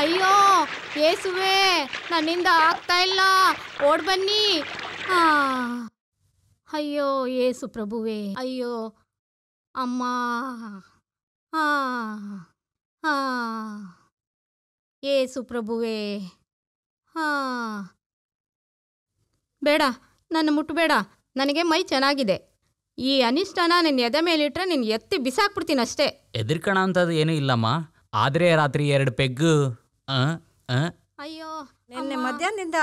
ಅಯ್ಯೋ ಯೇಸುವೆ, ನನ್ನಿಂದ ಆಗ್ತಾ ಇಲ್ಲ, ಓಡ್ ಬನ್ನಿ. ಅಯ್ಯೋ ಯೇಸು ಪ್ರಭುವೇ, ಅಯ್ಯೋ ಅಮ್ಮ. ಯೇಸು ಪ್ರಭುವೇ, ಬೇಡ, ನನ್ನ ಮುಟ್ಟಬೇಡ, ನನಗೆ ಮೈ ಚೆನ್ನಾಗಿದೆ. ಈ ಅನಿಷ್ಟನ ನಿನ್ನ ಎದೆ ಮೇಲಿಟ್ರೆ ನಿನ್ನ ಎತ್ತಿ ಬಿಸಾಕ್ಬಿಡ್ತೀನಿ ಅಷ್ಟೇ. ಎದುರ್ಕಣ ಅಂತದ್ದು ಏನೂ ಇಲ್ಲಮ್ಮ, ಆದರೆ ರಾತ್ರಿ 2 ಪೆಗ್ಗು. ಅಯ್ಯೋ, ನಿನ್ನೆ ಮಧ್ಯಾಹ್ನದಿಂದ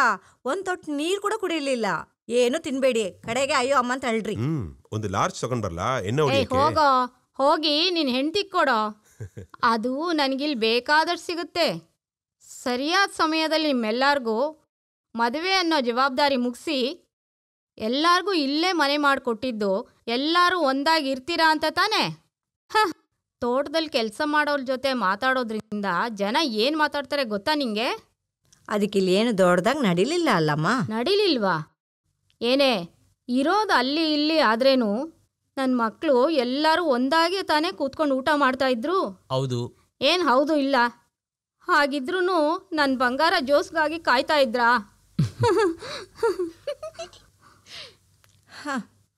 ಒಂದು ತೊಟ್ಟು ನೀರು ಕೂಡ ಕುಡಿಲಿಲ್ಲ. ಏನು ತಿನ್ಬೇಡಿ, ಕಡೆಗೆ ಅಯ್ಯೋ ಅಮ್ಮ ಅಂತ ಹೇಳ್ರಿ. ಒಂದು ಲಾರ್ಜ್ ತಗೊಂಡ್ರಲ್ಲ ಎಣ್ಣೆ ಹೊಡಿಯಕ್ಕೆ. ಹೋಗೋ, ಹೋಗಿ ನಿನ್ನ ಹೆಂಡತಿ ಕೊಡೋ, ಅದು ನನಗಿಲ್ಲಿ ಬೇಕಾದಷ್ಟು ಸಿಗುತ್ತೆ. ಸರಿಯಾದ ಸಮಯದಲ್ಲಿ ನಿಮ್ಮೆಲ್ಲರಿಗೂ ಮದುವೆ ಅನ್ನೋ ಜವಾಬ್ದಾರಿ ಮುಗಿಸಿ ಎಲ್ಲರಿಗೂ ಇಲ್ಲೇ ಮನೆ ಮಾಡಿಕೊಟ್ಟಿದ್ದು ಎಲ್ಲರೂ ಒಂದಾಗಿ ಇರ್ತೀರಾ ಅಂತ ತಾನೇ? ತೋಟದಲ್ಲಿ ಕೆಲಸ ಮಾಡೋರ ಜೊತೆ ಮಾತಾಡೋದ್ರಿಂದ ಜನ ಏನು ಮಾತಾಡ್ತಾರೆ ಗೊತ್ತಾ ನಿಂಗೆ? ಅದಕ್ಕಿಲ್ಲಿ ಏನು ದೊಡ್ಡದಾಗಿ ನಡಿಲಿಲ್ಲ ಅಲ್ಲಮ್ಮ. ನಡಿಲಿಲ್ವಾ? ಏನೇ ಇರೋದು ಅಲ್ಲಿ ಇಲ್ಲಿ ಆದ್ರೇನು ನನ್ನ ಮಕ್ಕಳು ಎಲ್ಲರೂ ಒಂದಾಗಿ ತಾನೇ ಕೂತ್ಕೊಂಡು ಊಟ ಮಾಡ್ತಾ ಇದ್ರು. ಹೌದು. ಏನು ಹೌದು ಇಲ್ಲ? ಹಾಗಿದ್ರೂ ನನ್ನ ಬಂಗಾರ ಜೋಸ್ಗಾಗಿ ಕಾಯ್ತಾ ಇದ್ರಾ?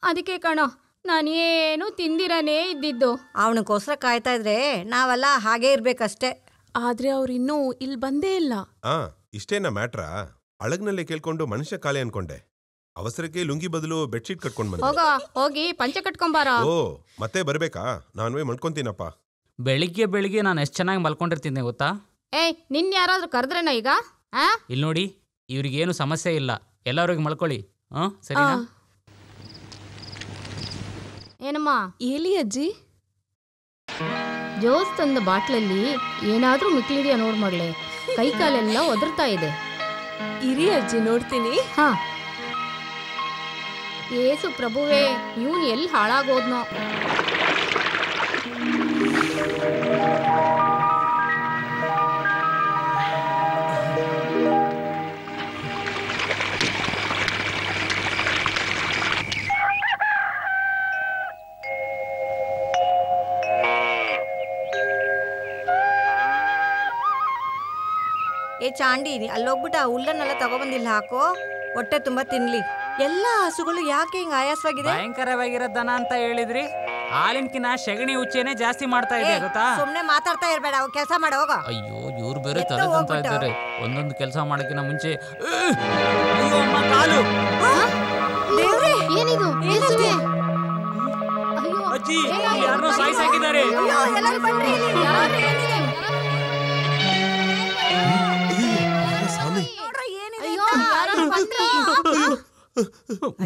ಅದಕ್ಕೆ ಕಣೋ ನಾನೇನು ತಿಂದಿರನೇ ಇದ್ದಿದ್ದು. ಅವನಿಗೋಸ್ಕರ ಕಾಯ್ತಾ ಇದ್ರೆ ನಾವೆಲ್ಲ ಹಾಗೇ ಇರ್ಬೇಕಷ್ಟೇ. ಆದ್ರೆ ಅವ್ರಿನ್ನೂ ಇಲ್ಲಿ ಬಂದೇ ಇಲ್ಲ. ಇಷ್ಟೇನಾ ಮ್ಯಾಟ್ರಾ? ಅಳಗ್ನಲ್ಲೇ ಕೇಳ್ಕೊಂಡು ಮನುಷ್ಯ ಕಾಲೆ ಅನ್ಕೊಂಡೆ. ಅವಸರಕ್ಕೆ ಲುಂಗಿ ಬದಲು ಬೆಡ್ಶೀಟ್ ಕಟ್ಕೊಂಡ್ ಬಂದೆ. ಹೋಗ, ಹೋಗಿ ಪಂಚೆ ಕಟ್ಕೊಂಬಾರ. ಓ, ಮತ್ತೆ ಬರ್ಬೇಕಾ? ನಾನು ಮಲ್ಕೊಂತೀನಪ್ಪ. ಬೆಳಿಗ್ಗೆ ನಾನು ಎಷ್ಟು ಚೆನ್ನಾಗಿ ಮಲ್ಕೊಂಡಿರ್ತೀನಿ ಗೊತ್ತಾ? ಏಯ್, ನಿನ್ ಯಾರಾದ್ರೂ ಕರೆದ್ರೇನ ಈಗ? ಇಲ್ಲಿ ನೋಡಿ, ಇವ್ರಿಗೇನು ಸಮಸ್ಯೆ ಇಲ್ಲ, ಎಲ್ಲರಿಗೂ ಮಲ್ಕೊಳ್ಳಿ. ಸರಿನಾ? ಏನಮ್ಮ? ಎಲ್ಲಿ ಅಜ್ಜಿ? ಜೋಸ್ ತಂದ ಬಾಟ್ಲಲ್ಲಿ ಏನಾದ್ರೂ ಮಿಕ್ಲಿದೆಯಾ ನೋಡ್ ಮಗಳೇ, ಕೈ ಕಾಲೆಲ್ಲ ಒದರ್ತಾ ಇದೆ. ಇರಿ ಅಜ್ಜಿ, ನೋಡ್ತೀನಿ. ಏಸು ಪ್ರಭುವೇ, ಇವನ್ ಎಲ್ಲಿ ಹಾಳಾಗೋದ್ನೋ. ಏ ಚಾಂಡಿ, ಅಲ್ಲೋಗ್ಬಿಟ್ಟು ಆ ಹುಲ್ಲನ್ನೆಲ್ಲ ತಗೊಬಂದಿಲ್ಲ ಹಾಕೋ, ಹೊಟ್ಟೆ ತುಂಬಾ ತಿನ್ಲಿ. ಎಲ್ಲ ಹಸುಗಳು ಯಾಕೆ ಹಿಂಗ ಆಯಾಸವಾಗಿದೆ? ಭಯಂಕರವಾಗಿರೋ ದನ ಅಂತ ಹೇಳಿದ್ರಿ, ಹಾಲಿನಕಿನ ಸಗಣಿ ಉಚ್ಚೆನೆ ಜಾಸ್ತಿ ಮಾಡ್ತಾ ಇದೆ ಗೊತ್ತಾ? ಸುಮ್ನೆ ಮಾತಾಡ್ತಾ ಇರ್ಬೇಡ, ಅವ್ ಕೆಲಸ ಮಾಡ ಹೋಗ. ಅಯ್ಯೋ, ಇವ್ರು ಬೇರೆ ತಲೆ ತಿಂತಾ ಇದ್ದಾರೆ. ಒಂದೊಂದು ಕೆಲಸ ಮಾಡಕ್ಕಿನ ಮುಂಚೆ ಕಾಲು. ಏನಿದು? ಅಜ್ಜಿ, ಯಾರನ್ನೋ ಸಾಯಿಸಾಕಿದ್ದಾರೆ.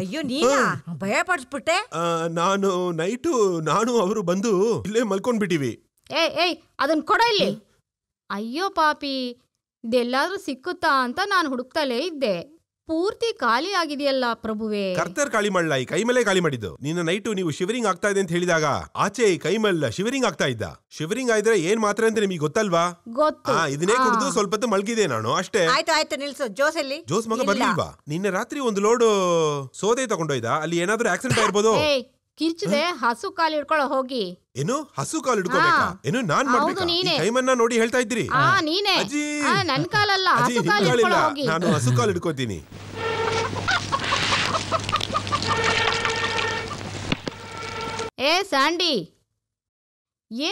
ಅಯ್ಯೋ, ನೀನಾ ಭಯ ಪಡಿಸ್ಬಿಟ್ಟೆ. ನಾನು ಅವರು ಬಂದು ಇಲ್ಲೇ ಮಲ್ಕೊಂಡ್ಬಿಟ್ಟಿವಿ. ಏಯ್ ಅದನ್ನ ಕೊಡ ಇಲ್ಲಿ. ಅಯ್ಯೋ ಪಾಪಿ, ಇದೆಲ್ಲಾದ್ರೂ ಸಿಕ್ಕುತ್ತಾ ಅಂತ ನಾನು ಹುಡುಕ್ತಲೇ ಇದ್ದೆ. ಪೂರ್ತಿ ಖಾಲಿ ಆಗಿದೆಯಲ್ಲ ಪ್ರಭುವೇ. ಕರ್ತರ್ ಖಾಲಿ ಮಾಡಲ್ಲ, ಈ ಕೈ ಮೇಲೆ ಖಾಲಿ ಮಾಡಿದ್ದು. ನಿನ್ನ ನೈಟು ನೀವು ಶಿವರಿಂಗ್ ಆಗ್ತಾ ಇದೆ ಅಂತ ಹೇಳಿದಾಗ ಆಚೆ ಈ ಕೈ ಮೇಲೆ ಶಿವರಿಂಗ್ ಆಗ್ತಾ ಇದ್ದ. ಶಿವರಿಂಗ್ ಆಯ್ದ್ರೆ ಏನ್ ಮಾತ್ರ ಅಂತ ನಿಮಗೆ ಗೊತ್ತಲ್ವಾ? ಗೊತ್ತು. ಇದನ್ನೇ ಕುಡಿದು ಸ್ವಲ್ಪ ಹೊತ್ತು ಮಲ್ಗಿದೆ ನಾನು ಅಷ್ಟೇ. ಆಯ್ತು ನಿಲ್ಸು. ಜೋಸಲ್ಲಿ ಜೋಸ್ ಮಗ ಬರ್ಲಿಲ್ವಾ? ನಿನ್ನೆ ರಾತ್ರಿ ಒಂದು ಲೋಡ್ ಸೋದೆ ತಗೊಂಡೋಯ್ದ. ಅಲ್ಲಿ ಏನಾದ್ರೂ ಆಕ್ಸಿಡೆಂಟ್ ಆಗಿರ್ಬೋದು. ಕಿರ್ಚದೆ ಹಸು ಕಾಲು ಹಿಡ್ಕೊಳ್ಳೋ ಹೋಗಿ. ಏನು ಹಸು ಕಾಲು ಹಿಡ್ಕೋಬೇಕಾ? ಏನು ನಾನ್ ಮಾಡ್ಬೇಕಾ? ಕೈಮನ್ನ ನೋಡಿ ಹೇಳ್ತಾ ಇದ್ದೀರಿ? ನೀನೇ. ಅಜ್ಜಿ, ನನ್ ಕಾಲಲ್ಲ, ಹಸು ಕಾಲು ಹಿಡ್ಕೊಳ್ಳೋ ಹೋಗಿ. ನಾನು ಹಸು ಕಾಲು ಹಿಡ್ಕೋತೀನಿ. ಸ್ಯಾಂಡಿ,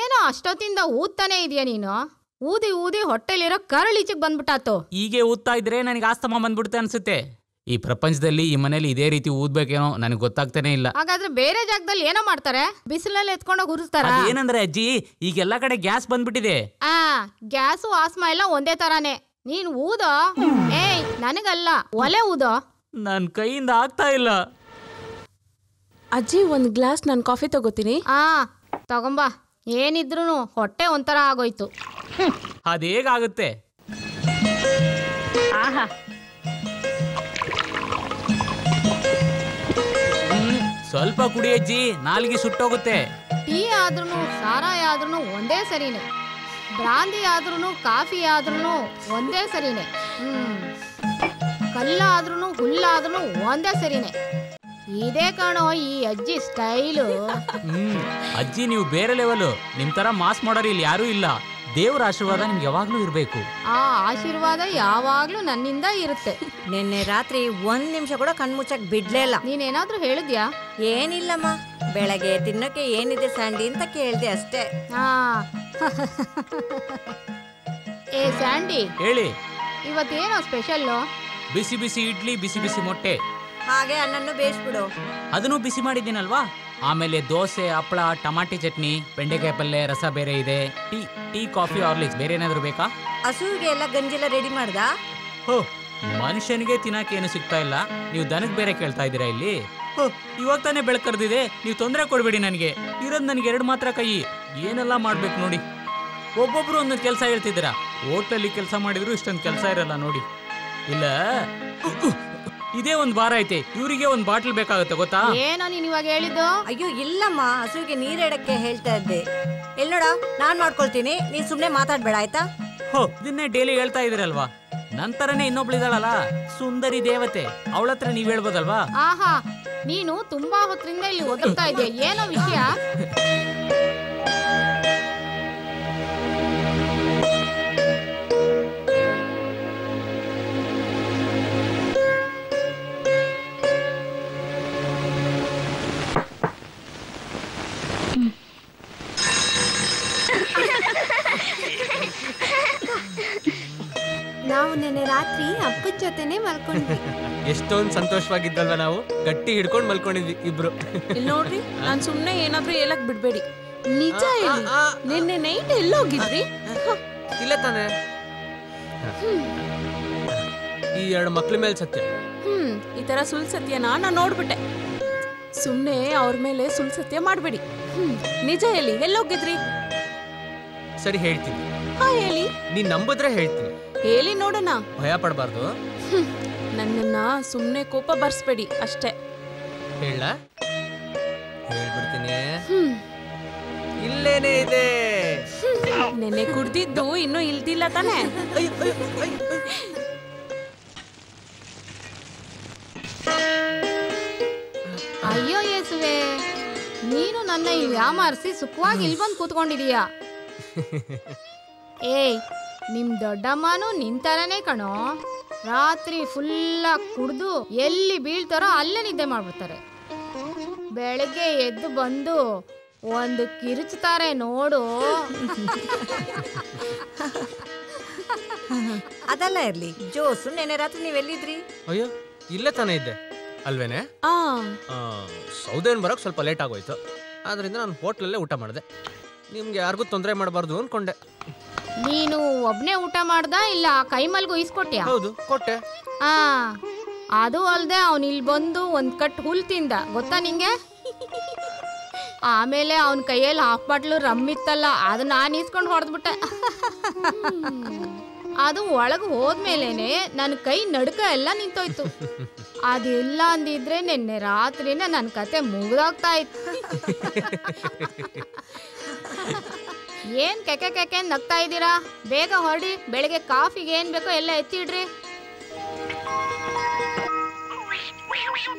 ಏನೋ ಅಷ್ಟೊತ್ತಿಂದ ಊದ್ತಾನೆ ಇದೆಯಾ ನೀನು? ಊದಿ ಊದಿ ಹೊಟ್ಟೆಲಿರೋ ಕರಳೀಚೆಗೆ ಬಂದ್ಬಿಟ್ಟಾತು. ಹೀಗೆ ಊದ್ತಾ ಇದ್ರೆ ನನಗೆ ಆಸ್ತಮ ಬಂದ್ಬಿಡುತ್ತೆ ಅನ್ಸುತ್ತೆ. ಈ ಪ್ರಪಂಚದಲ್ಲಿ ಈ ಮನೇಲಿ ಇದೇ ರೀತಿ ಊದ್ಬೇಕೇನೋ ನನಗೆ ಗೊತ್ತಾಗ್ತಾನೆ ಇಲ್ಲ. ಹಾಗಾದ್ರೆ ಬೇರೆ ಜಾಗದಲ್ಲಿ ಏನೋ ಮಾಡ್ತಾರೆ, ಬಿಸಿಲಲ್ಲಿ ಎತ್ಕೊಂಡೋಗಿ ಉರಿಸ್ತಾರ. ಏನಂದ್ರೆ ಅಜ್ಜಿ, ಈಗೆಲ್ಲ ಕಡೆ ಗ್ಯಾಸ್ ಬಂದ್ಬಿಟ್ಟಿದೆ. ಗ್ಯಾಸು ಆಸ್ಮಾ ಎಲ್ಲ ಒಂದೇ ತರಾನೇ. ನೀನ್ ಊದೋ. ನನಗಲ್ಲ, ಒಲೆ ಊದೋ. ನನ್ ಕೈಯಿಂದ ಆಗ್ತಾ ಇಲ್ಲ. ಅಜ್ಜಿ, ಒಂದ್ ಗ್ಲಾಸ್ ನಾನು ಕಾಫಿ ತಗೋತೀನಿ. ತಗೊಂಬಾ. ಏನಿದ್ರು ಹೊಟ್ಟೆ ಒಂಥರ ಆಗೋಯ್ತು. ಅದೇಗಾಗುತ್ತೆ? ಸ್ವಲ್ಪ ಕುಡಿ ಅಜ್ಜಿ, ನಾಲ್ಗೆ ಸುಟ್ಟೋಗುತ್ತೆ. ಟೀ ಆದ್ರೂ ಸಾರಾಯ ಆದ್ರೂ ಒಂದೇ ಸರಿನೇ. ಬ್ರಾಂದಿ ಆದ್ರೂ ಕಾಫಿ ಆದ್ರೂ ಒಂದೇ ಸರಿನೇ. ಕಲ್ಲಾದ್ರೂ ಹುಲ್ಲಾದ್ರೂ ಒಂದೇ ಸರಿನೇ. ಇದೇ ಕಾಣೋ ಈ ಅಜ್ಜಿ ಸ್ಟೈಲು. ಅಜ್ಜಿ, ನೀವು ಬೇರೆ ಲೆವೆಲ್. ನಿಮ್ ತರ ಮಾಸ್ ಮಾಡೋರು ಇಲ್ಲಿ ಯಾರೂ ಇಲ್ಲ. ದೇವರ ಆಶೀರ್ವಾದ ನಿಮ್ಗೆ ಯಾವಾಗ್ಲೂ ಇರಬೇಕು. ಆ ಆಶೀರ್ವಾದ ಯಾವಾಗ್ಲೂ ನನ್ನಿಂದ ಇರುತ್ತೆ. ನಿನ್ನೆ ರಾತ್ರಿ 1 ನಿಮಿಷ ಕೂಡ ಕಣ್ಮುಚ್ಚಕ್ ಬಿಡ್ಲೇ ಇಲ್ಲ. ನೀನೇನಾದ್ರೂ ಹೇಳಿದ್ಯಾ? ಏನಿಲ್ಲಮ್ಮ, ಬೆಳಗ್ಗೆ ತಿನ್ನಕ್ಕೆ ಏನಿದೆ ಸ್ಯಾಂಡಿ ಅಂತ ಕೇಳ್ದೆ ಅಷ್ಟೇ. ಹಾ ಏ ಸ್ಯಾಂಡಿ, ಹೇಳಿ. ಇವತ್ತೇನೋ ಸ್ಪೆಷಲ್ಲು? ಬಿಸಿ ಬಿಸಿ ಇಡ್ಲಿ, ಬಿಸಿ ಬಿಸಿ ಮೊಟ್ಟೆ, ಹಾಗೆ ಅನ್ನನ್ನು ಬೇಯಿಸ್ಬಿಡು. ಅದನ್ನು ಬಿಸಿ ಮಾಡಿದ್ದೀನಲ್ವಾ. ಆಮೇಲೆ ದೋಸೆ, ಹಪ್ಪಳ, ಟಮಾಟಿ ಚಟ್ನಿ, ಬೆಂಡೆಕಾಯಿ ಪಲ್ಯ, ರಸ ಬೇರೆ ಇದೆ. ಟೀ ಕಾಫಿ, ಹಾರ್ಲಿಕ್ಸ್, ಬೇರೆ ಏನಾದ್ರು ಬೇಕಾ? ಹಸುವಿಗೆ ಎಲ್ಲ ಗಂಜೆಲ್ಲ ರೆಡಿ ಮಾಡ್ದಾ? ಹೋ, ಮನುಷ್ಯನಿಗೆ ತಿನ್ನಕ್ಕೆ ಏನು ಸಿಗ್ತಾ ಇಲ್ಲ, ನೀವು ದನಕ್ಕೆ ಬೇರೆ ಕೇಳ್ತಾ ಇದ್ದೀರಾ ಇಲ್ಲಿ? ಹೋ, ಇವಾಗ ತಾನೇ ಬೆಳಕು ಕರೆದಿದೆ, ನೀವು ತೊಂದರೆ ಕೊಡಬೇಡಿ. ನನಗೆ ಇರೋದು ನನಗೆ 2 ಮಾತ್ರ ಕೈ. ಏನೆಲ್ಲ ಮಾಡ್ಬೇಕು ನೋಡಿ. ಒಬ್ಬೊಬ್ರು ಒಂದೊಂದು ಕೆಲಸ ಹೇಳ್ತಿದ್ದೀರಾ. ಹೋಟ್ಲಲ್ಲಿ ಕೆಲಸ ಮಾಡಿದ್ರು ಇಷ್ಟೊಂದು ಕೆಲಸ ಇರಲ್ಲ ನೋಡಿ. ಇಲ್ಲ, ಇದೇ 1 ವಾರ ಐತೆ, ಇವರಿಗೆ 1 ಬಾಟ್ಲ್ ಬೇಕಾಗುತ್ತೆ ಗೊತ್ತಾ? ಏನೋ ನೀನ್ ಇವಾಗ ಹೇಳಿದ್ದು? ಅಯ್ಯೋ ಇಲ್ಲಮ್ಮ, ಹಸುವಿಗೆ ನೀರಿಡಕ್ಕೆ ಹೇಳ್ತಾ ಇದ್ದೆ. ಎಲ್ ನೋಡ, ನಾನ್ ಮಾಡ್ಕೊಳ್ತೀನಿ, ನೀನ್ ಸುಮ್ನೆ ಮಾತಾಡ್ಬೇಡ ಆಯ್ತಾ? ಹೋ, ಇದನ್ನೇ ಡೈಲಿ ಹೇಳ್ತಾ ಇದ್ದೀರಲ್ವಾ. ನಂತರನೇ ಇನ್ನೊಬ್ಳಿದಾಳಲ್ಲ, ಸುಂದರಿ ದೇವತೆ, ಅವಳ ಹತ್ರ ನೀವ್ ಹೇಳ್ಬೋದಲ್ವಾ? ಆಹಾ, ನೀನು ತುಂಬಾ ಹೊತ್ತಿಂದ ಇಲ್ಲಿ ಓದುತ್ತಾ ಇದ್ದೆ, ಏನೋ ವಿಷಯ? ನಾವು ನೆನ್ನೆ ರಾತ್ರಿ ಅಪ್ಪನ ಜೊತೆನೆ ಮಲ್ಕೊಂಡ್ವಿ. ಎಷ್ಟೊಂದು ಸಂತೋಷವಾಗಿದ್ದಲ್ವ, ನಾವು ಗಟ್ಟಿ ಹಿಡ್ಕೊಂಡು ಮಲ್ಕೊಂಡಿದ್ವಿ ಇಬ್ರು. ಇಲ್ಲಿ ನೋಡ್ರಿ, ನಾನ್ ಸುಮ್ನೆ ಏನಾದ್ರೂ ಹೇಳಕ್ ಬಿಡ್ಬೇಡಿ. ನಿಜ ಹೇಳಿ, ನಿನ್ನೆ ನೈಟ್ ಎಲ್ಲೋಗಿದ್ರಿ? ಇಲ್ಲ ತಾನೆ, ಈ 2 ಮಕ್ಳ ಮೇಲೆ ಸತ್ಯ. ಈ ತರ ಸುಳ್ಳು ಸತ್ಯನ ನಾನ್ ನೋಡ್ಬಿಟ್ಟೆ. ಸುಮ್ನೆ ಅವ್ರ ಮೇಲೆ ಸುಳ್ಳು ಸತ್ಯ ಮಾಡ್ಬೇಡಿ. ನಿಜ ಹೇಳಿ, ಎಲ್ಲೋಗಿದ್ರಿ? ಸರಿ ಹೇಳ್ತೀನಿ. ಹಾ ಹೇಳಿ. ನೀನ್ ನಂಬಿದ್ರೆ ಹೇಳ್ತೀನಿ. ಹೇಳಿ ನೋಡೋಣ. ಭಯ ಪಡಬಾರ್ದು. ನನ್ನನ್ನ ಸುಮ್ನೆ ಕೋಪ ಬರ್ಸ್ಬೇಡಿ ಅಷ್ಟೇ. ಹೇಳ ಹೇಳ್ಬಿಡ್ತೀನಿ. ಇಲ್ಲೇನೇ ಇದೆ. ನೆನ್ನೆ ಕುಡ್ದಿದ್ದು ಇನ್ನೂ ಇಲ್ದಿಲ್ಲ ತಾನೆ? ಅಯ್ಯೋ ಯೇಸುವೆ, ನೀನು ನನ್ನ ಇಲ್ಲಿ ಯಾಮಾರಿಸಿ ಸುಖವಾಗಿ ಇಲ್ಲಿ ಬಂದು ಕೂತ್ಕೊಂಡಿದೀಯಾ. ಏಯ್, ನಿಮ್ ದೊಡ್ಡಮ್ಮನೂ ನಿಂತರನೇ ಕಣೋ. ರಾತ್ರಿ ಫುಲ್ಲಾಗಿ ಕುಡ್ದು ಎಲ್ಲಿ ಬೀಳ್ತಾರೋ ಅಲ್ಲೇ ನಿದ್ದೆ ಮಾಡ್ಬಿಡ್ತಾರೆ. ಬೆಳಗ್ಗೆ ಎದ್ದು ಬಂದು ಒಂದು ಕಿರುಚುತ್ತಾರೆ ನೋಡು. ಅದೆಲ್ಲ ಇರ್ಲಿ, ಜೋಸು ನೆನ್ನೆ ರಾತ್ರಿ ನೀವೆಲ್ಲಿದ್ರಿ? ಅಯ್ಯೋ, ಇಲ್ಲೇ ತಾನೇ ಇದ್ದೆ ಅಲ್ವೇನೆ. ಸೌದೆನ್ ಬರೋಕ್ ಸ್ವಲ್ಪ ಲೇಟ್ ಆಗೋಯ್ತು, ಆದ್ರಿಂದ ನಾನು ಹೋಟ್ಲಲ್ಲೇ ಊಟ ಮಾಡಿದೆ. ನಿಮ್ಗೆ ಯಾರಿಗೂ ತೊಂದರೆ ಮಾಡಬಾರ್ದು ಅನ್ಕೊಂಡೆ. ನೀನು ಒಬ್ನೇ ಊಟ ಮಾಡ್ದ, ಇಲ್ಲ ಕೈಮಲ್ಗೂ ಇಸ್ಕೊಟ್ಯಾ? ಹೌದು, ಕೊಟ್ಟೆ. ಅದು ಅಲ್ದೆ ಅವನ್ ಇಲ್ಲಿ ಬಂದು ಒಂದ್ ಕಟ್ ಹುಲ್ ತಿಂದ, ಗೊತ್ತಾ ನಿಂಗೆ? ಆಮೇಲೆ ಅವನ ಕೈಯಲ್ಲಿ 1/2 ಬಾಟ್ಲು ರಮ್ಮಿತ್ತಲ್ಲ, ಅದು ನಾನು ಇಸ್ಕೊಂಡು ಹೊಡೆದ್ಬಿಟ್ಟೆ. ಅದು ಒಳಗೆ ಹೋದ್ಮೇಲೆನೆ ನನ್ನ ಕೈ ನಡ್ಕ ಎಲ್ಲ ನಿಂತೋಯ್ತು. ಅದೆಲ್ಲ ಅಂದಿದ್ರೆ ನಿನ್ನೆ ರಾತ್ರಿನೇ ನನ್ನ ಕತೆ ಮುಗಿದೋಗ್ತಾ ಇತ್ತು. ಏನ್ ಕೆಕೆ ಕೆಕೆ ನಗ್ತಾ ಇದ್ದೀರಾ? ಬೇಗ ಹೊರಡಿ, ಬೆಳಿಗ್ಗೆ ಕಾಫಿಗೆ ಏನ್ ಬೇಕೋ ಎಲ್ಲ ಎತ್ತಿಡ್ರಿ.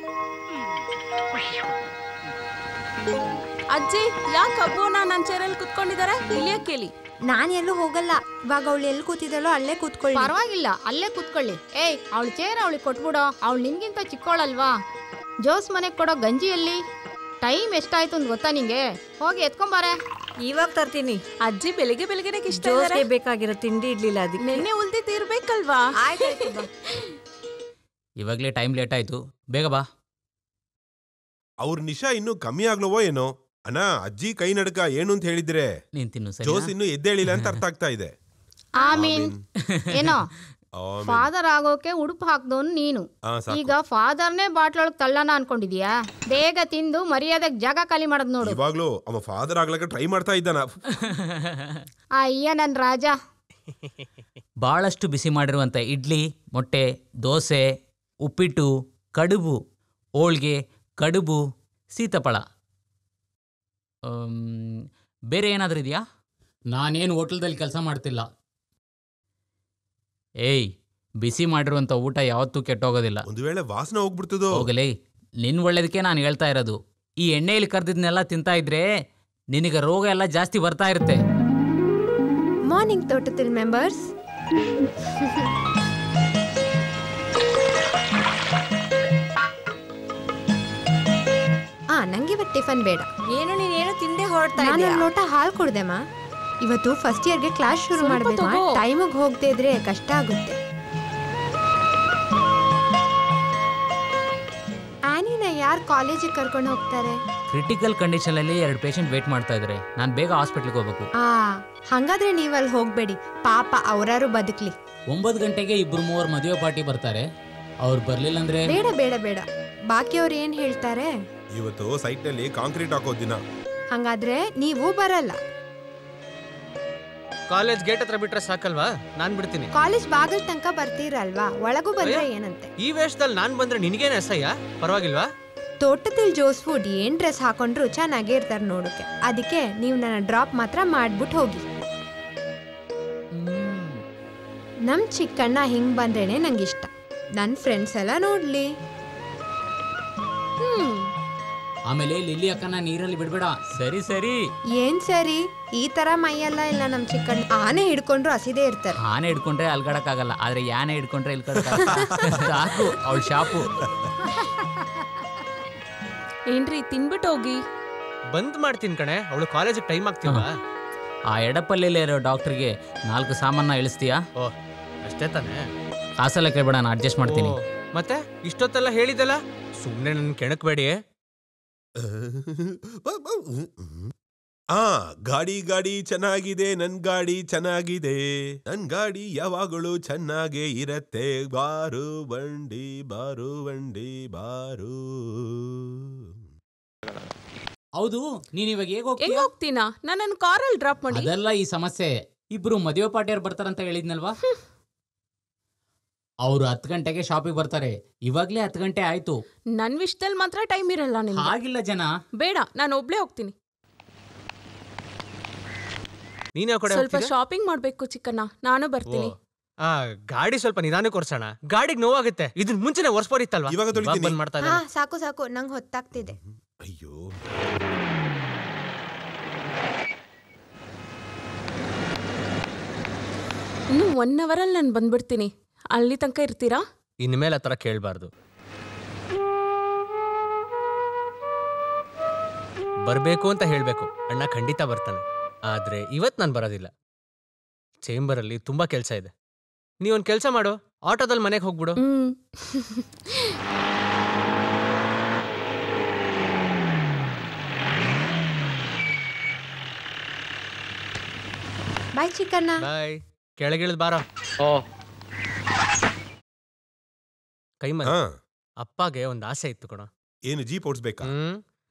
ಅಜ್ಜಿ, ಯಾಕೆ ಅಬ್ಬೋನ ನನ್ನ ಚೇರಲ್ಲಿ ಕುತ್ಕೊಂಡಿದ್ದಾರೆ? ಇಲ್ಲಿಯೇ ಕೇಳಿ. ನಾನು ಎಲ್ಲೂ ಹೋಗಲ್ಲ. ಇವಾಗ ಅವಳು ಎಲ್ಲಿ ಕೂತಿದ್ದಾಳೋ ಅಲ್ಲೇ ಕೂತ್ಕೊಳ್ಳಿ. ಪರವಾಗಿಲ್ಲ, ಅಲ್ಲೇ ಕೂತ್ಕೊಳ್ಳಿ. ಏಯ್, ಅವಳು ಚೇರ್ ಅವಳಿಗೆ ಕೊಟ್ಬಿಡೋ, ಅವಳು ನಿನ್ಗಿಂತ ಚಿಕ್ಕೋಳಲ್ವಾ? ಜೋಸ್ ಮನೆಗೆ ಕೊಡೋ ಗಂಜಿಯಲ್ಲಿ ಟೈಮ್ ಎಷ್ಟಾಯ್ತು ಅಂತ ಗೊತ್ತಾ ನಿಂಗೆ? ಹೋಗಿ ಎತ್ಕೊಂಬಾರೆ. ಇವಾಗ ತರ್ತೀನಿ. ಅಜ್ಜಿ ಬೆಳಿಗ್ಗೆ ಬೆಳಿಗ್ಗೆನೆ ಇಷ್ಟ ಜೋಸ್ಗೆ ಬೇಕಾಗಿರೋ ತಿಂಡಿ ಇಡ್ಲಿಲ್ಲ, ಅದಕ್ಕೆ ನೆನ್ನೆ ಉಳ್ದಿದ್ದು ಇರ್ಬೇಕಲ್ವಾ? ಆಯ್ತಾಯ್ತು ಬಾ. ಇವಾಗಲೇ ಟೈಮ್ ಲೇಟ್ ಆಯ್ತು, ಬೇಗ ಬಾ. ಅವ್ರ ನಿಶಾ ಇನ್ನೂ ಕಮ್ಮಿ ಆಗ್ಲವೋ ಏನೋ? ಅಣ್ಣ, ಅಜ್ಜಿ ಕೈ ನಡ್ಕ ಏನು ಅಂತ ಹೇಳಿದ್ರೆ ನೀನ್ ತಿನ್ನು. ಜೋಸ್ ಇನ್ನೂ ಎದ್ದೇಳಿಲ್ಲ ಅಂತ ಅರ್ಥ ಆಗ್ತಾ ಇದೆ. ಆಮೀನ್. ಏನೋ ಫಾದರ್ ಆಗೋಕೆ ಉಡುಪು ಹಾಕ್ದವನು ನೀನು, ಈಗ ಫಾದರ್ನೇ ಬಾಟ್ಲೊಳಗೆ ತಳ್ಳನ ಅನ್ಕೊಂಡಿದ್ಯಾ? ಬೇಗ ತಿಂದು ಮರ್ಯಾದೆಗೆ ಜಾಗ ಖಾಲಿ ಮಾಡೋದ್ ನೋಡು. ಇವಾಗ್ಲೂ ಅವ ಫಾದರ್ ಆಗ್ಲಕ್ಕೆ ಟ್ರೈ ಮಾಡ್ತಾ ಇದ್ದಾನ. ಅಯ್ಯ ನನ್ ರಾಜ. ಭಾಳಷ್ಟು ಬಿಸಿ ಮಾಡಿರುವಂಥ ಇಡ್ಲಿ, ಮೊಟ್ಟೆ, ದೋಸೆ, ಉಪ್ಪಿಟ್ಟು, ಕಡುಬು, ಹೋಳ್ಗೆ, ಕಡುಬು, ಸೀತಾಫಳ, ಬೇರೆ ಏನಾದರೂ ಇದೆಯಾ? ನಾನೇನು ಹೋಟೆಲ್ದಲ್ಲಿ ಕೆಲಸ ಮಾಡ್ತಿಲ್ಲ. ಏಯ್, ಬಿಸಿ ಮಾಡಿರುವಂಥ ಊಟ ಯಾವತ್ತೂ ಕೆಟ್ಟೋಗೋದಿಲ್ಲ. ಒಂದು ವೇಳೆ ವಾಸನೆ ಹೋಗ್ಬಿಡ್ತದೋ? ಹೋಗಲೇ, ನಿನ್ನ ಒಳ್ಳೇದಕ್ಕೆ ನಾನು ಹೇಳ್ತಾ ಇರೋದು. ಈ ಎಣ್ಣೆಯಲ್ಲಿ ಕರ್ದಿದ್ನೆಲ್ಲ ತಿಂತಾ ಇದ್ರೆ ನಿನಗೆ ರೋಗ ಎಲ್ಲ ಜಾಸ್ತಿ ಬರ್ತಾ ಇರುತ್ತೆ. ಮಾರ್ನಿಂಗ್ ತೋಟത്തിൽ ಮೆಂಬರ್ಸ್. ನಂಗೆ ಇವತ್ತು ಟಿಫನ್ ಬೇಡ. ಏನು ನೀನೇನು ತಿಂದೆ ಹೊರಡ್ತಾ ನಾನು ಇದೀಯಾ? ಒಂದು ಲೋಟ ಹಾಲು ಕೊಡ್ದೆಮ್ಮ. ಇವತ್ತು ಫಸ್ಟ್ ಇಯರ್ಗೆ ಕ್ಲಾಸ್ ಶುರು ಮಾಡಬೇಕು. ಟೈಮಿಗೆ ಹೋಗದೆ ಇದ್ರೆ ಕಷ್ಟ ಆಗುತ್ತೆ. ಆನಿನ ಯಾರು ಕಾಲೇಜಿಗೆ ಕರ್ಕೊಂಡು ಹೋಗ್ತಾರೆ? ಕ್ರಿಟಿಕಲ್ ಕಂಡೀಷನ್ ಅಲ್ಲಿ 2 ಪೇಷಂಟ್ ವೇಟ್ ಮಾಡ್ತಾ ಇದ್ದಾರೆ. ನಾನು ಬೇಗ ಹಾಸ್ಪಿಟ್ಲಿಗೆ ಹೋಗ್ಬೇಕು. ಹಂಗಾದ್ರೆ ನೀವಲ್ಲಿ ಹೋಗ್ಬೇಡಿ, ಪಾಪ ಅವರಾರು ಬದುಕ್ಲಿ. 9 ಗಂಟೆಗೆ 2-3 ಮದುವೆ ಪಾರ್ಟಿ ಬರ್ತಾರೆ. ಅವ್ರು ಬರ್ಲಿಲ್ಲ ಅಂದ್ರೆ ಬೇಡ ಬೇಡ ಬೇಡ. ಬಾಕಿಯವ್ರು ಏನ್ ಹೇಳ್ತಾರೆ? ಇವತ್ತು ಸೈಟ್ ನಲ್ಲಿ ಕಾಂಕ್ರೀಟ್ ಹಾಕೋ ದಿನ. ಹಂಗಾದ್ರೆ ನೀವು ಬರಲ್ಲ. ಕಾಲೇಜ್ ಗೇಟ್ ಹತ್ರ ಬಿಟ್ರೆ ಸಾಕಲ್ವಾ? ನಾನ್ ಬಿಡ್ತೀನಿ. ಕಾಲೇಜ್ ಬಾಗಿಲ್ ತನಕ ಬರ್ತೀರಲ್ವಾ, ಒಳಗೂ ಬಂದ್ರೆ ಏನಂತೆ? ಈ ವೇಷದಲ್ಲಿ ನಾನ್ ಬಂದ್ರೆ ನಿನಗೇನು ಅಸಹ್ಯ? ಪರವಾಗಿಲ್ವಾ? ತೋಟದಲ್ಲಿ ಜೋಸ್ ಫುಡ್ ಏನ್ ಡ್ರೆಸ್ ಹಾಕೊಂಡ್ರು ಚೆನ್ನಾಗೇ ಇರ್ತಾರೆ ನೋಡಕ್ಕೆ. ಅದಕ್ಕೆ ನೀವು ನನ್ನ ಡ್ರಾಪ್ ಮಾತ್ರ ಮಾಡ್ಬಿಟ್ಟು ಹೋಗಿ. ನಮ್ ಚಿಕ್ಕಣ್ಣ ಹಿಂಗ್ ಬಂದ್ರೇನೆ ನಂಗಿಷ್ಟ. ನನ್ನ ಫ್ರೆಂಡ್ಸ್ ಎಲ್ಲ ನೋಡ್ಲಿ. ಆಮೇಲೆ ಲಿಲ್ಲಿ ಅಕ್ಕನ ನೀರಲ್ಲಿ ಬಿಡ್ಬೇಡ. ಸರಿ ಸರಿ. ಏನ್ ಸರಿ? ಈ ತರ ಮೈಯೆಲ್ಲ ಇಲ್ಲ ನಮ್ ಚಿಕ್ಕಣ್ಣ. ಆನೆ ಹಿಡ್ಕೊಂಡ್ರು ಹಸಿದೇ ಇರ್ತಾರೆ. ಆನೆ ಹಿಡ್ಕೊಂಡ್ರೆ ಅಲ್ಗಡಕ್ಕಾಗಲ್ಲ, ಆದ್ರೆ ಯಾನೆ ಹಿಡ್ಕೊಂಡ್ರೆ ಸಾಕು ಅವಳ ಶಾಪು. ಏನ್ರಿ ತಿನ್ಬಿಟ್ಟು ಹೋಗಿ. ಬಂದ್ ಮಾಡ್ತೀನಿ ಕಣೆ, ಅವಳು ಕಾಲೇಜಿಗೆ ಟೈಮ್ ಆಗ್ತಿಲ್ವಾ? ಆ ಎಡಪಲ್ಲಿರೋ ಇರೋ ಡಾಕ್ಟರ್ಗೆ 4 ಸಾಮಾನ ಇಳಿಸ್ತೀಯಾ? ಓ ಅಷ್ಟೇ ತಾನೆ. ಕಾಸೆಲ್ಲ ಕೇಳ್ಬೇಡ, ನಾನು ಅಡ್ಜಸ್ಟ್ ಮಾಡ್ತೀನಿ. ಮತ್ತೆ ಇಷ್ಟೊತ್ತೆಲ್ಲ ಹೇಳಿದಲ್ಲ, ಸುಮ್ನೆ ನನ್ ಕೆಣಕ್ಬೇಡಿ. ಗಾಡಿ ಗಾಡಿ ಚೆನ್ನಾಗಿದೆ, ನನ್ ಗಾಡಿ ಚೆನ್ನಾಗಿದೆ, ನನ್ ಗಾಡಿ ಯಾವಾಗಲೂ ಚೆನ್ನಾಗೇ ಇರತ್ತೆ. ಬಾರು ಬಂಡಿ ಬಾರು ಬಂಡಿ ಬಾರು. ಹೌದು, ನೀನ್ ಇವಾಗ ಹೇಗ್ ಹೆಂಗ್ ಹೋಗ್ತೀನಾ? ನನ್ನ ಕಾರಲ್ಲಿ ಡ್ರಾಪ್ ಮಾಡಿ. ಅದೆಲ್ಲ ಈ ಸಮಸ್ಯೆ. 2 ಮದುವೆ ಪಾರ್ಟಿಯವ್ರು ಬರ್ತಾರಂತ ಹೇಳಿದ್ನಲ್ವಾ? ಅವ್ರು 10 ಗಂಟೆಗೆ ಶಾಪಿಗೆ ಬರ್ತಾರೆ. ಇವಾಗ್ಲೇ 10 ಗಂಟೆ ಆಯ್ತು. ನನ್ ವಿಷಯದಲ್ಲಿ ಮಾತ್ರ ಟೈಮ್ ಇರಲ್ಲ ನಿಮ್ಗೆ. ಹಾಗಿಲ್ಲ ಜನ. ಬೇಡ, ನಾನು ಒಬ್ಳೇ ಹೋಗ್ತೀನಿ. ನೀನ್ ಯಾವ ಕಡೆ ಸ್ವಲ್ಪ ಶಾಪಿಂಗ್ ಮಾಡ್ಬೇಕು ಚಿಕ್ಕಣ್ಣ, ನಾನು ಬರ್ತೀನಿ. ಗಾಡಿ ಸ್ವಲ್ಪ ನಿಧಾನಕ್ಕೆ ಒರ್ಸೋಣ. ಗಾಡಿಗೆ ನೋವಾಗುತ್ತೆ. ಇದನ್ ಮುಂಚೆನೆ ಒರ್ಸ್ಬೋದಿತ್ತಲ್ವಾ? ಇವಾಗ ತೊಳಿತೀನಿ. ಬಂದ್ ಮಾಡ್ತಾ ಇದ್ದೀನಿ. ಸಾಕು ಸಾಕು, ನಂಗೆ ಹೊತ್ತಾಗ್ತಿದೆ. ಅಯ್ಯೋ, ಇನ್ನು 1 hour ಅಲ್ಲಿ ನಾನು ಬಂದ್ಬಿಡ್ತೀನಿ. ಅಲ್ಲಿ ತನಕ ಇರ್ತೀರಾ? ಇನ್ಮೇಲೆ ಆ ಥರ ಕೇಳಬಾರ್ದು. ಬರ್ಬೇಕು ಅಂತ ಹೇಳ್ಬೇಕು. ಅಣ್ಣ ಖಂಡಿತ ಬರ್ತಾನೆ. ಆದ್ರೆ ಇವತ್ ನಾನು ಬರೋದಿಲ್ಲ. ಚೇಂಬರಲ್ಲಿ ತುಂಬಾ ಕೆಲಸ ಇದೆ. ನೀವೊಂದು ಕೆಲಸ ಮಾಡು, ಆಟೋದಲ್ಲಿ ಮನೆಗೆ ಹೋಗ್ಬಿಡು. ಬಾಯ್ ಚಿಕ್ಕಣ್ಣ. ಬಾಯ್. ಕೆಳಗಿಳಿದ್ ಬಾರ. ಕೈಮಲ್, ಅಪ್ಪಗೆ ಒಂದು ಆಸೆ ಇತ್ತು ಕಣ. ಏನು ಜೀಪ್ ಓಡಿಸ್ಬೇಕಾ?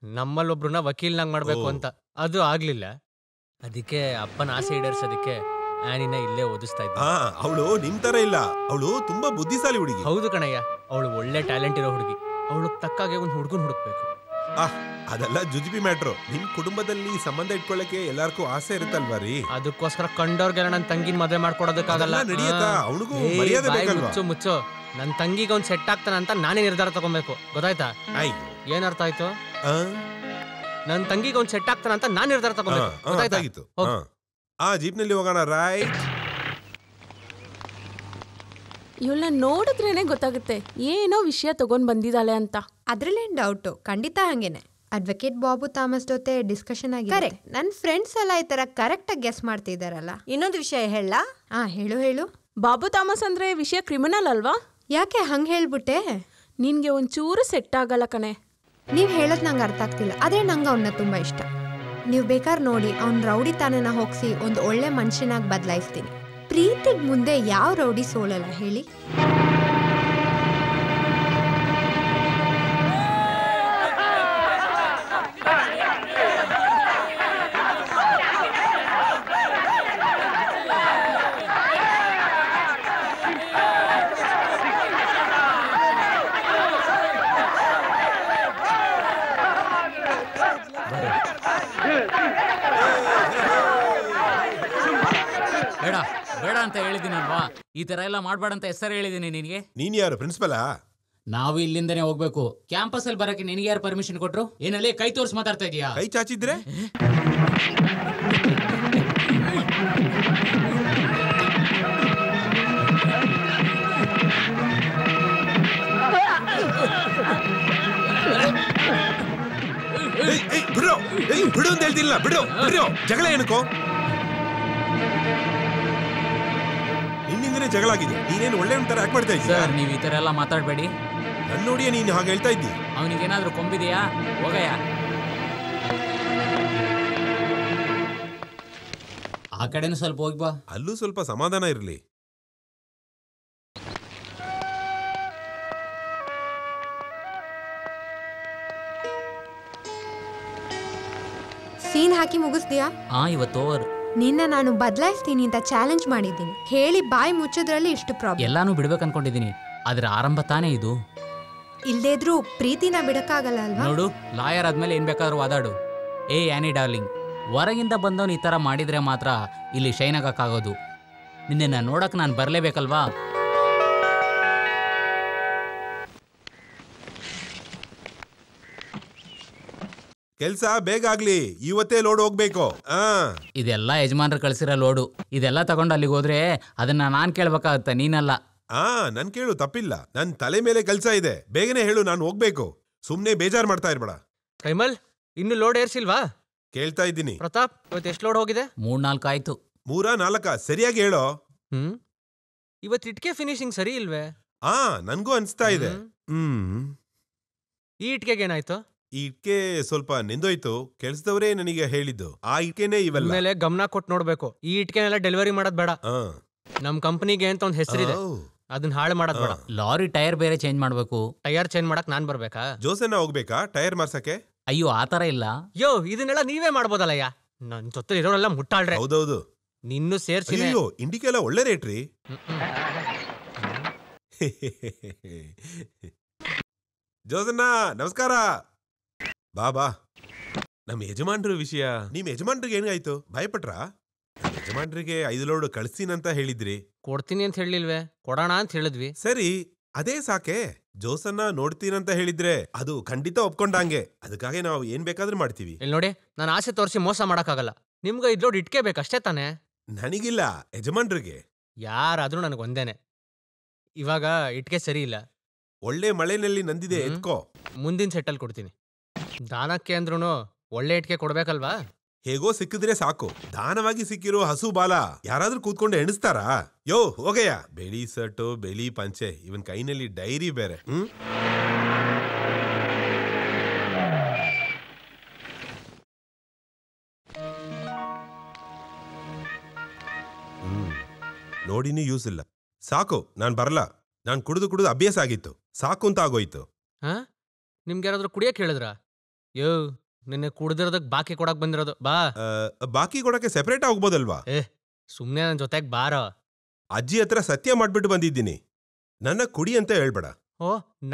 ನಮ್ಮಲ್ಲೊಬ್ರನ್ನ ವಕೀಲ್ನಾಗ್ ಮಾಡ್ಬೇಕು ಅಂತ. ಅದು ಆಗ್ಲಿಲ್ಲ. ಅದಕ್ಕೆ ಅಪ್ಪನ ಆಸೆ ಈಡೇರ್ಸೋದಕ್ಕೆ ಆನಿನ ಇಲ್ಲೇ ಓದಿಸ್ತಾ ಇದ್ದ. ಅವಳು ನಿಮ್ ತರ ಇಲ್ಲ, ಅವಳು ತುಂಬಾ ಬುದ್ಧಿಶಾಲಿ ಹುಡುಗಿ. ಹೌದು ಕಣಯ್ಯ, ಅವಳು ಒಳ್ಳೆ ಟ್ಯಾಲೆಂಟ್ ಇರೋ ಹುಡುಗಿ. ಅವಳು ತಕ್ಕಾಗೆ ಒಂದು ಹುಡುಗನ್ ಹುಡುಕ್ಬೇಕು. ಅದೆಲ್ಲ ಜುಜುಬಿ ಮ್ಯಾಟ್ರು. ನಿಮ್ ಕುಟುಂಬದಲ್ಲಿ ಸಂಬಂಧ ಇಟ್ಕೊಳ್ಳಕ್ಕೆ ಎಲ್ಲಾರ್ಗೂ ಆಸೆ ಇರುತ್ತಲ್ವಾ ರೀ? ಅದಕ್ಕೋಸ್ಕರ ಕಂಡವ್ರಿಗೆಲ್ಲ ನನ್ನ ತಂಗಿನ ಮದುವೆ ಮಾಡ್ಕೊಡೋದಕ್ಕಾಗಲ್ಲ. ಮುಚ್ಚು. ನನ್ನ ತಂಗಿಗೆ ಅವ್ನು ಸೆಟ್ ಆಗ್ತಾನ ಅಂತ ನಾನೇ ನಿರ್ಧಾರ ತಗೊಬೇಕು. ಗೊತ್ತಾಯ್ತಾ? ಏನ್ ಅರ್ಥ ಆಯ್ತು? ನನ್ನ ತಂಗಿಗೆ ಅವ್ನು ಸೆಟ್ ಆಗ್ತಾನ ಅಂತ ನಾನ್ ನಿರ್ಧಾರ ತಗೊಬೇಕು. ಗೊತ್ತಾಯ್ತಾಗಿತ್ತು. ಜೀಪ್ನಲ್ಲಿ ಹೋಗೋಣ. ರೈಟ್. ಇವಳನ್ನ ನೋಡಿದ್ರೇನೆ ಗೊತ್ತಾಗುತ್ತೆ ಏನೋ ವಿಷಯ ತಗೊಂಡ್ ಬಂದಿದ್ದಾಳೆ ಅಂತ. ಅದ್ರಲ್ಲೇನ್ ಡೌಟು? ಖಂಡಿತ ಹಂಗೇನೆ. ಅಡ್ವೊಕೇಟ್ ಬಾಬು ಥಾಮಸ್ ಜೊತೆ ಡಿಸ್ಕಷನ್ ಆಗಿದೆ. ಕರೆಕ್ಟ್. ನನ್ನ ಫ್ರೆಂಡ್ಸ್ ಎಲ್ಲ ಈ ತರ ಕರೆಕ್ಟ್ ಆಗಿ ಗೆಸ್ ಮಾಡ್ತಿದಾರಲ್ಲ. ಇನ್ನೊಂದು ವಿಷಯ ಹೇಳ. ಹೇಳು. ಬಾಬು ಥಾಮಸ್ ಅಂದ್ರೆ ವಿಷಯ ಕ್ರಿಮಿನಲ್ ಅಲ್ವಾ? ಯಾಕೆ ಹಂಗೆ ಹೇಳ್ಬಿಟ್ಟೆ? ನಿನ್ಗೆ ಒಂಚೂರು ಸೆಟ್ ಆಗಲ್ಲ ಕಣೆ. ನೀವ್ ಹೇಳೋದ್ ನಂಗೆ ಅರ್ಥ ಆಗ್ತಿಲ್ಲ. ಆದ್ರೆ ನಂಗೆ ಅವನ್ನ ತುಂಬಾ ಇಷ್ಟ. ನೀವು ಬೇಕಾದ್ರೆ ನೋಡಿ, ಅವ್ನ ರೌಡಿ ತಾನನ ಹೋಗಿಸಿ ಒಂದು ಒಳ್ಳೆ ಮನುಷ್ಯನಾಗಿ ಬದಲಾಯಿಸ್ತೀನಿ. ಪ್ರೀತಿಗ್ ಮುಂದೆ ಯಾವ ರೌಡಿ ಸೋಲಲ್ಲ ಹೇಳಿ? ಬೇಡ ಬೇಡ ಅಂತ ಹೇಳಿದ್ದೀನಲ್ವಾ? ಈ ತರ ಎಲ್ಲ ಮಾಡ್ಬೇಡ ಅಂತ ಹೆಸರು ಹೇಳಿದೀನಿ ನಿನಗೆ. ನೀನ್ ಯಾರು ಪ್ರಿನ್ಸಿಪಲ್? ನಾವು ಇಲ್ಲಿಂದನೇ ಹೋಗ್ಬೇಕು. ಕ್ಯಾಂಪಸ್ ಅಲ್ಲಿ ಬರಕ್ಕೆ ನಿನಗೆ ಯಾರು ಪರ್ಮಿಷನ್ ಕೊಟ್ರು? ಏನಲ್ಲಿ ಕೈ ತೋರಿಸಿ ಮಾತಾಡ್ತಾ ಇದೀಯಾ? ಕೈ ಚಾಚಿದ್ರೆ ಬಿಡು ಅಂತ ಹೇಳ್ತಿಲ್ಲ. ಬಿಡು ಬಿಡು, ಜಗಳ ಏನಕ್ಕೋ? ನಿನ್ನಿಂದನೇ ಜಗಳ ಆಗಿದೆ. ನೀನೇನು ಒಳ್ಳೆ ತರ ಯಾಕೆ ಮಾಡ್ತಾ ಇದ್ದೀಯ? ಸರ್ ನೀವು ಈ ತರ ಎಲ್ಲ ಮಾತಾಡಬೇಡಿ. ನನ್ನ ನೋಡಿಯೇ ನೀನು ಹಾಗೆ ಹೇಳ್ತಾ ಇದ್ದಿ. ಅವನಿಗೇನಾದ್ರೂ ಕೊಂಬಿದೆಯಾ? ಹೋಗಯ್ಯ. ಆ ಕಡೆನೂ ಸ್ವಲ್ಪ ಹೋಗಿ ಬಾ. ಅಲ್ಲೂ ಸ್ವಲ್ಪ ಸಮಾಧಾನ ಇರಲಿ. ಸೀನ್ ಹಾಕಿ ಮುಗಿಸ್ತೀಯಾ? ಇವತ್ತು ಓವರ್. ನಿನ್ನ ನಾನು ಬದಲಾಯಿಸ್ತೀನಿ ಅಂತ ಚಾಲೆಂಜ್ ಮಾಡಿದ್ದೀನಿ. ಹೇಳಿ ಬಾಯಿ ಮುಚ್ಚೋದ್ರಲ್ಲಿ ಇಷ್ಟು ಪ್ರಾಬ್ಲಮ್. ಎಲ್ಲಾನು ಬಿಡ್ಬೇಕು ಅನ್ಕೊಂಡಿದೀನಿ, ಆದ್ರೆ ಆರಂಭ ತಾನೇ ಇದು. ಇಲ್ದೇದ್ರೂ ಪ್ರೀತಿನ ಬಿಡಕ್ಕಾಗಲ್ಲ ಅಲ್ವಾ? ನೋಡು, ಲಾಯರ್ ಆದ್ಮೇಲೆ ಏನ್ ಬೇಕಾದ್ರೂ ವಾದಾಡು. ಆ್ಯನಿ ಡಾರ್ಲಿಂಗ್, ಹೊರಗಿಂದ ಬಂದವನು ಈ ತರ ಮಾಡಿದ್ರೆ ಮಾತ್ರ ಇಲ್ಲಿ ಶೈನ್ ಆಗಕ್ಕಾಗೋದು. ನಿನ್ನ ನೋಡಕ್ ನಾನು ಬರ್ಲೇಬೇಕಲ್ವಾ? ಕೆಲ್ಸ ಬೇಗ ಆಗ್ಲಿ, ಇವತ್ತೇ ಲೋಡ್ ಹೋಗ್ಬೇಕು. ಇದೆಲ್ಲ ಯಜಮಾನ್ರು ಕಳ್ಸಿರೋ ಲೋಡು. ಇದೆಲ್ಲ ತಗೊಂಡು ಅಲ್ಲಿಗೆ ಹೋದ್ರೆ ಅದನ್ನ ನಾನ್ ಕೇಳ್ಬೇಕಾಗತ್ತ, ನೀನಲ್ಲ. ನನ್ ಕೇಳು, ತಪ್ಪಿಲ್ಲ. ನನ್ ತಲೆ ಮೇಲೆ ಕೆಲ್ಸ ಇದೆ, ಬೇಗನೆ ಹೇಳು, ನಾನು ಹೋಗ್ಬೇಕು. ಸುಮ್ನೆ ಬೇಜಾರ್ ಮಾಡ್ತಾ ಇರ್ಬೇಡ. ಕೈಮಲ್, ಇನ್ನು ಲೋಡ್ ಏರ್ಸಿಲ್ವಾ? ಕೇಳ್ತಾ ಇದ್ದೀನಿ. ಪ್ರತಾಪ್, ಇವತ್ತು ಎಷ್ಟು ಲೋಡ್ ಹೋಗಿದೆ? 3-4 ಆಯ್ತು. 3-4 ಸರಿಯಾಗಿ ಹೇಳೋ. ಇವತ್ತು ಇಟ್ಕೆ ಫಿನಿಶಿಂಗ್ ಸರಿ ಇಲ್ವೇ? ನನ್ಗೂ ಅನ್ಸ್ತಾ ಇದೆ. ಈ ಇಟ್ಕೆಗೆ ಏನಾಯ್ತು? ಈ ಇಟ್ಕೆ ಸ್ವಲ್ಪ ನೆಂದೋಯ್ತು. ಕೆಲ್ಸದವರೇ ನನಗೆ ಹೇಳಿದ್ದು. ಆ ಇಟ್ಕೆನೆ ಇವೆಲ್ಲ. ಮೇಲೆ ಗಮನ ಕೊಟ್ಟು ನೋಡ್ಬೇಕು. ಈ ಇಟ್ಕೆನೆಲ್ಲ ಡೆಲಿವರಿ ಮಾಡೋದ್ ಬೇಡ. ನಮ್ ಕಂಪನಿಗೆ ಅಂತ ಒಂದ್ ಹೆಸರಿದೆ, ಅದನ್ನ ಹಾಳು ಮಾಡೋದ್ ಬೇಡ. ಲಾರಿ ಟೈರ್ ಬೇರೆ ಚೇಂಜ್ ಮಾಡ್ಬೇಕು. ಟೈರ್ ಚೇಂಜ್ ಮಾಡಕ್ ನಾನ್ ಬರ್ಬೇಕಾ? ಜೋಸನ್ನ ಹೋಗ್ಬೇಕಾ ಟೈರ್ ಮಾರ್ಸಕ್ಕೆ? ಅಯ್ಯೋ, ಆತರ ಇಲ್ಲ. ಯೋ, ಇದನ್ನೆಲ್ಲ ನೀವೇ ಮಾಡ್ಬೋದಲ್ಲಯ್ಯ. ನನ್ ಜೊತೆ ಇರೋರೆಲ್ಲ ಮುಟ್ಟಾಳ್ರೆ. ಹೌದೌದು, ನಿನ್ನೂ ಸೇರ್ಸಿ. ಇಂಡಿಕೆಲ್ಲ ಒಳ್ಳೆ ರೇಟ್ ರೀ. ಜೋಸನ್ನ ನಮಸ್ಕಾರ. ಬಾ. ನಮ್ಮ ಯಜಮಾನ್ರ ವಿಷಯ, ನಿಮ್ ಯಜಮಾನ್ರಿಗೆ ಏನಾಯ್ತು? ಭಯಪಟ್ರಾ? ಯಜಮಾನ್ರಿಗೆ 5 ಲೋಡ್ ಕಳ್ಸ್ತೀನಂತ ಹೇಳಿದ್ರಿ. ಕೊಡ್ತೀನಿ ಅಂತ ಹೇಳಿಲ್ವೇ? ಕೊಡೋಣ ಅಂತ ಹೇಳಿದ್ವಿ. ಸರಿ, ಅದೇ ಸಾಕೆ. ಜೋಸನ್ನ ನೋಡ್ತೀನಂತ ಹೇಳಿದ್ರೆ ಅದು ಖಂಡಿತ ಒಪ್ಕೊಂಡಂಗೆ. ಅದಕ್ಕಾಗಿ ನಾವು ಏನ್ ಬೇಕಾದ್ರೂ ಮಾಡ್ತೀವಿ. ಇಲ್ಲಿ ನೋಡಿ, ನಾನು ಆಸೆ ತೋರಿಸಿ ಮೋಸ ಮಾಡಕ್ಕಾಗಲ್ಲ. ನಿಮ್ಗೆ 5 ಲೋಡ್ ಇಟ್ಕೆ ಬೇಕಷ್ಟೇ ತಾನೆ? ನನಗಿಲ್ಲ, ಯಜಮಾನ್ರಿಗೆ. ಯಾರಾದ್ರೂ ನನಗೊಂದೇನೆ. ಇವಾಗ ಇಟ್ಕೆ ಸರಿ ಇಲ್ಲ. ಒಳ್ಳೆ ಮಳೆನಲ್ಲಿ ನಂದಿದೆ, ಎತ್ಕೋ. ಮುಂದಿನ ಸೆಟ್ಟಲ್ಲಿ ಕೊಡ್ತೀನಿ. ದಾನಕ್ಕೆ ಅಂದ್ರೂ ಒಳ್ಳೆ ಇಟ್ಕೆ ಕೊಡ್ಬೇಕಲ್ವಾ? ಹೇಗೋ ಸಿಕ್ಕಿದ್ರೆ ಸಾಕು. ದಾನವಾಗಿ ಸಿಕ್ಕಿರೋ ಹಸು ಬಾಲ ಯಾರಾದ್ರೂ ಕೂತ್ಕೊಂಡು ಎಣಿಸ್ತಾರಾ? ಯೋ ಹೋಗಯ್ಯ. ಬೆಳಿ ಸಟ್ಟು, ಬೆಳಿ ಪಂಚೆ, ಇವನ್ ಕೈನಲ್ಲಿ ಡೈರಿ ಬೇರೆ. ನೋಡಿನೂ ಯೂಸ್ ಇಲ್ಲ. ಸಾಕು, ನಾನ್ ಬರಲ್ಲ. ನಾನ್ ಕುಡಿದು ಅಭ್ಯಾಸ ಆಗಿತ್ತು. ಸಾಕು ಅಂತ ಆಗೋಯ್ತು. ನಿಮ್ಗೆ ಯಾರಾದ್ರೂ ಕುಡಿಯಕ್ ಹೇಳಿದ್ರ? ಯೋ, ನಿನ್ನೆ ಕುಡ್ದಿರೋದಕ್ ಬಾಕಿ ಕೊಡಕ್ ಬಂದಿರೋದು. ಬಾ. ಬಾಕಿ ಕೊಡಕ್ಕೆ ಸೆಪರೇಟ್ ಹೋಗ್ಬೋದಲ್ವಾ? ಸುಮ್ನೆ ನನ್ ಜೊತೆಗ್ ಬಾರ. ಅಜ್ಜಿ ಹತ್ರ ಸತ್ಯ ಮಾಡ್ಬಿಟ್ಟು ಬಂದಿದ್ದೀನಿ. ನನ್ನ ಕುಡಿ ಅಂತ ಹೇಳ್ಬೇಡ.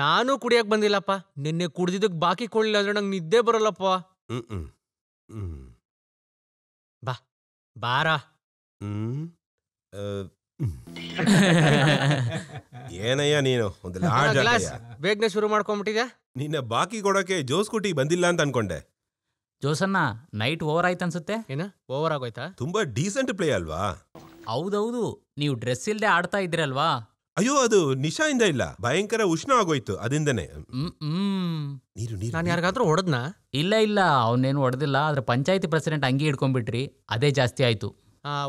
ನಾನು ಕುಡಿಯಕ್ ಬಂದಿಲ್ಲಪ್ಪ. ನಿನ್ನೆ ಕುಡ್ದಿದ್ದಕ್ ಬಾಕಿ ಕೊಡ್ಲಿಲ್ಲ ಅಂದ್ರೆ ನಂಗೆ ನಿದ್ದೆ ಬರಲ್ಲಪ್ಪ. ಬಾ ಬಾರ. ಏನಯ್ಯ ನೀನು ಒಂದು ಬೇಗನೆ ಶುರು ಮಾಡ್ಕೊಂಡ್ಬಿಟ್ಟಿದ್ಯಾ? ನಿನ್ನ ಬಾಕಿ ಕೊಡಕ್ಕೆ ಜೋಸ್ ಕುಟಿ ಬಂದಿಲ್ಲ ಅಂತ ಅನ್ಕೊಂಡೆ. ಜೋಸನ್ನ ನೈಟ್ ಓವರ್ ಆಯ್ತು ಅನ್ಸುತ್ತೆ. ಏನ ಓವರ್ ಆಗೋಯ್ತಾ? ತುಂಬಾ ಡೀಸೆಂಟ್ ಪ್ಲೇ ಅಲ್ವಾ? ಹೌದೌದು, ನೀವು ಡ್ರೆಸ್ ಇಲ್ದೆ ಆಡ್ತಾ ಇದ್ರಲ್ವಾ? ಅಯ್ಯೋ, ಅದು ನಿಶಾಯಿಂದ ಇಲ್ಲ, ಭಯಂಕರ ಉಷ್ಣ ಆಗೋಯ್ತು ಅದರಿಂದನೇ. ನಾನು ಯಾರಿಗಾದ್ರೂ ಹೊಡೆದ್ನಾ? ಇಲ್ಲ, ಅವನೇನು ಹೊಡೆದಿಲ್ಲ. ಆದ್ರೆ ಪಂಚಾಯತಿ ಪ್ರೆಸಿಡೆಂಟ್ ಅಂಗಿ ಹಿಡ್ಕೊಂಡ್ಬಿಟ್ರಿ, ಅದೇ ಜಾಸ್ತಿ ಆಯ್ತು.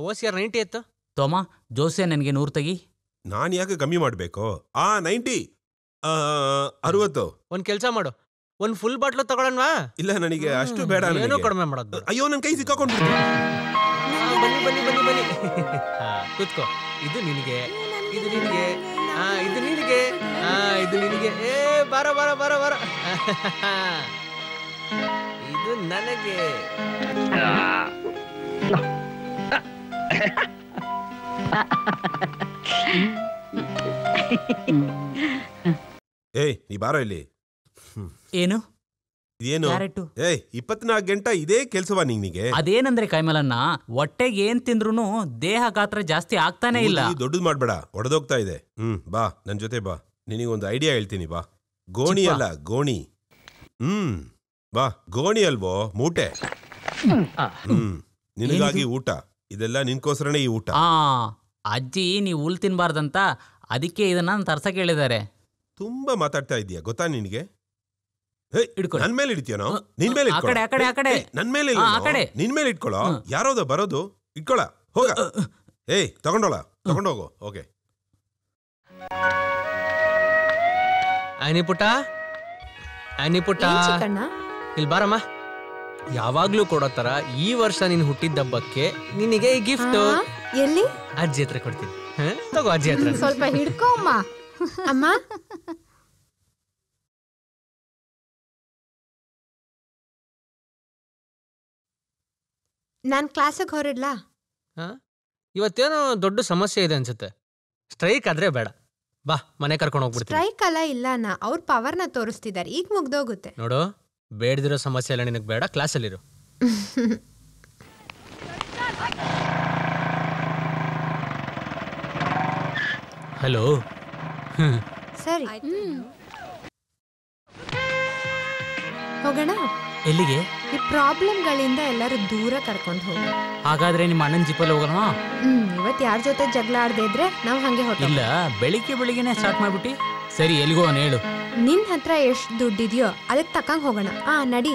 OCR 90 ಎತ್ತು. ತೋಮ, ಜೋಸೆ ನನಗೆ 100 ತೆಗಿ. ನಾನ್ ಯಾಕೆ ಕಮ್ಮಿ ಮಾಡ್ಬೇಕು? 90 60. ಒಂದ್ ಕೆಲ್ಸ ಮಾಡು, ಒಂದ್ ಫುಲ್ ಬಾಟ್ಲು ತಗೊಳನ್ವಾ? ಇಲ್ಲ, ನನಗೆ ಅಷ್ಟು ಬೇಡ. ಏನೋ ಕಡಿಮೆ ಮಾಡೋದು. ಅಯ್ಯೋ, ನನ್ ಕೈ ಸಿಕ್ಕಾಕೊಂಡ್ಬಿಟ್ಟು. ಬನ್ನಿ ಕೂತ್ಕೋ. ಇದು ನಿನಗೆ, ಇದು ನಿನಗೆ, ಇದು ನಿನಗೆ, ಇದು ನಿನಗೆ. ಬಾರ ಇದು ನನಗೆ. ಏಯ್, ನೀ ಬಾರೋ ಇಲ್ಲಿ. ಏನು ಏನು? 24 ಗಂಟೆ ಇದೇ ಕೆಲ್ಸವಾ ನಿಂಗೆ? ಅದೇನಂದ್ರೆ ಕೈಮಲನ್ನ, ಹೊಟ್ಟೆಗೆ ಏನ್ ತಿಂದ್ರು ದೇಹ ಗಾತ್ರ ಜಾಸ್ತಿ ಆಗ್ತಾನೆ ಇಲ್ಲ. ದೊಡ್ಡದು ಮಾಡ್ಬೇಡ, ಒಡೆದೋಗ್ತಾ ಇದೆ. ಬಾ ನನ್ ಜೊತೆ ಬಾ. ನಿನಗೊಂದು ಐಡಿಯಾ ಹೇಳ್ತೀನಿ, ಬಾ. ಗೋಣಿ ಅಲ್ಲ, ಗೋಣಿ. ಬಾ. ಗೋಣಿ ಅಲ್ವೋ, ಮೂಟೆ. ನಿನಗಾಗಿ ಊಟ. ಇದೆಲ್ಲ ನಿನ್ಕೋಸ್ಕರನೇ ಈ ಊಟ. ಅಜ್ಜಿ ನೀವು ಹುಲ್ ತಿನ್ಬಾರ್ದಂತ ಅದಕ್ಕೆ ಇದನ್ನ ತರ್ಸಕ್ ಹೇಳಿದ್ದಾರೆ. ತುಂಬಾ ಮಾತಾಡ್ತಾ ಇದೀಯ ಗೊತ್ತಾ ನಿನಗೆ? ನನ್ ಮೇಲೆ ಇಡ್ತೀಯನೋ? ನಿನ್ ಮೇಲೆ ಆ ಕಡೆ, ಆ ಕಡೆ, ಆ ಕಡೆ. ನನ್ ಮೇಲೆ ಆ ಕಡೆ. ನಿನ್ ಮೇಲೆ ಇಟ್ಕೊಳ್ಳೋ. ಯಾರೋದ ಬರೋದು? ಇಟ್ಕೊಳ್ಳ ಹೋಗ. ತಗೊಂಡೋಗು. ಓಕೆ. ಆನಿ ಪುಟ್ಟ ಇಲ್ಲಿ ಬಾರಮ್ಮ. ಯಾವಾಗ್ಲೂ ಕೊಡೋ ತರ ಈ ವರ್ಷ ನೀನ್ ಹುಟ್ಟಿದ್ದಬ್ಬಕ್ಕೆ ನಿನಗೆ ಈ ಗಿಫ್ಟ್ ಎಲ್ಲಿ? ಅಜ್ಜಿ ಹತ್ರ ಕೊಡ್ತೀನಿ. ತಗೋ ಅಜ್ಜಿ ಹತ್ರ. ಸ್ವಲ್ಪ ಹಿಡ್ಕೊ ಅಮ್ಮ. ಅಮ್ಮ ನಾನ್ ಕ್ಲಾಸಿಗೆ ಹೊರಡ್ಲಾ? ಇವತ್ತೇನೋ ದೊಡ್ಡ ಸಮಸ್ಯೆ ಇದೆ ಅನ್ಸುತ್ತೆ. ಸ್ಟ್ರೈಕ್ ಆದ್ರೆ ಬೇಡ, ಬಾ ಮನೆ ಕರ್ಕೊಂಡು ಹೋಗ್ಬಿಡ್ತೀನಿ. ಸ್ಟ್ರೈಕ್ ಅಲ್ಲ, ಇಲ್ಲ ಅವ್ರ ಪವರ್ನ ತೋರಿಸ್ತಿದ್ದಾರೆ, ಈಗ ಮುಗ್ದೋಗುತ್ತೆ. ನೋಡು, ಬೇಡದಿರೋ ಸಮಸ್ಯೆ ಎಲ್ಲ ನಿನಗೆ ಬೇಡ, ಕ್ಲಾಸಲ್ಲಿರು. ಹಲೋ. ಸರಿ ಹೋಗೋಣ. ಎಲ್ಲಿಗೆ? ಈ ಪ್ರಾಬ್ಲಮ್ಗಳಿಂದ ಎಲ್ಲರೂ ದೂರ ಕರ್ಕೊಂಡು ಹೋಗಿ. ಹಾಗಾದ್ರೆ ನಿಮ್ಮ ಅಣ್ಣನ ಜಿಪ್ಪಲ್ಲಿ ಹೋಗೋಣ. ಇವತ್ತು ಯಾರ ಜೊತೆ ಜಗಳ ಆಡದೆ ಇದ್ರೆ ನಾವು ಹಂಗೆ ಹೊರಟ. ಇಲ್ಲ, ಬೆಳಿಗ್ಗೆನೆ ಸ್ಟಾರ್ಟ್ ಮಾಡ್ಬಿಟ್ಟು. ಸರಿ, ಎಲ್ಲಿಗೋ ಹೇಳು. ನಿನ್ ಹತ್ರ ಎಷ್ಟು ದುಡ್ಡಿದೆಯೋ ಅದಕ್ಕೆ ತಕ್ಕಂಗೆ ಹೋಗೋಣ. ನಡಿ.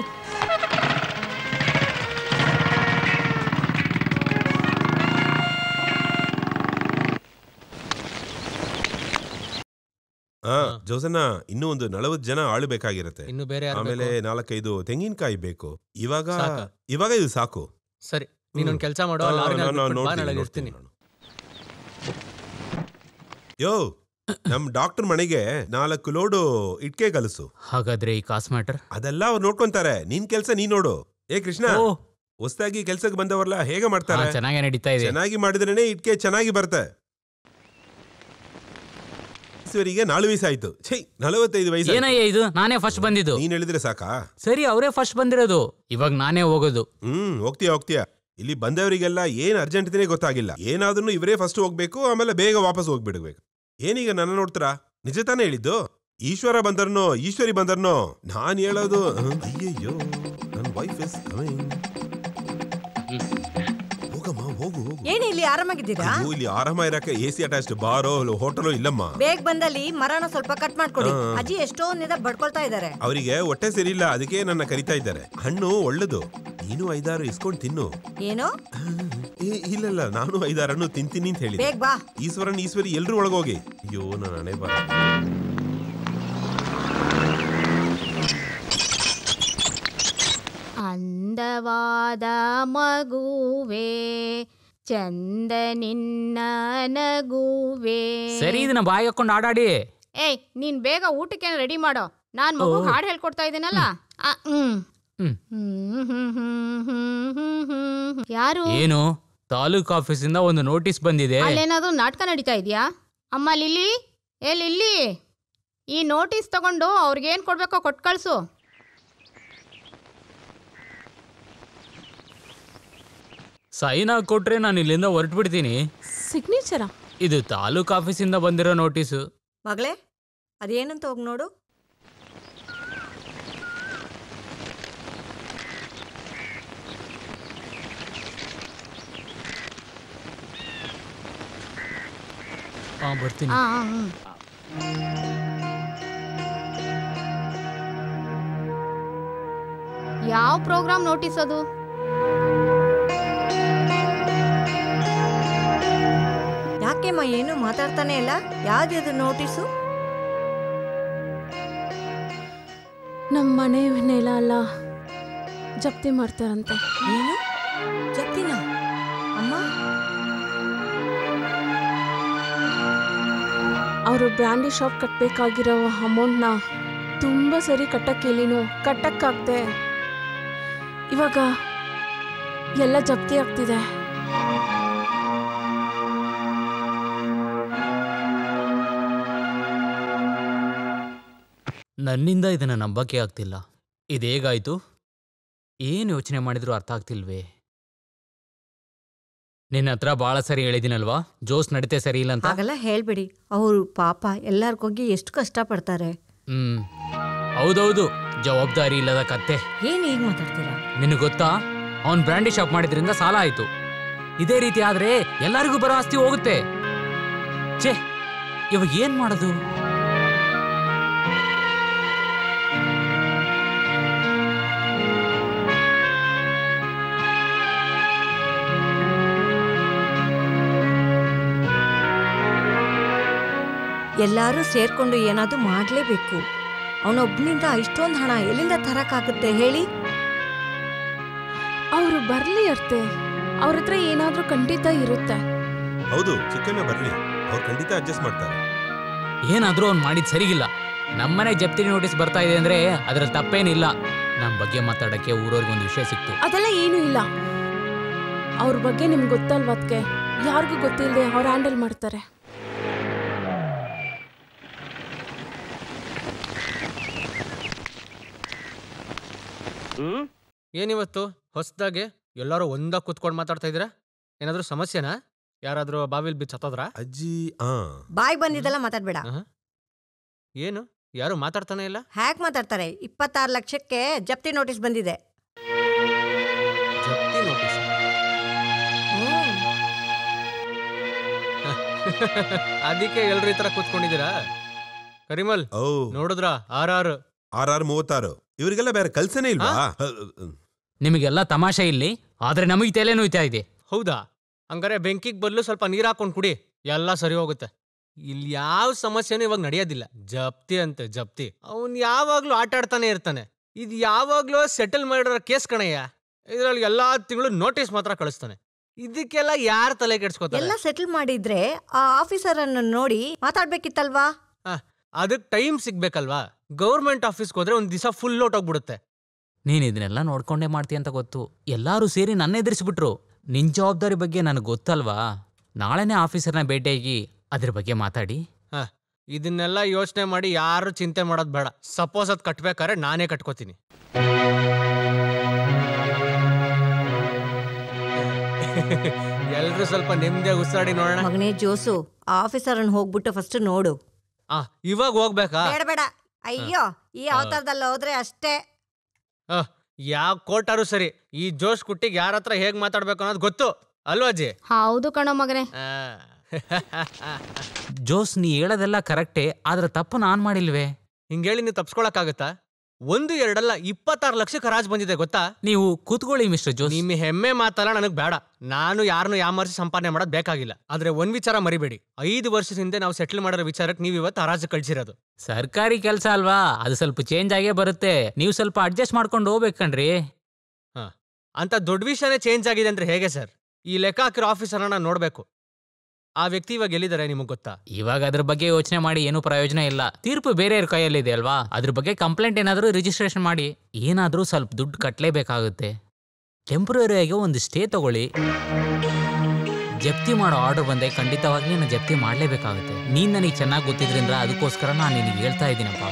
ಜೋಸನ್ನ, ಇನ್ನೂ ಒಂದು 40 ಜನ ಆಳು ಬೇಕಾಗಿರತ್ತೆ. ಇನ್ನು ಬೇರೆ ಆಮೇಲೆ 4-5 ತೆಂಗಿನಕಾಯಿ ಬೇಕು. ಇವಾಗ ಇದು ಸಾಕು. ಸರಿ, ನೀನೊಂದು ಕೆಲಸ ಮಾಡು. ಇರ್ತೀನಿ. ಯೋ, ನಮ್ ಡಾಕ್ಟರ್ ಮನೆಗೆ 4 ಲೋಡು ಇಟ್ಕೆ ಕಲಸು. ಹಾಗಾದ್ರೆ ಈ ಕಾಸ್ ಮ್ಯಾಟರ್ ಅದೆಲ್ಲ ಅವ್ರು ನೋಡ್ಕೊಂತಾರೆ. ನಿನ್ ಕೆಲ್ಸ ನೀನ್ ನೋಡು. ಕೃಷ್ಣ, ಹೊಸದಾಗಿ ಕೆಲ್ಸಕ್ಕೆ ಬಂದವರ್ಲ ಹೇಗೆ ಮಾಡ್ತಾರೆ? ಚೆನ್ನಾಗಿ ನಡೀತಾ ಇದೆ. ಚೆನ್ನಾಗಿ ಮಾಡಿದ್ರೇನೆ ಇಟ್ಕೆ ಚೆನ್ನಾಗಿ ಬರುತ್ತೆ. ಈಶ್ವರಿಗೆ 4 ವಯಸ್ಸಾಯ್ತು. 45 ವಯಸ್ಸು. ಏನಯ್ಯ ಇದು? ನಾನೇ ಫಸ್ಟ್ ಬಂದಿದ್ದು. ನೀನ್ ಹೇಳಿದ್ರೆ ಸಾಕಾ? ಸರಿ, ಅವರೇ ಫಸ್ಟ್ ಬಂದಿರೋದು. ಇವಾಗ ನಾನೇ ಹೋಗೋದು. ಹೋಗ್ತೀಯ. ಇಲ್ಲಿ ಬಂದವರಿಗೆಲ್ಲ ಏನ್ ಅರ್ಜೆಂಟ್ ಇದೇ ಗೊತ್ತಾಗಿಲ್ಲ. ಏನಾದ್ರೂ ಇವರೇ ಫಸ್ಟ್ ಹೋಗ್ಬೇಕು, ಆಮೇಲೆ ಬೇಗ ವಾಪಸ್ ಹೋಗ್ಬಿಡ್ಬೇಕು. ಏನೀಗ ನನ್ನ ನೋಡ್ತೀರಾ? ನಿಜ ತಾನೇ ಹೇಳಿದ್ದು? ಈಶ್ವರಿ ಬಂದರ್ನೋ ನಾನ್ ಹೇಳೋದು. ಅಯ್ಯಯ್ಯೋ, ನನ್ನ ವೈಫ್ ಇಸ್ ಕಮಿಂಗ್. ಹೋಗು. ಏನ್ ಇಲ್ಲಿ ಆರಾಮಾಗಿದ್ದೀರಾ? ಇಲ್ಲಿ ಆರಾಮ ಇರಕ್ಕೆ AC ಅಟ್ಯಾಚ್ಡ್ ಬಾರೋ ಹೋಟೆಲೋ ಇಲ್ಲಮ್ಮ. ಬೇಗ ಬಂದಲ್ಲಿ ಮರನ ಸ್ವಲ್ಪ ಕಟ್ ಮಾಡ್ಕೊಡಿ. ಅಜ್ಜಿ ಎಷ್ಟೋ ಬಡ್ಕೊಳ್ತಾ ಇದಾರೆ. ಅವರಿಗೆ ಹೊಟ್ಟೆ ಸರಿಯಿಲ್ಲ, ಅದಕ್ಕೆ ನನ್ನ ಕರಿತಾ ಇದ್ದಾರೆ. ಹಣ್ಣು ಒಳ್ಳೇದು, ನೀನು 5-6 ಇಸ್ಕೊಂಡ್ ತಿನ್ನು. ಏನೋ? ಇಲ್ಲ, ನಾನು 5-6 ಹಣ್ಣು ತಿಂತೀನಿ ಅಂತ ಹೇಳಿ. ಬೇಗ ಬಾ. ಈಶ್ವರಿ ಎಲ್ರು ಒಳಗೋಗಿ. ಅಯ್ಯೋ, ನನ್ನ ಹಣೆ ಬರ. ಅಂದವಾದ ಮಗುವೆ, ಚಂದ ನಿನ್ನ ನಗುವೆ. ಸರಿ, ಇದನ್ನ ಬಾಯಿ ಹಾಕೊಂಡು ಆಡಾಡಿ. ನೀನ್ ಬೇಗ ಊಟಕ್ಕೆ ರೆಡಿ ಮಾಡೋ. ನಾನ್ ಮಗು ಹಾಡು ಹೇಳ್ಕೊಡ್ತಾ ಇದ್ದೀನಲ್ಲ. ಯಾರು? ಏನು? ತಾಲೂಕ್ ಆಫೀಸಿಂದ ಒಂದು ನೋಟಿಸ್ ಬಂದಿದೆ. ಅಲ್ಲೇನಾದ್ರೂ ನಾಟಕ ನಡೀತಾ ಇದೆಯಾ? ಅಮ್ಮ ಲಿಲ್ಲಿ, ಲಿಲ್ಲಿ, ಈ ನೋಟಿಸ್ ತಗೊಂಡು ಅವ್ರಿಗೇನ್ ಕೊಡ್ಬೇಕೋ ಕೊಟ್ಟು ಕಳ್ಸು. ಸೈನ್ ಆಗಿ ಕೊಟ್ರೆ ನಾನು ಇಲ್ಲಿಂದ ಹೊರಟ್ಬಿಡ್ತೀನಿ. ಸಿಗ್ನೇಚರಾ? ಇದು ತಾಲೂಕ್ ಆಫೀಸಿಂದ ಬಂದಿರೋ ನೋಟಿಸು. ಮಗಳೇ, ಅದೇನಂತ ಹೋಗಿ ನೋಡು. ಬರ್ತೀನಿ. ಯಾವ ಪ್ರೋಗ್ರಾಮ್ ನೋಟಿಸ್ ಅದು? ಯಾಕೆಮ್ಮ ಏನು ಮಾತಾಡ್ತಾನೆ ಇಲ್ಲ? ಯಾವ್ದು ನೋಟಿಸು? ನಮ್ಮ ಮನೆ ನೆಲ ಅಲ್ಲ, ಜಪ್ತಿ ಮಾಡ್ತಾರಂತೆ. ಏನು ಜಪ್ತಿನ? ಅಮ್ಮ, ಅವರು ಬ್ರ್ಯಾಂಡಿ ಶಾಪ್ ಕಟ್ಟಬೇಕಾಗಿರೋ ಅಮೌಂಟ್ನ ತುಂಬ ಸರಿ ಕಟ್ಟಕ್ಕೇಳಿನೂ ಕಟ್ಟಕ್ಕಾಗ್ದೆ ಇವಾಗ ಎಲ್ಲ ಜಪ್ತಿ ಆಗ್ತಿದೆ. ನನ್ನಿಂದ ಇದನ್ನ ನಂಬಕ್ಕೆ ಆಗ್ತಿಲ್ಲ. ಇದೇಗಾಯ್ತು? ಏನು ಯೋಚನೆ ಮಾಡಿದ್ರು ಅರ್ಥ ಆಗ್ತಿಲ್ವೇ? ನಿನ್ನ ಹತ್ರ ಬಹಳ ಸರಿ ಹೇಳಿದಿನಲ್ವಾ, ಜೋಸ್ ನಡೀತೆ ಸರಿ ಇಲ್ಲ ಅಂತ. ಹಾಗೆಲ್ಲ ಹೇಳ್ಬಿಡಿ. ಅವರು ಪಾಪ ಎಲ್ಲರಿಗೋಗಿ ಎಷ್ಟು ಕಷ್ಟ ಪಡ್ತಾರೆ. ಹೌದೌದು, ಜವಾಬ್ದಾರಿ ಇಲ್ಲದ ಕತ್ತೆ. ಏನ್ ಈಗ ಮಾತಾಡ್ತೀರಾ? ನಿನಗೆ ಗೊತ್ತಾ, ಅವನ್ ಬ್ರ್ಯಾಂಡಿ ಶಾಪ್ ಮಾಡಿದ್ರಿಂದ ಸಾಲ ಆಯ್ತು. ಇದೇ ರೀತಿ ಆದ್ರೆ ಎಲ್ಲರಿಗೂ ಬರೋ ಆಸ್ತಿ ಹೋಗುತ್ತೆ. ಛೇ, ಇವಾಗ ಏನ್ ಮಾಡೋದು? ಎಲ್ಲರೂ ಸೇರ್ಕೊಂಡು ಏನಾದರೂ ಮಾಡಲೇಬೇಕು. ಅವನೊಬ್ಬನಿಂದ ಇಷ್ಟೊಂದು ಹಣ ಎಲ್ಲಿಂದ ತರಕ್ಕಾಗುತ್ತೆ ಹೇಳಿ? ಅವರು ಬರ್ಲಿ ಅರ್ತೆ, ಅವ್ರ ಹತ್ರ ಏನಾದ್ರೂ ಖಂಡಿತ ಇರುತ್ತೆ. ಹೌದು, ಚಿಕ್ಕಣ್ಣ ಬರ್ಲಿ, ಅವ್ರು ಖಂಡಿತ ಅಡ್ಜಸ್ಟ್ ಮಾಡ್ತಾರೆ. ಏನಾದ್ರೂ ಅವ್ನು ಮಾಡಿದ್ ಸರಿಗಿಲ್ಲ. ನಮ್ಮನೆ ಜಪ್ತಿ ನೋಟಿಸ್ ಬರ್ತಾ ಇದೆ ಅಂದ್ರೆ ಅದ್ರಲ್ಲಿ ತಪ್ಪೇನಿಲ್ಲ. ನಮ್ಮ ಬಗ್ಗೆ ಮಾತಾಡಕ್ಕೆ ಊರವ್ರಿಗೆ ಒಂದು ವಿಷಯ ಸಿಕ್ತು. ಅದೆಲ್ಲ ಏನೂ ಇಲ್ಲ. ಅವ್ರ ಬಗ್ಗೆ ನಿಮ್ಗೆ ಗೊತ್ತಲ್ವ, ಅದಕ್ಕೆ ಯಾರಿಗೂ ಗೊತ್ತಿಲ್ಲದೆ ಅವ್ರು ಹ್ಯಾಂಡಲ್ ಮಾಡ್ತಾರೆ. ಏನಿವತ್ತು ಹೊಸದಾಗೆ ಎಲ್ಲರೂ ಒಂದಾಗ ಕೂತ್ಕೊಂಡು ಮಾತಾಡ್ತಾ ಇದ್ದೀರಾ? ಏನಾದ್ರೂ ಸಮಸ್ಯೆನಾ? ಯಾರಾದ್ರೂ ಬಾವಿಲ್ ಬಿದ್ದು ಸತ್ತೋದ್ರ? ಅಜ್ಜಿ ಬಾಯ್ ಬಂದಿದ್ದೆಲ್ಲ ಮಾತಾಡ್ಬೇಡ. ಏನು ಯಾರು ಮಾತಾಡ್ತಾನೆ ಇಲ್ಲ? ಹ್ಯಾಕ್ ಮಾತಾಡ್ತಾರೆ? 26 ಲಕ್ಷಕ್ಕೆ ಜಪ್ತಿ ನೋಟಿಸ್ ಬಂದಿದೆ. ಜಪ್ತಿ ನೋಟಿಸ್? ಅದಕ್ಕೆ ಎಲ್ರು ಈ ತರ ಕೂತ್ಕೊಂಡಿದ್ದೀರಾ? ಕರಿಮಲ್ ನೋಡಿದ್ರ? RR 36 ಇವರಿಗೆಲ್ಲ ಬೇರೆ ಕಲ್ಸನೇ ಇಲ್ವಾ? ನಿಮಗೆಲ್ಲ ತಮಾಷೆ ಇಲ್ಲಿ, ಆದ್ರೆ ನಮಗೆ ತಲೆ ನೋಯ್ತಾ ಇದೆ. ಹೌದಾ? ಹಂಗಾರೆ ಬೆಂಕಿಗೆ ಬದಲು ಸ್ವಲ್ಪ ನೀರ್ ಹಾಕೊಂಡ್ ಕುಡಿ, ಎಲ್ಲ ಸರಿ ಹೋಗುತ್ತೆ. ಇಲ್ಲಿ ಯಾವ ಸಮಸ್ಯೆನೂ ಇವಾಗ ನಡೆಯೋದಿಲ್ಲ. ಜಪ್ತಿ ಅಂತೆ ಜಪ್ತಿ. ಅವನ್ ಯಾವಾಗ್ಲೂ ಆಟ ಆಡ್ತಾನೆ ಇರ್ತಾನೆ. ಇದು ಯಾವಾಗ್ಲೂ ಸೆಟಲ್ ಮಾಡಿರೋ ಕೇಸ್ ಕಣಯ್ಯ. ಇದ್ರಲ್ಲಿ ಎಲ್ಲಾ ತಿಂಗಳು ನೋಟಿಸ್ ಮಾತ್ರ ಕಳಿಸ್ತಾನೆ. ಇದಕ್ಕೆಲ್ಲ ಯಾರ ತಲೆ ಕೆಡ್ಸ್ಕೊತಾರೆ? ಎಲ್ಲ ಸೆಟಲ್ ಮಾಡಿದ್ರೆ ಆ ಆಫೀಸರ್ ಅನ್ನು ನೋಡಿ ಮಾತಾಡ್ಬೇಕಿತ್ತಲ್ವಾ? ಅದಕ್ಕೆ ಟೈಮ್ ಸಿಗ್ಬೇಕಲ್ವಾ? ಗೌರ್ಮೆಂಟ್ ಆಫೀಸ್ಗೆ ಹೋದ್ರೆ ಒಂದ್ ದಿವಸ ಫುಲ್ ಹೋಗ್ಬಿಡುತ್ತೆ. ನೀನ್ ಇದನ್ನೆಲ್ಲ ನೋಡ್ಕೊಂಡೇ ಮಾಡ್ತೀಯ ಅಂತ ಗೊತ್ತು. ಎಲ್ಲಾರು ಸೇರಿ ನನ್ನ ಎದುರಿಸ್ಬಿಟ್ರು. ನಿನ್ ಜವಾಬ್ದಾರಿ ಬಗ್ಗೆ ನನಗೆ ಗೊತ್ತಲ್ವಾ? ನಾಳೆನೇ ಆಫೀಸರ್ನ ಭೇಟಿಯಾಗಿ ಅದ್ರ ಬಗ್ಗೆ ಮಾತಾಡಿ. ಇದನ್ನೆಲ್ಲ ಯೋಚನೆ ಮಾಡಿ ಯಾರು ಚಿಂತೆ ಮಾಡೋದ್ ಬೇಡ. ಸಪೋಸ್ ಅದ್ ಕಟ್ಬೇಕಾದ್ರೆ ನಾನೇ ಕಟ್ಕೋತೀನಿ. ಎಲ್ರು ಸ್ವಲ್ಪ ನಿಮ್ದೇ ಉಸಿರಾಡಿ ನೋಡೋಣ. ಮಗನೇ ಜೋಸು, ಆಫೀಸರ್ ಅನ್ನು ಹೋಗ್ಬಿಟ್ಟು ಫಸ್ಟ್ ನೋಡು. ಇವಾಗ ಹೋಗ್ಬೇಕಾ? ಬೇಡ ಬೇಡ, ಅಯ್ಯೋ, ಈ ಅವತಾರದಲ್ಲಿ ಹೋದ್ರೆ ಅಷ್ಟೇ. ಯಾವ ಕೋರ್ಟಾರು ಸರಿ, ಈ ಜೋಶ್ ಕುಟ್ಟಿಗೆ ಯಾರ ಹತ್ರ ಹೇಗ್ ಮಾತಾಡ್ಬೇಕು ಅನ್ನೋದು ಗೊತ್ತು ಅಲ್ವಾ ಅಜ್ಜಿ? ಹೌದು ಕಣೋ ಮಗನೇ. ಜೋಸ್, ನೀ ಹೇಳೋದೆಲ್ಲ ಕರೆಕ್ಟೇ, ಆದ್ರೆ ತಪ್ಪು ನಾನ್ ಮಾಡಿಲ್ವೇ? ಹಿಂಗೇಳಿ ನೀವು ತಪ್ಸ್ಕೊಳಕ್ಕಾಗತ್ತಾ? 1-2 ಅಲ್ಲ, 26 ಲಕ್ಷಕ್ಕೆ ಹರಾಜ್ ಬಂದಿದೆ ಗೊತ್ತಾ? ನೀವು ಕೂತ್ಕೊಳ್ಳಿ ಮಿಸ್ಟರ್ ಜೋಸ್. ನಿಮ್ಮ ಹೆಮ್ಮೆ ಮಾತಲ್ಲ ನನಗ್ ಬೇಡ. ನಾನು ಯಾರನ್ನು ಯಾಮರ್ಸಿ ಸಂಪಾದನೆ ಮಾಡೋದ್ ಬೇಕಾಗಿಲ್ಲ. ಆದ್ರೆ ಒಂದ್ ವಿಚಾರ ಮರಿಬೇಡಿ, 5 ವರ್ಷದ ಹಿಂದೆ ನಾವು ಸೆಟ್ಲ್ ಮಾಡಿರೋ ವಿಚಾರಕ್ಕೆ ನೀವು ಇವತ್ತು ಹರಾಜು ಕಳ್ಸಿರೋದು. ಸರ್ಕಾರಿ ಕೆಲಸ ಅಲ್ವಾ, ಅದು ಸ್ವಲ್ಪ ಚೇಂಜ್ ಆಗೇ ಬರುತ್ತೆ. ನೀವು ಸ್ವಲ್ಪ ಅಡ್ಜಸ್ಟ್ ಮಾಡ್ಕೊಂಡು ಹೋಗ್ಬೇಕಣ್ರಿ. ಅಂತ ದೊಡ್ಡ ವಿಷಯನೇ ಚೇಂಜ್ ಆಗಿದೆ ಅಂದ್ರೆ ಹೇಗೆ ಸರ್? ಈ ಲೆಕ್ಕ ಹಾಕಿರೋ ಆಫೀಸರ್ನ ನೋಡ್ಬೇಕು. ಆ ವ್ಯಕ್ತಿ ಇವಾಗ ಎಲ್ಲಿದ್ದಾರೆ ನಿಮಗ್ ಗೊತ್ತಾ? ಇವಾಗ ಅದ್ರ ಬಗ್ಗೆ ಯೋಚನೆ ಮಾಡಿ ಏನೂ ಪ್ರಯೋಜನ ಇಲ್ಲ. ತೀರ್ಪು ಬೇರೆಯವ್ರ ಕೈಯಲ್ಲಿದೆ ಅಲ್ವಾ? ಅದ್ರ ಬಗ್ಗೆ ಕಂಪ್ಲೇಂಟ್ ಏನಾದರೂ ರಿಜಿಸ್ಟ್ರೇಷನ್ ಮಾಡಿ. ಏನಾದರೂ ಸ್ವಲ್ಪ ದುಡ್ಡು ಕಟ್ಟಲೇಬೇಕಾಗುತ್ತೆ. ಟೆಂಪ್ರರಿ ಆಗಿ ಒಂದು ಸ್ಟೇ ತಗೊಳ್ಳಿ. ಜಪ್ತಿ ಮಾಡೋ ಆರ್ಡರ್ ಬಂದೆ ಖಂಡಿತವಾಗ್ಲೂ ನಾನು ಜಪ್ತಿ ಮಾಡಲೇಬೇಕಾಗುತ್ತೆ. ನೀನು ನನಗೆ ಚೆನ್ನಾಗಿ ಗೊತ್ತಿದ್ರಿಂದ ಅದಕ್ಕೋಸ್ಕರ ನಾನು ನಿನಗೆ ಹೇಳ್ತಾ ಇದ್ದೀನಪ್ಪ.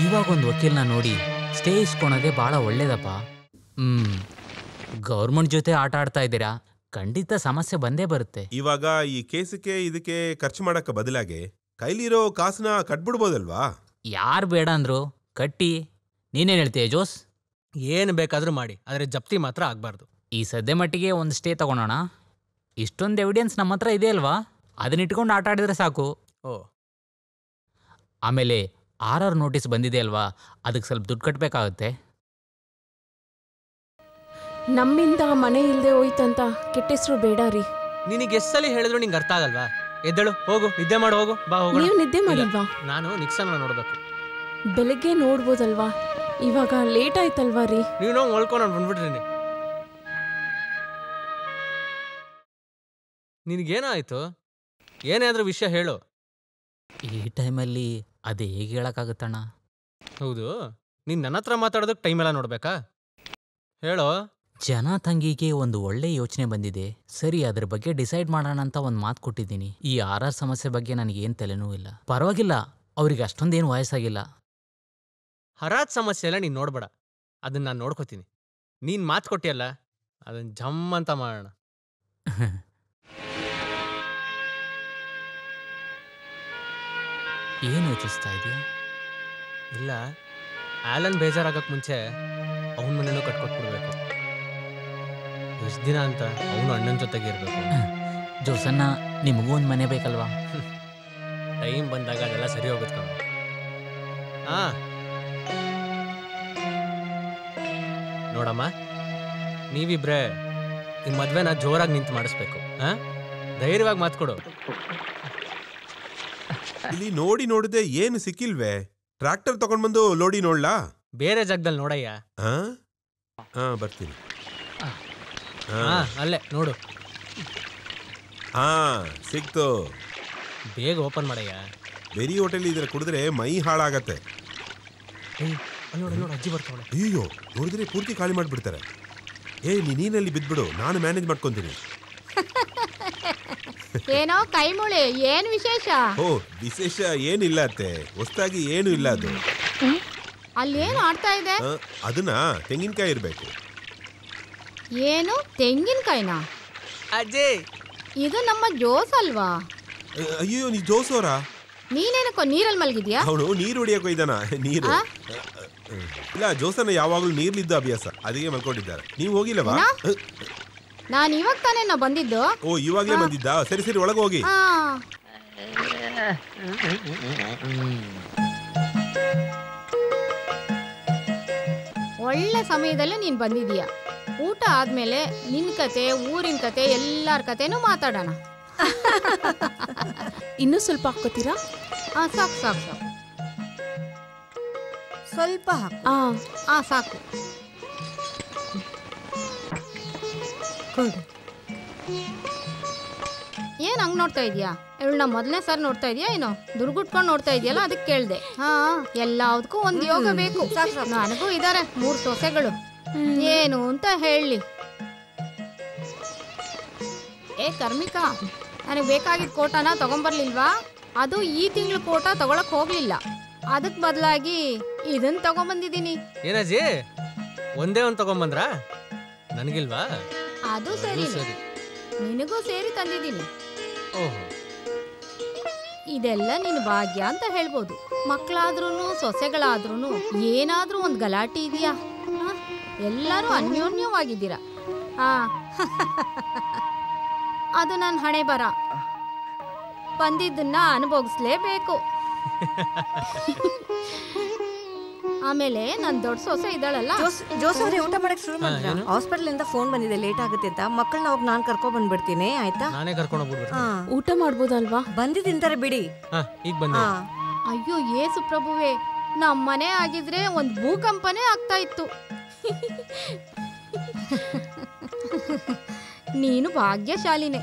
ಇವಾಗ ಒಂದು ವಕೀಲನ ನೋಡಿ ಸ್ಟೇ ಇಸ್ಕೊಳೋದೇ ಭಾಳ ಒಳ್ಳೇದಪ್ಪ. ಗೌರ್ಮೆಂಟ್ ಜೊತೆ ಆಟ ಆಡ್ತಾ ಇದ್ದೀರಾ, ಖಂಡಿತ ಸಮಸ್ಯೆ ಬಂದೇ ಬರುತ್ತೆ. ಇವಾಗ ಈ ಕೇಸಕ್ಕೆ ಇದಕ್ಕೆ ಖರ್ಚು ಮಾಡಕ್ಕೆ ಬದಲಾಗಿ ಕೈಲಿರೋ ಕಾಸನ್ನ ಕಟ್ಬಿಡ್ಬೋದಲ್ವಾ? ಯಾರು ಬೇಡ ಅಂದ್ರು ಕಟ್ಟಿ. ನೀನೇನು ಹೇಳ್ತೀಯ ಜೋಸ್? ಏನು ಬೇಕಾದ್ರೂ ಮಾಡಿ, ಆದರೆ ಜಪ್ತಿ ಮಾತ್ರ ಆಗಬಾರ್ದು. ಈ ಸದ್ಯ ಮಟ್ಟಿಗೆ ಒಂದು ಸ್ಟೇ ತಗೊಳೋಣ. ಇಷ್ಟೊಂದು ಎವಿಡೆನ್ಸ್ ನಮ್ಮ ಹತ್ರ ಇದೆ ಅಲ್ವಾ? ಅದನ್ನ ಇಟ್ಕೊಂಡು ಆಟ ಆಡಿದ್ರೆ ಸಾಕು. ಆಮೇಲೆ RR ನೋಟಿಸ್ ಬಂದಿದೆ ಅಲ್ವಾ, ಅದಕ್ಕೆ ಸ್ವಲ್ಪ ದುಡ್ಡು ಕಟ್ಟಬೇಕಾಗುತ್ತೆ. ನಮ್ಮಿಂದ ಮನೆ ಇಲ್ಲದೆ ಹೋಯ್ತಂತ ಕೆಟ್ಟ ಹೆಸರು ಬೇಡ ರೀ. ನಿನಗೆ ಎಷ್ಟು ಸಲ ಹೇಳಿದ್ರು ನಿಂಗೆ ಅರ್ಥ ಆಗಲ್ವಾ? ಎದ್ದಳು, ಹೋಗು, ನಿದ್ದೆ ಮಾಡು, ಹೋಗು. ಬಾ ಹೋಗೋಣ. ನೀವು ನಿದ್ದೆ ಮಾಡಿಲ್ವಾ? ನಾನು ನಿಕ್ಸನ್ನ ನೋಡ್ಬೇಕು. ಬೆಳಗ್ಗೆ ನೋಡ್ಬೋದಲ್ವಾ? ಇವಾಗ ಲೇಟ್ ಆಯ್ತಲ್ವಾ ರೀ? ನೀವು ಹೊಳ್ಕೊಂಡು ಬಂದ್ಬಿಟ್ರಿ. ನಿನಗೇನಾಯ್ತು? ಏನಾದ್ರೂ ವಿಷಯ ಹೇಳು. ಈ ಟೈಮಲ್ಲಿ ಅದೇ ಹೇಗೆ ಹೇಳಕ್ಕಾಗುತ್ತಣ್ಣ? ಹೌದು, ನೀನು ನನ್ನ ಹತ್ರ ಮಾತಾಡೋದಕ್ಕೆ ಟೈಮೆಲ್ಲ ನೋಡ್ಬೇಕಾ? ಹೇಳೋ. ಜನ ತಂಗಿಗೆ ಒಂದು ಒಳ್ಳೆ ಯೋಚನೆ ಬಂದಿದೆ. ಸರಿ, ಅದ್ರ ಬಗ್ಗೆ ಡಿಸೈಡ್ ಮಾಡೋಣ ಅಂತ ಒಂದು ಮಾತು ಕೊಟ್ಟಿದ್ದೀನಿ. ಈ RR ಸಮಸ್ಯೆ ಬಗ್ಗೆ ನನಗೇನು ತಲೆನೂ ಇಲ್ಲ. ಪರವಾಗಿಲ್ಲ, ಅವ್ರಿಗೆ ಅಷ್ಟೊಂದೇನು ವಯಸ್ಸಾಗಿಲ್ಲ. ಹರಾಜ್ ಸಮಸ್ಯೆ ಎಲ್ಲ ನೀನು ನೋಡ್ಬೇಡ, ಅದನ್ನ ನಾನು ನೋಡ್ಕೋತೀನಿ. ನೀನು ಮಾತು ಕೊಟ್ಟಿಯಲ್ಲ, ಅದನ್ನ ಜಮ್ ಅಂತ ಮಾಡೋಣ. ಏನು ಯೋಚಿಸ್ತಾ ಇದೆಯಾ? ಇಲ್ಲ, ಆಲನ್ ಬೇಜಾರಾಗಕ್ಕೆ ಮುಂಚೆ ಅವನ ಮನೇನೂ ಕಟ್ಕೊಟ್ಬಿಡ್ಬೇಕು. ಎಷ್ಟು ದಿನ ಅಂತ ಅವನು ಅಣ್ಣನ ಜೊತೆಗೆ ಇರಬೇಕು. ಜೋಸನ್ನ, ನಿಮಗೂ ಒಂದು ಮನೆ ಬೇಕಲ್ವಾ? ಟೈಮ್ ಬಂದಾಗ ಅದೆಲ್ಲ ಸರಿ ಹೋಗುತ್ತೆ ಕಣ. ನೋಡಮ್ಮ, ನೀವಿಬ್ರೆ ಈ ಮದ್ವೆನ ಜೋರಾಗಿ ನಿಂತು ಮಾಡಿಸ್ಬೇಕು. ಧೈರ್ಯವಾಗಿ ಮಾತ್ಕೊಡು. ಇಲ್ಲಿ ನೋಡಿ ನೋಡಿದೆ ಏನು ಸಿಕ್ಕಿಲ್ವೇ? ಟ್ರ್ಯಾಕ್ಟರ್ ತಗೊಂಡ್ಬಂದು ಲೋಡಿ ನೋಡ್ಲಾ? ಬೇರೆ ಜಾಗದಲ್ಲಿ ನೋಡಯ್ಯ. ಹಾ ಬರ್ತೀನಿ. ಅಲ್ಲೇ ನೋಡು. ಹಾ ಸಿಕ್ತು. ಬೇಗ ಓಪನ್ ಮಾಡಯ್ಯ. ಬೇರೆ ಹೋಟೆಲ್ ಇದ್ರೆ ಕುಡಿದ್ರೆ ಮೈ ಹಾಳಾಗತ್ತೆ. ನೋಡು ಅಜ್ಜಿ ಬರ್ತಾವಳೆ. ಅಯ್ಯೋ ನೋಡಿದ್ರೆ ಪೂರ್ತಿ ಖಾಲಿ ಮಾಡ್ಬಿಡ್ತಾರೆ. ನೀನಲ್ಲಿ ಬಿದ್ಬಿಡು, ನಾನು ಮ್ಯಾನೇಜ್ ಮಾಡ್ಕೊಂತೀನಿ. ಏನೋ ಕೈ ಮುಳಿ, ಏನ್ ವಿಶೇಷ? ಓ ವಿಶೇಷ ಏನಿಲ್ಲ ಅತ್ತೆ, ಹೊಸದಾಗಿ ಏನು ಇಲ್ಲ. ಅದು ಅಲ್ಲಿ ಏನು ಆಡ್ತಾ ಇದೆ? ಅದನ್ನ ತೆಂಗಿನಕಾಯಿ ಇರ್ಬೇಕು. ಏನು ತೆಂಗಿನಕಾಯಿನಾ? ಅಜ್ಜಿ ಇದು ನಮ್ಮ ಜೋಸ್ ಅಲ್ವಾ? ಅಯ್ಯೋ ನೀ ಜೋಸೋರ? ನೀನೇನಕ್ಕೋ ನೀರಲ್ಲಿ ಮಲಗಿದ್ಯಾ? ಅವನು ನೀರು ಹೊಡಿಯಕ್ಕೋ ಇದ್ದಾನ. ನೀರು ಇಲ್ಲ, ಜೋಸನ ಯಾವಾಗ್ಲೂ ನೀರ್ಲಿದ್ದ ಅಭ್ಯಾಸ, ಅದಕ್ಕೆ ಮಲ್ಕೊಂಡಿದ್ದಾರೆ. ನೀವು ಹೋಗಿಲ್ಲವಾ? ನಾನು ಇವಾಗ ತಾನೇ ಬಂದಿದ್ದು. ಓ ಇವಾಗ್ಲೇ ಬಂದಿದ್ದ? ಸರಿ ಸರಿ ಒಳಗೆ ಹೋಗಿ. ಒಳ್ಳೆ ಸಮಯದಲ್ಲೇ ನೀನ್ ಬಂದಿದೀಯ. ಊಟ ಆದ್ಮೇಲೆ ನಿನ್ ಕತೆ, ಊರಿನ ಕತೆ, ಎಲ್ಲಾರ ಕತೆನೂ ಮಾತಾಡೋಣ. ಇನ್ನೂ ಸ್ವಲ್ಪ ಹಾಕೋತೀರಾ? ಸಾಕು ಸಾಕು ಸಾಕು, ಸ್ವಲ್ಪ ಹಾಕು. ಸಾಕು. ಏನ್ ಹಂಗ್ ನೋಡ್ತಾ ಇದೀಯಾ? ಇವಳನ್ನ ಮೊದಲನೇ ಸಾರಿ ನೋಡ್ತಾ ಇದೀಯಾ ಏನೋ? ದುರ್ಗುಟ್ಕೊಂಡು ನೋಡ್ತಾ ಇದೆಯಲ್ಲ, ಅದಕ್ಕೆ ಕೇಳ್ದೆ. ಎಲ್ಲದಕ್ಕೂ ಒಂದ್ ಯೋಗ ಬೇಕು. ನನಗೂ ಇದಾರೆ 3 ಸೊಸೆಗಳು. ಏನು ಅಂತ ಹೇಳಿ. ಕರ್ಮಿಕಾ, ನನಗೆ ಬೇಕಾಗಿದ್ದ ಕೋಟಾನ ತಗೊಂಬರ್ಲಿಲ್ವಾ? ಅದು ಈ ತಿಂಗಳು ಕೋಟ ತಗೊಳಕ್ ಹೋಗ್ಲಿಲ್ಲ, ಅದಕ್ ಬದಲಾಗಿ ಇದನ್ನ ತಗೊಂಬಂದಿದೀನಿ. ಏನಜ್ಜಿ ಒಂದೇ ಒಂದ್ ತಗೊಂಬಂದ್ರ? ನನಗಿಲ್ವಾ? ಅದು ಸರಿ, ನಿನಗೂ ಸೇರಿ ತಂದಿದ್ದೀನಿ. ಇದೆಲ್ಲ ನಿನ್ ಭಾಗ್ಯ ಅಂತ ಹೇಳ್ಬೋದು. ಮಕ್ಕಳಾದ್ರೂ ಸೊಸೆಗಳಾದ್ರೂ ಏನಾದ್ರೂ ಒಂದ್ ಗಲಾಟೆ ಇದೆಯಾ? ಎಲ್ಲರೂ ಅನ್ಯೋನ್ಯವಾಗಿದ್ದೀರಾ. ಅದು ನನ್ನ ಹಣೆ ಬರ. ಬಂದಿದ್ದನ್ನ ಅನುಭವಿಸ್ಲೇಬೇಕು. ಆಮೇಲೆ ನನ್ ದೊಡ್ಡ ಸೊಸೆ ಇದ್ದಾಳಲ್ಲ. ಜೋಸ್ ಅವ್ರೆ ಊಟ ಮಾಡಕ್ ಶುರು ಮಾಡಿದ್ರ? ಹಾಸ್ಪಿಟಲ್ ಇಂದ ಫೋನ್ ಬಂದಿದೆ, ಲೇಟ್ ಆಗುತ್ತೆ ಅಂತ. ಮಕ್ಕಳನ್ನ ಹೋಗಿ ನಾನ್ ಕರ್ಕೊಂಡ್ ಬಂದ್ಬಿಡ್ತೀನಿ, ಆಯ್ತಾ? ನಾನೇ ಕರ್ಕೊಂಡು ಹೋಗ್ಬಿಡ್ತೀನಿ. ಊಟ ಮಾಡ್ಬೋದಲ್ವಾ? ಬಂದಿದ್ದಿಂತಾರೆ ಬಿಡಿ. ಈಗ ಬಂದೆ. ಅಯ್ಯೋ ಏಸು ಪ್ರಭುವೇ, ನಮ್ಮನೆ ಆಗಿದ್ರೆ ಒಂದ್ ಭೂಕಂಪನೇ ಆಗ್ತಾ ಇತ್ತು. ನೀನು ಭಾಗ್ಯಶಾಲಿನೇ.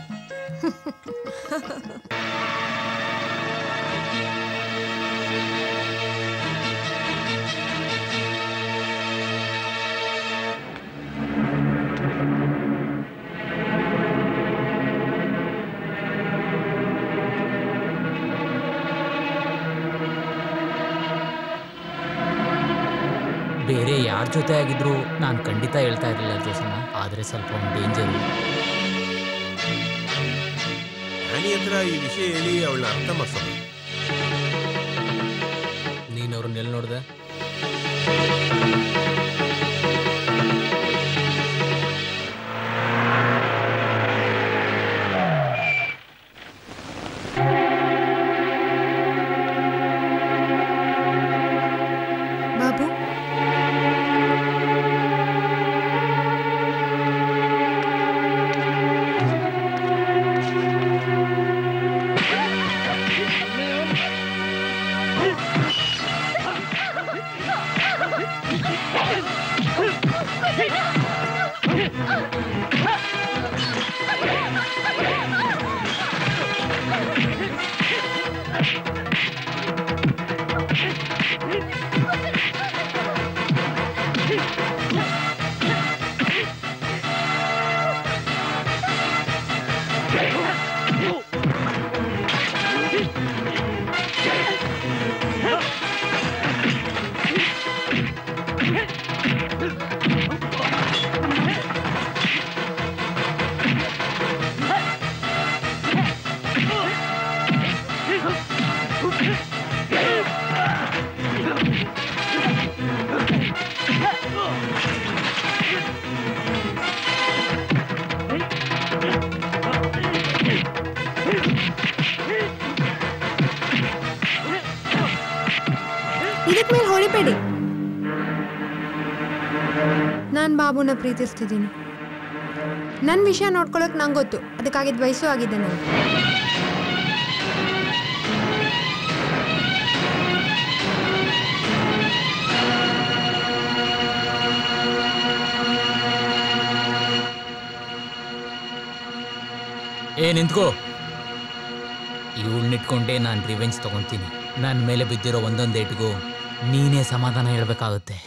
ಬೇರೆ ಯಾರ ಜೊತೆ ಆಗಿದ್ರು ನಾನು ಖಂಡಿತ ಹೇಳ್ತಾ ಇರಲಿಲ್ಲ ಜೋಸನ್ನ, ಆದರೆ ಸ್ವಲ್ಪ ಒಂದು ಡೇಂಜರು. ನಾನಿ ಹತ್ರ ಈ ವಿಷಯ ಹೇಳಿ ಅವಳನ್ನ ಅರ್ಥ ಮಾಡ್ಸೋಣ. ನೀನು ಅವ್ರನ್ನ ಎಲ್ಲಿ ನೋಡ್ದೆ? ಬಾಬು, ಇದಕ್ ಮೇಲೆ ಹೊಡಿಬೇಡಿ. ನಾನು ಬಾಬುನ ಪ್ರೀತಿಸ್ತಿದ್ದೀನಿ. ನನ್ನ ವಿಷಯ ನೋಡ್ಕೊಳಕ್ ನಂಗೆ ಗೊತ್ತು, ಅದಕ್ಕಾಗಿದ್ದ ವಯಸ್ಸು ಆಗಿದೆ ನನಗೆ. ನಿಂತ್ಕೋ. ಇವಳನ್ನಿಟ್ಕೊಂಡೇ ನಾನು ರಿವೆಂಜ್ ತಗೊತೀನಿ. ನನ್ನ ಮೇಲೆ ಬಿದ್ದಿರೋ ಒಂದೊಂದು ಏಟಿಗೂ ನೀನೇ ಸಮಾಧಾನ ಹೇಳ್ಬೇಕಾಗುತ್ತೆ.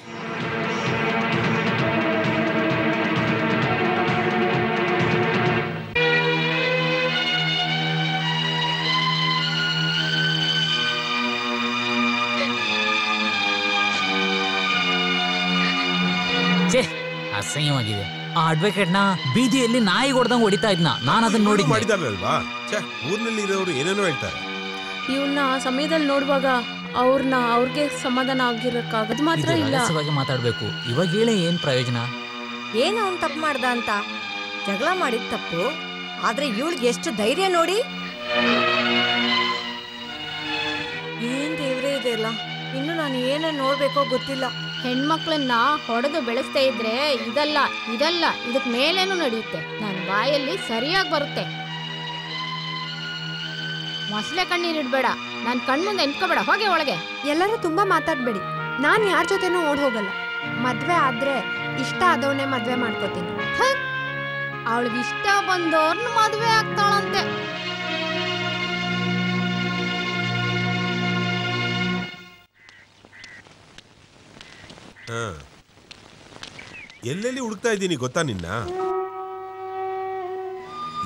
ಅಸಹ್ಯವಾಗಿದೆ. ಆ ಅಡ್ವೊಕೇಟ್ನ ಬೀದಿಯಲ್ಲಿ ನಾಯಿ ಹೊಡೆದಂಗೆ ಹೊಡಿತಾ ಇದ್ನ. ನಾನು ಅದನ್ನ ನೋಡಿ ಮಾಡಿದಾರಲ್ವಾ. ಊರಿನಲ್ಲಿ ಇರೋರು ಏನೇನೋ ಹೇಳ್ತಾರೆ. ಇವನ್ನ ಆ ಸಮಯದಲ್ಲಿ ನೋಡುವಾಗ ಅವ್ರಿಗೆ ಸಮಾಧಾನ ಆಗಿರಕ್ಕಾಗದು ಮಾತ್ರ ಇಲ್ಲ. ಮಾತಾಡ್ಬೇಕು. ಇವಾಗ ಹೇಳಿ ಏನ್ ಪ್ರಯೋಜನ? ಏನು ಅವ್ನು ತಪ್ಪು ಮಾಡ್ದ ಅಂತ? ಜಗಳ ಮಾಡಿದ ತಪ್ಪು, ಆದ್ರೆ ಇವಳಿಗೆ ಎಷ್ಟು ಧೈರ್ಯ ನೋಡಿ. ಏನ್ ದೇವ್ರೇ ಇದೆಯಲ್ಲ. ಇನ್ನು ನಾನು ಏನೇನು ನೋಡ್ಬೇಕೋ ಗೊತ್ತಿಲ್ಲ. ಹೆಣ್ಮಕ್ಳನ್ನ ಹೊಡೆದು ಬೆಳೆಸ್ತಾ ಇದ್ರೆ ಇದಲ್ಲ ಇದಕ್ ಮೇಲೇನು ನಡೆಯುತ್ತೆ. ನನ್ನ ಬಾಯಲ್ಲಿ ಸರಿಯಾಗಿ ಬರುತ್ತೆ. ಮೊಸಳೆ ಕಣ್ಣೀರ್ ಇಡ್ಬೇಡ. ನನ್ನ ಕಣ್ಮುಂದೆ ನಿಂತ್ಕೋಬೇಡ. ಹೋಗಿ ಒಳಗೆ. ಎಲ್ಲರೂ ತುಂಬಾ ಮಾತಾಡ್ಬೇಡಿ. ನಾನು ಯಾರ ಜೊತೆನೂ ಓಡ್ ಹೋಗಲ್ಲ. ಮದ್ವೆ ಆದ್ರೆ ಇಷ್ಟ ಆದವನ್ನೇ ಮದ್ವೆ ಮಾಡ್ಕೋತೀನಿ. ಅವಳಿಗೆ ಇಷ್ಟ ಬಂದವ್ರನ್ನ ಮದ್ವೆ ಆಗ್ತಾಳಂತೆ. ಎಲ್ಲೆಲ್ಲಿ ಹುಡುಕ್ತಾ ಇದ್ದೀನಿ ಗೊತ್ತಾ ನಿನ್ನ?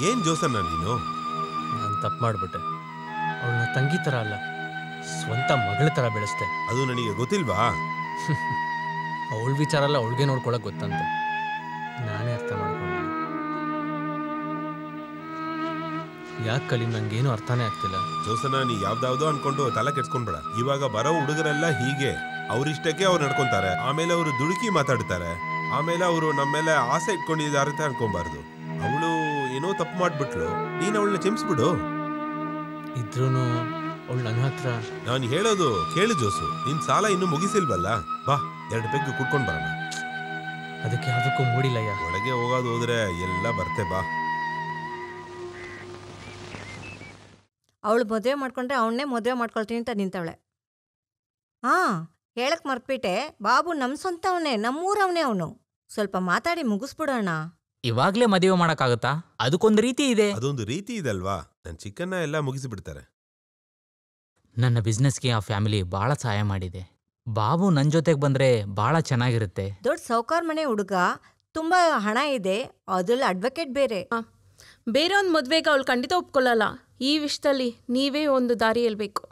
ಏನ್ ಜೋಸನ್ನ ನೀನು? ನಾನು ತಪ್ಪು ಮಾಡ್ಬಿಟ್ಟೆ. ಅವಳನ್ನ ತಂಗಿ ತರ ಅಲ್ಲ, ಸ್ವಂತ ಮಗಳ ತರ ಬೆಳೆಸ್ತೆ. ಅದು ನನಗೆ ಗೊತ್ತಿಲ್ವಾ? ಅವಳ ವಿಚಾರ ಎಲ್ಲ ಅವಳಿಗೆ ನೋಡ್ಕೊಳಕ್ ಗೊತ್ತಂತೆ. ನಾನೇ ಅರ್ಥ ಮಾಡ್ಕೊಂಡೆ. ಯಾಕೆ ಕಲಿ, ನಂಗೇನು ಅರ್ಥನೇ ಆಗ್ತಿಲ್ಲ. ಜೋಸನ, ನೀ ಯಾವ್ದಾವ್ದೋ ಅನ್ಕೊಂಡು ತಲೆ ಕೆಡ್ಸ್ಕೊಂಡ್ಬೇಡ. ಇವಾಗ ಬರೋ ಹುಡುಗರೆಲ್ಲ ಹೀಗೆ. ಅವ್ರಿಷ್ಟಕ್ಕೆ ಅವ್ರು ನಡ್ಕೊಂತಾರೆ. ಆಮೇಲೆ ಅವರು ದುಡುಕಿ ಮಾತಾಡ್ತಾರೆ. ಆಮೇಲೆ ಅವರು ನಮ್ಮ ಮೇಲೆ ಆಸೆ ಇಟ್ಕೊಂಡಿದ್ದಾರೆ ಅಂತ ಅನ್ಕೊಂಬಾರ್ದು. ಅವಳು ಏನೋ ತಪ್ಪು ಮಾಡ್ಬಿಟ್ಲು, ನೀನ್ ಅವಳನ್ನ ಕ್ಷಮಿಸ್ಬಿಡು. ಇದ್ರೂನು ಅವಳು ನನ್ನ ಹತ್ರ. ನಾನು ಹೇಳೋದು ಕೇಳು ಜೋಸು, ನಿನ್ ಸಾಲ ಇನ್ನೂ ಮುಗಿಸಿಲ್ವಲ್ಲ. ಬಾ, 2 ಪೆಗ್ ಕುಡ್ಕೊಂಡ್ ಬರೋಣ. ಅದಕ್ಕೆ ಯಾವುದಕ್ಕೂ ಮೂಡಿಲ್ಲಯ್ಯ. ಒಳಗೆ ಹೋಗೋದು ಹೋದ್ರೆ ಎಲ್ಲ ಬರ್ತೆ. ಬಾ. ಅವಳು ಮದುವೆ ಮಾಡ್ಕೊಂಡ್ರೆ ಅವನ್ನೇ ಮದುವೆ ಮಾಡ್ಕೊಳ್ತೀನಿ ಅಂತ ನಿಂತವಳೆ. ಹೇಳಕ್ ಮರ್ತ್ಬಿಟ್ಟೆ, ಬಾಬು ನಮ್ ಸ್ವಂತವನೇ, ನಮ್ಮೂರವನೇ ಅವನು. ಸ್ವಲ್ಪ ಮಾತಾಡಿ ಮುಗಿಸ್ಬಿಡೋಣ. ಇವಾಗ್ಲೇ ಮದುವೆ ಮಾಡಕ್ಕಾಗತ್ತಾ? ಅದಕ್ಕೊಂದು ರೀತಿ ಇದೆ. ಅದೊಂದು ರೀತಿ ಇದಲ್ವಾ? ನನ್ನ ಚಿಕ್ಕನ್ನ ಎಲ್ಲ ಮುಗಿಸಿಬಿಡ್ತಾರೆ. ನನ್ನ ಬಿಸ್ನೆಸ್ಗೆ ಆ ಫ್ಯಾಮಿಲಿ ಬಹಳ ಸಹಾಯ ಮಾಡಿದೆ. ಬಾಬು ನನ್ನ ಜೊತೆಗೆ ಬಂದ್ರೆ ಬಹಳ ಚೆನ್ನಾಗಿರುತ್ತೆ. ದೊಡ್ಡ ಸೌಕಾರ ಮನೆ ಹುಡುಗ, ತುಂಬಾ ಹಣ ಇದೆ, ಅದ್ರಲ್ಲಿ ಅಡ್ವೊಕೇಟ್ ಬೇರೆ. ಬೇರೆ ಒಂದು ಮದ್ವೆಗೆ ಅವಳು ಖಂಡಿತ ಒಪ್ಕೊಳ್ಳಲ್ಲ. ಈ ವಿಷಯದಲ್ಲಿ ನೀವೇ ಒಂದು ದಾರಿ ಹೇಳ್ಬೇಕು.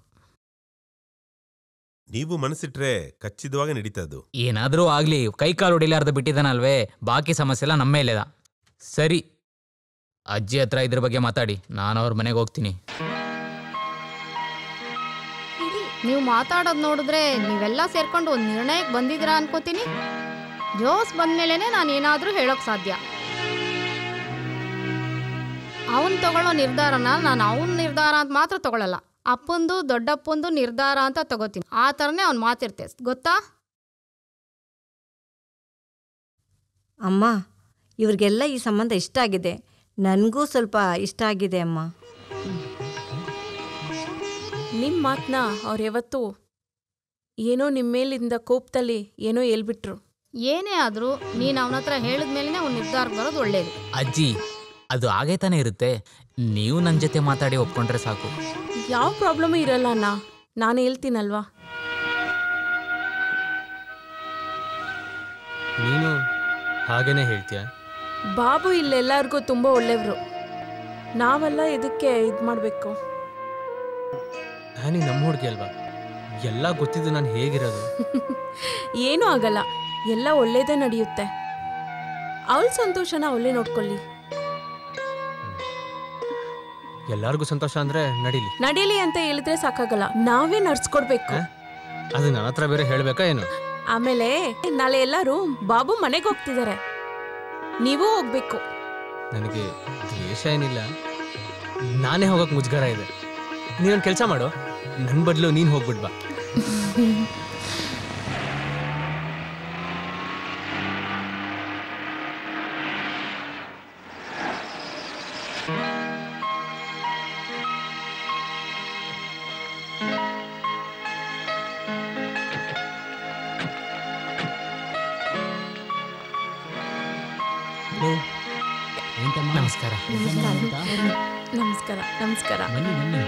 ನೀವು ಮನಸ್ಸಿಟ್ರೆ ಖಚಿತವಾಗಿ ನಡೀತದ್ದು. ಏನಾದ್ರೂ ಆಗ್ಲಿ, ಕೈ ಕಾಲು ಹೊಡಿಲಾರ್ದ ಬಿಟ್ಟಿದ್ದಾನಲ್ವೇ, ಬಾಕಿ ಸಮಸ್ಯೆ ಎಲ್ಲ ನಮ್ಮ ಮೇಲೆದ. ಸರಿ, ಅಜ್ಜಿ ಹತ್ರ ಇದ್ರ ಬಗ್ಗೆ ಮಾತಾಡಿ. ನಾನು ಅವ್ರ ಮನೆಗೆ ಹೋಗ್ತೀನಿ. ನೀವು ಮಾತಾಡೋದು ನೋಡಿದ್ರೆ ನೀವೆಲ್ಲ ಸೇರ್ಕೊಂಡು ಒಂದು ನಿರ್ಣಯಕ್ಕೆ ಬಂದಿದ್ದೀರಾ ಅನ್ಕೋತೀನಿ. ಜೋಸ್ ಬಂದ್ಮೇಲೆನೆ ನಾನು ಏನಾದರೂ ಹೇಳೋಕ್ ಸಾಧ್ಯ. ಅವನು ತಗೊಳ್ಳೋ ನಿರ್ಧಾರನ ನಾನು ಅವನ ನಿರ್ಧಾರ ಅಂತ ಮಾತ್ರ ತಗೊಳ್ಳಲ್ಲ. ಅಪ್ಪಂದು ದೊಡ್ಡಪ್ಪಂದು ನಿರ್ಧಾರ ಅಂತ ತಗೋತೀನಿ. ಆ ಥರನೇ ಅವ್ನು ಮಾತಿರ್ತೆ, ಗೊತ್ತಾ? ಅಮ್ಮ, ಇವ್ರಿಗೆಲ್ಲ ಈ ಸಂಬಂಧ ಇಷ್ಟ ಆಗಿದೆ. ನನಗೂ ಸ್ವಲ್ಪ ಇಷ್ಟ ಆಗಿದೆ ಅಮ್ಮ. ನಿಮ್ಮ ಮಾತನ್ನ ಅವ್ರು ಯಾವತ್ತೂ ಏನೋ ನಿಮ್ಮ ಮೇಲಿಂದ ಕೋಪದಲ್ಲಿ ಏನೋ ಹೇಳ್ಬಿಟ್ರು. ಏನೇ ಆದರೂ ನೀನು ಅವನ ಹತ್ರ ಹೇಳಿದ್ಮೇಲೆ ಅವ್ನು ನಿರ್ಧಾರಕ್ಕೆ ಬರೋದು ಒಳ್ಳೇದು. ಅಜ್ಜಿ, ಅದು ಆಗೇ ತಾನೇ ಇರುತ್ತೆ. ನೀವು ನನ್ನ ಜೊತೆ ಮಾತಾಡಿ ಒಪ್ಕೊಂಡ್ರೆ ಸಾಕು. ಯಾವ ಪ್ರಾಬ್ಲಮೂ ಇರಲ್ಲ ಅಣ್ಣ, ನಾನು ಹೇಳ್ತೀನಲ್ವಾ. ನೀನು ಹಾಗೇನೆ ಹೇಳ್ತೀಯ? ಬಾಬು ಇಲ್ಲೆಲ್ಲರಿಗೂ ತುಂಬ ಒಳ್ಳೆಯವರು. ನಾವೆಲ್ಲ ಇದಕ್ಕೆ ಇದು ಮಾಡಬೇಕು. ನೀ ನಮ್ಮ ಹುಡುಗಿ ಅಲ್ವಾ, ಎಲ್ಲ ಗೊತ್ತಿದ್ದು ನಾನು ಹೇಗಿರೋದು? ಏನೂ ಆಗಲ್ಲ, ಎಲ್ಲ ಒಳ್ಳೇದೇ ನಡೆಯುತ್ತೆ. ಅವಳ ಸಂತೋಷನ ಅವಳೇ ನೋಡ್ಕೊಳ್ಳಿ. ಎಲ್ಲರಿಗೂ ಸಂತೋಷ ಅಂದ್ರೆ ನಡೀಲಿ ಅಂತ ಹೇಳಿದ್ರೆ ಸಾಕಾಗಲ್ಲ, ನಾವೇ ನಡ್ಸ್ಕೊಡ್ಬೇಕು. ಅದು ನನ್ನ ಹತ್ರ ಬೇರೆ ಹೇಳ್ಬೇಕಾ ಏನು? ಆಮೇಲೆ ನಾಳೆ ಎಲ್ಲರೂ ಬಾಬು ಮನೆಗೆ ಹೋಗ್ತಿದ್ದಾರೆ, ನೀವು ಹೋಗ್ಬೇಕು. ನನಗೆ ದ್ವೇಷ ಏನಿಲ್ಲ, ನಾನೇ ಹೋಗಕ್ ಮುಜುಗರ ಇದೆ. ನೀನೊಂದು ಕೆಲಸ ಮಾಡು, ನನ್ನ ಬದಲು ನೀನು ಹೋಗ್ಬಿಡ್ಬಾ. ನಮಸ್ಕಾರ. ನಮಸ್ಕಾರ ನಮಸ್ಕಾರ. ಬನ್ನಿ ಬನ್ನಿ.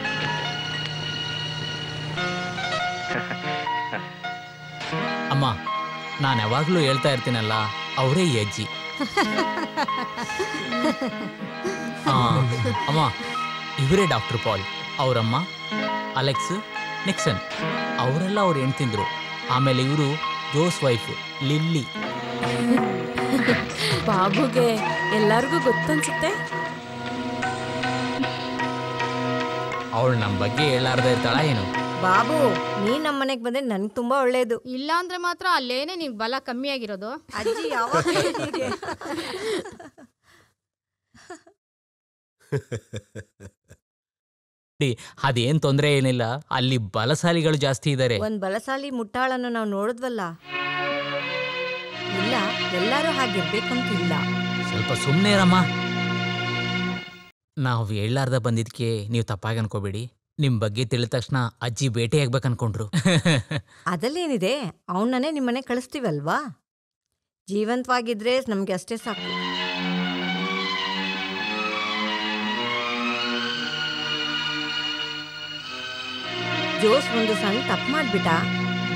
ಅಮ್ಮ, ನಾನು ಯಾವಾಗಲೂ ಹೇಳ್ತಾ ಇರ್ತೀನಲ್ಲ, ಅವರೇ ಈ ಅಜ್ಜಿ. ಅಮ್ಮ, ಇವರೇ ಡಾಕ್ಟರ್ ಪಾಲ್. ಅವರಮ್ಮ ಅಲೆಕ್ಸ್ ನಿಕ್ಸನ್. ಅವರೆಲ್ಲ ಅವ್ರು ಹೆಣ್ತಿಂದ್ರು. ಆಮೇಲೆ ಇವರು ಜೋಸ್ ವೈಫ್ ಲಿಲ್ಲಿ. ಬಾಬುಗೆ ಎಲ್ಲರಿಗೂ ಗೊತ್ತನ್ಸುತ್ತೆ. ಅವಳು ನಮ್ಮ ಬಗ್ಗೆ ಹೇಳಾರ್ದ ಇರ್ತಾಳ ಏನು? ಬಾಬು, ನೀನ್ ನಮ್ಮ ಮನೆಗೆ ಬಂದ್ರೆ ನನ್ಗೆ ತುಂಬಾ ಒಳ್ಳೇದು. ಇಲ್ಲ ಅಂದ್ರೆ ಮಾತ್ರ ಅಲ್ಲೇನೆ ನಿನ್ ಬಲ ಕಮ್ಮಿ ಆಗಿರೋದು. ಅಜ್ಜಿ ಯಾವಾಗ ಹೀಗೆ? ಅದೇನ್ ತೊಂದರೆ ಏನಿಲ್ಲ. ಅಲ್ಲಿ ಬಲಶಾಲಿಗಳು ಜಾಸ್ತಿ ಇದ್ದಾರೆ. ಒಂದ್ ಬಲಶಾಲಿ ಮುಟ್ಟಾಳನ್ನು ನಾವು ನೋಡಿದ್ವಲ್ಲ. ಇಲ್ಲ, ಎಲ್ಲರೂ ಹಾಗಿರ್ಬೇಕಂತಿಲ್ಲ. ಸ್ವಲ್ಪ ಸುಮ್ಮನೆ ಇರಮ್ಮ. ನಾವು ಹೇಳಾರ್ದ ಬಂದಿದ್ಕೆ ನೀವು ತಪ್ಪಾಗಿ ಅನ್ಕೋಬೇಡಿ. ನಿಮ್ ಬಗ್ಗೆ ತಿಳಿದ ತಕ್ಷಣ ಅಜ್ಜಿ ಭೇಟಿಯಾಗ್ಬೇಕು ಅನ್ಕೊಂಡ್ರು. ಅದಲ್ಲೇನಿದೆ, ಅವನನ್ನೇ ನಿಮ್ಮನೆ ಕಳಿಸ್ತೀವಲ್ವಾ? ಜೀವಂತವಾಗಿದ್ರೆ ನಮ್ಗೆ ಅಷ್ಟೇ ಸಾಕು. ಜೋಸ್ ಒಂದು ಸಣ್ಣ ತಪ್ಪು ಮಾಡ್ಬಿಟ್ಟ.